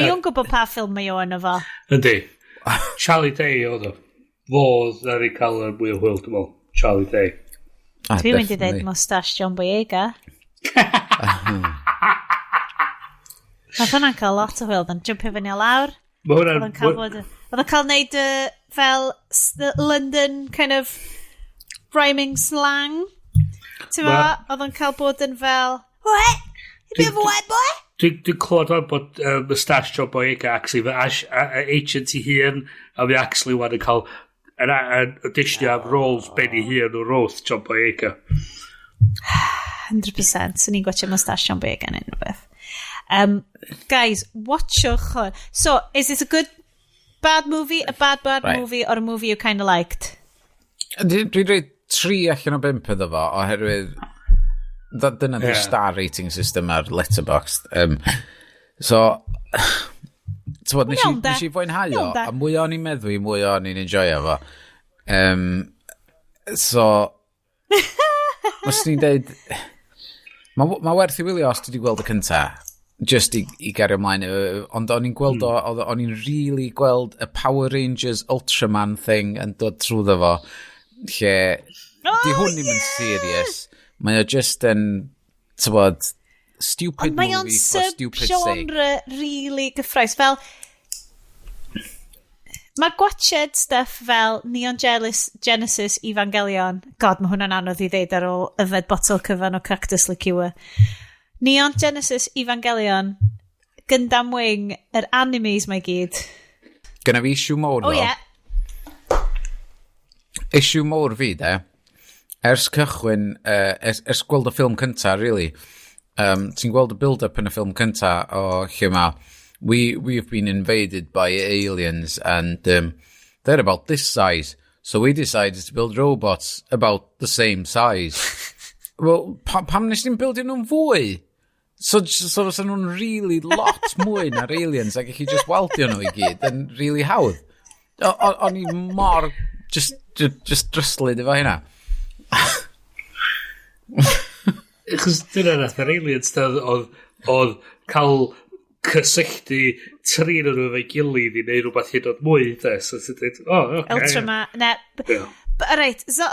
o'n gwybod pa ffilm mae o yn efo. Yndi. Charlie Day oedd o. Fodd ar ei cael yr mwy o hwyl, dwi'n meddwl. Charlie Day. Dwi'n mynd i ddeud mustache John Boyega. Mae hwnna'n cael lot o hwyl, dan jumpio fyny o lawr. Oedd o'n cael neud fel the London kind of rhyming slang. Ti'n ma, oedd o'n cael bod yn fel, what? You bit of a white boy? Dwi'n clywed o'n bod Moustache John Boyega actually, fe agent I hun, a fi actually wan yn cael yn audition am roles Benny hun o Roth John Boyega. 100%. So ni'n gwachio Moustache John Boyega yn unrhyw beth. Guys, watchwch hwn. So, is this a good, bad movie, a bad movie, or a movie you kind of liked? Dwi'n dweud 3 allan o 5 iddo fo, oherwydd dyna di'r star rating system ar Letterboxd. So, nes I fwynhau o, a mwy o'n i'n meddwl, mwy o'n i'n enjoyo fo. So, os ni'n dweud, mae werth I wylio os ti wedi gweld y cynta, just I gario ymlaen, ond o'n i'n gweld o, o'n i'n really gweld y Power Rangers Ultraman thing yn dod trwyddo fo, lle di hwn ddim yn serious. Mae o just yn, tywod, stupid movie for stupid sake. Ond mae o'n sub-genre really gyffroes. Fel, mae gwatched stuff fel Neon Genesis Evangelion. God, mae hwnna'n anodd I ddeud ar ôl yfed botol cyfan o cactus liqueur. Neon Genesis Evangelion, Gundam Wing, yr animes mae gyd. Gynna fi issue mowr Oh, yeah. Issue mowr fi, de. Ers cychwyn, ers gweld y ffilm cynta, really. Ti'n gweld y build-up yn y ffilm cynta o lle ma, we've been invaded by aliens and they're about this size. So we decided to build robots about the same size. Well, pam nes ni'n buildio nhw'n fwy? So fysa nhw'n really lot mwy na'r aliens ac chi just weldio nhw I gyd yn really hawdd. O'n I mor just dryslyd efo hynna. Chos dyna nath yr aliens oedd cael cysylltu trin nhw efo'i gilydd I neud rhywbeth hyd oed mwy, de. So ti'n dweud, okay. Ultraman, Right, so,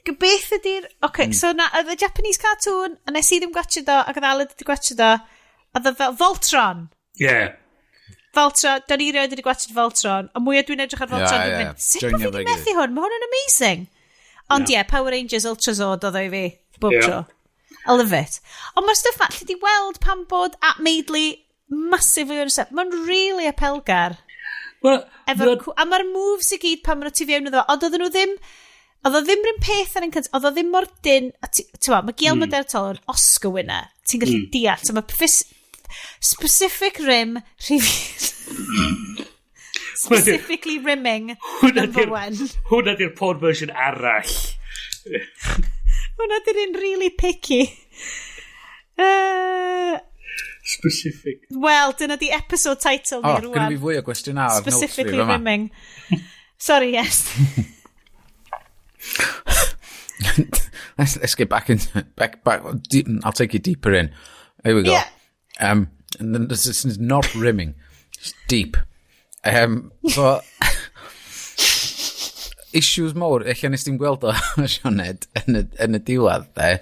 beth ydy'r... Okay, so na, y Japanese cartoon, a nes I ddim gwachod o, ac oedd Aled wedi gwachod o, oedd fel Voltron. Yeah. Voltron, da ni rioed wedi gwachod Voltron, a mwy o dwi'n edrych ar Voltron, dwi'n mynd, sut bod fi wedi methu hwn? Mae hwn yn amazing. Ond yeah, Power Rangers Ultrazord oedd o I fi, bob tro. I love it. Ond mae'r stuff ma, lle di weld pan bod at Maidley massively o'r stuff, mae'n really apelgar. A mae'r moves I gyd pan maen nhw tu fewn iddo, ond oedd o ddim rhywun peth yn cynt, oedd o ddim mor dyn, mae Gail Madertol yn Oscar winner, ti'n gallu deall, so mae specific rim, specifically rimming, number 1. Hwna di'r porn version arall. Hwna di'r un really picky. Specific. Wel, dyna di episode title ni rwan. Gynnu fi fwy o gwestiwn ar specifically rimming. Sorry, yes. Let's get back deep, I'll take you deeper in. Here we go. Yeah. And then this is not rimming. It's deep. So issues mowr, eich nes ti'n gweld o Sioned yn y diwedd, de.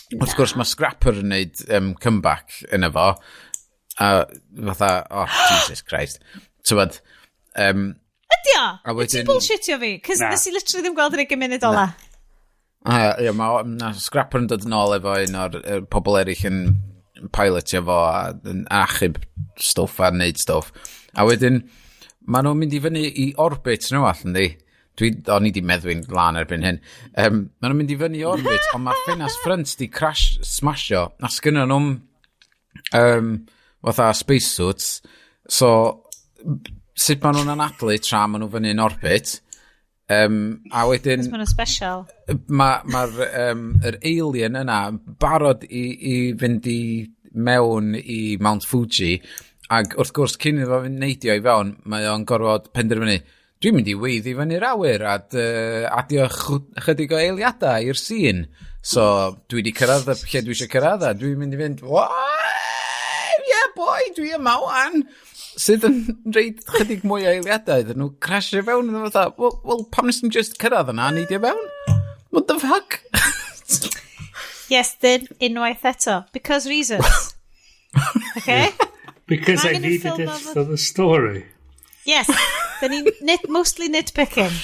Wrth gwrs, mae Scrapper yn wneud comeback yn efo. Fatha, Jesus Christ. Tywed. Ydy o? Ydy bullshitio fi? Cys nes I literally ddim gweld yn ei gymuned ola. Ie, mae Scrapper yn dod yn ôl efo un o'r pobl eraill yn pilotio fo a yn achub stwff a wneud stwff. A wedyn, maen nhw'n mynd I fyny I orbit nhw all, ynddi? O'n I di meddwy'n lan erbyn hyn. Maen nhw'n mynd I fyny orbit, ond mae ffenas ffrynt di smashio, a sgynno nhw'n fatha spacesuits. So, sut maen nhw'n anadlu tra maen nhw fyny yn orbit. A wedyn... Cos maen nhw'n special. Mae'r alien yna barod I fynd I mewn I Mount Fuji, ac wrth gwrs cyn iddo fynd neidio I fewn, mae o'n gorfod penderfynu, dwi'n mynd I weiddi fyny'r awyr a adio chydig o eiliadau i'r sîn. So, dwi wedi cyrraedd lle dwi eisiau cyrraedd a dwi'n mynd I fynd, yeah boy, dwi yma wan. Sydd yn reid chydig mwy o eiliadau, dyn nhw crasio fewn yn fatha, well, pam nes ni'n just cyrraedd yna, neidio fewn? What the fuck? Yes, dyn, unwaith eto. Because reasons. Okay? Because I needed it for the story. Yes, da ni'n mostly nitpicking.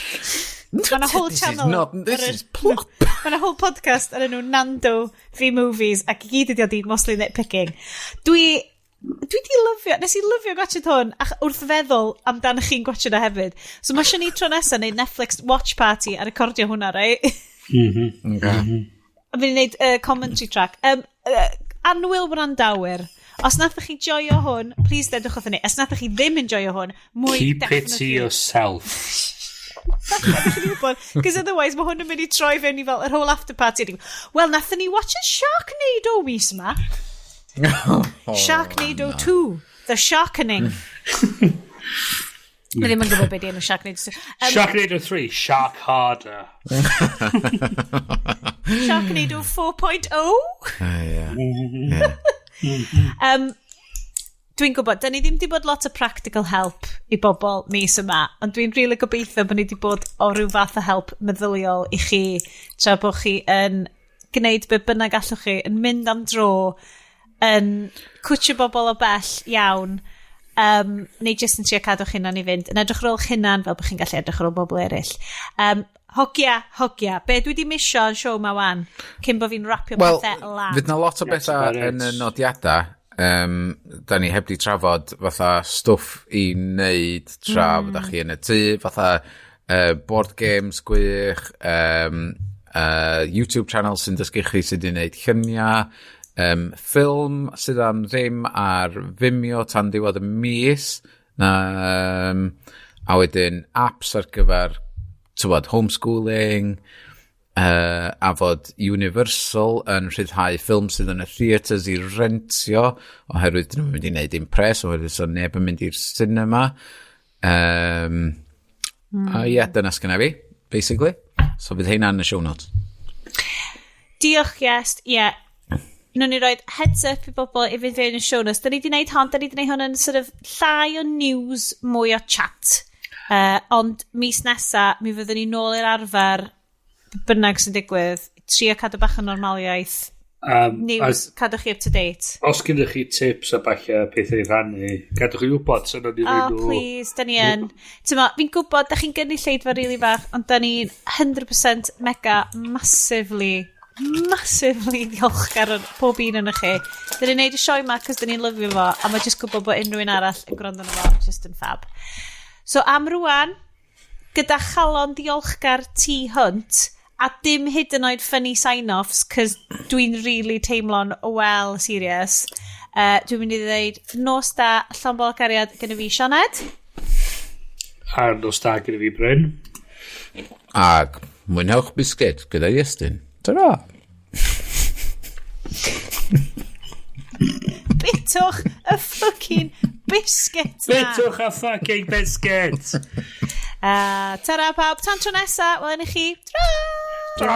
Mae'n a whole channel. This is plop. Mae'n a whole podcast ar enw Nando V Movies ac I gyd ydi o di mostly nitpicking. Dwi di lyfio, nes I lyfio gwachod hwn wrth feddwl amdano chi'n gwachod o hefyd. So mae eisiau ni tro nesaf neud Netflix watch party a recordio hwnna, right? A fi'n neud commentary track. Anwyl Brandawyr. Os nathoch chi joio hwn, please dedwch wrth ni. Os nathoch chi ddim yn joio hwn, mwy Keep it to yourself. Because otherwise mae hwn yn mynd I troi fewn I fel yr whole after party. Well, nathon ni watch a Sharknado mis ma. Sharknado 2. The Sharkening. Mae ddim yn gwybod beth yw Sharknado 2. Sharknado 3, Shark Harder. Sharknado 4.0. Dwi'n gwybod, da ni ddim di bod lot o practical help I bobl mis yma, ond dwi'n really gobeithio bod ni di bod o ryw fath o help meddyliol I chi, tra bod chi yn gwneud be bynnag allwch chi, yn mynd am dro, yn cwtio bobl o bell iawn, neu jyst yn trio cadw'ch hunan I fynd, yn edrych ar ôl hunan fel bod chi'n gallu edrych ar ôl bobl eraill. Hogia. Be dwi di misio yn siow ma wan, cyn bo fi'n rapio pethau lan. Fydd na lot o bethau yn y nodiadau. Da ni heb di trafod fatha stwff I wneud tra fydda chi yn y tŷ, fatha board games gwych, YouTube channel sy'n dysgu chi sydd I wneud lluniau, ffilm sydd am ddim ar Vimeo tan diwedd y mis, a wedyn apps ar gyfer homeschooling, a fod Universal yn rhyddhau ffilm sydd yn y theatres I rentio, oherwydd dyn nhw'n mynd I wneud impres, oherwydd so neb yn mynd i'r cinema. A dyna sgynna fi, basically. So fydd heina yn y show notes. Diolch, Iest. Nw'n ni roed heads up I bobl I fynd fewn y show notes. Da ni di wneud hwn yn sort of llai o news, mwy o chat. Ond mis nesa, mi fyddwn ni nôl i'r arfer bynnag sy'n digwydd, trio cadw bach o normaliaeth, news, cadw chi up to date. Os gyda chi tips a bach pethau I rannu, gadwch chi wybod sy'n o'n I rhaid nhw. Please, da ni yn. Fi'n gwybod, da chi'n gynnu lleidfa rili fach, ond da ni'n 100% mega massively diolchgar pob un yn chi. Da ni'n neud y sioe ma cos da ni'n lyfio fo, a mae jyst gwybod bod unrhyw un arall yn gwrando na fo, just yn fab. So am rwan, gyda chalon diolchgar T-Hunt, a dim hyd yn oed funny sign-offs, cos dwi'n really teimlo'n well serious. Dwi'n mynd I ddeud, nos da, llon cariad gyda fi Sioned. A nos da gyda fi Bryn. Ag mwynhewch bisged gyda Iestyn. Ta-ra! Bitwch y fucking biscuit na. Bitwch a fucking biscuit. Ta-ra pawb, tan tro nesa, wel yn I chi. Tra!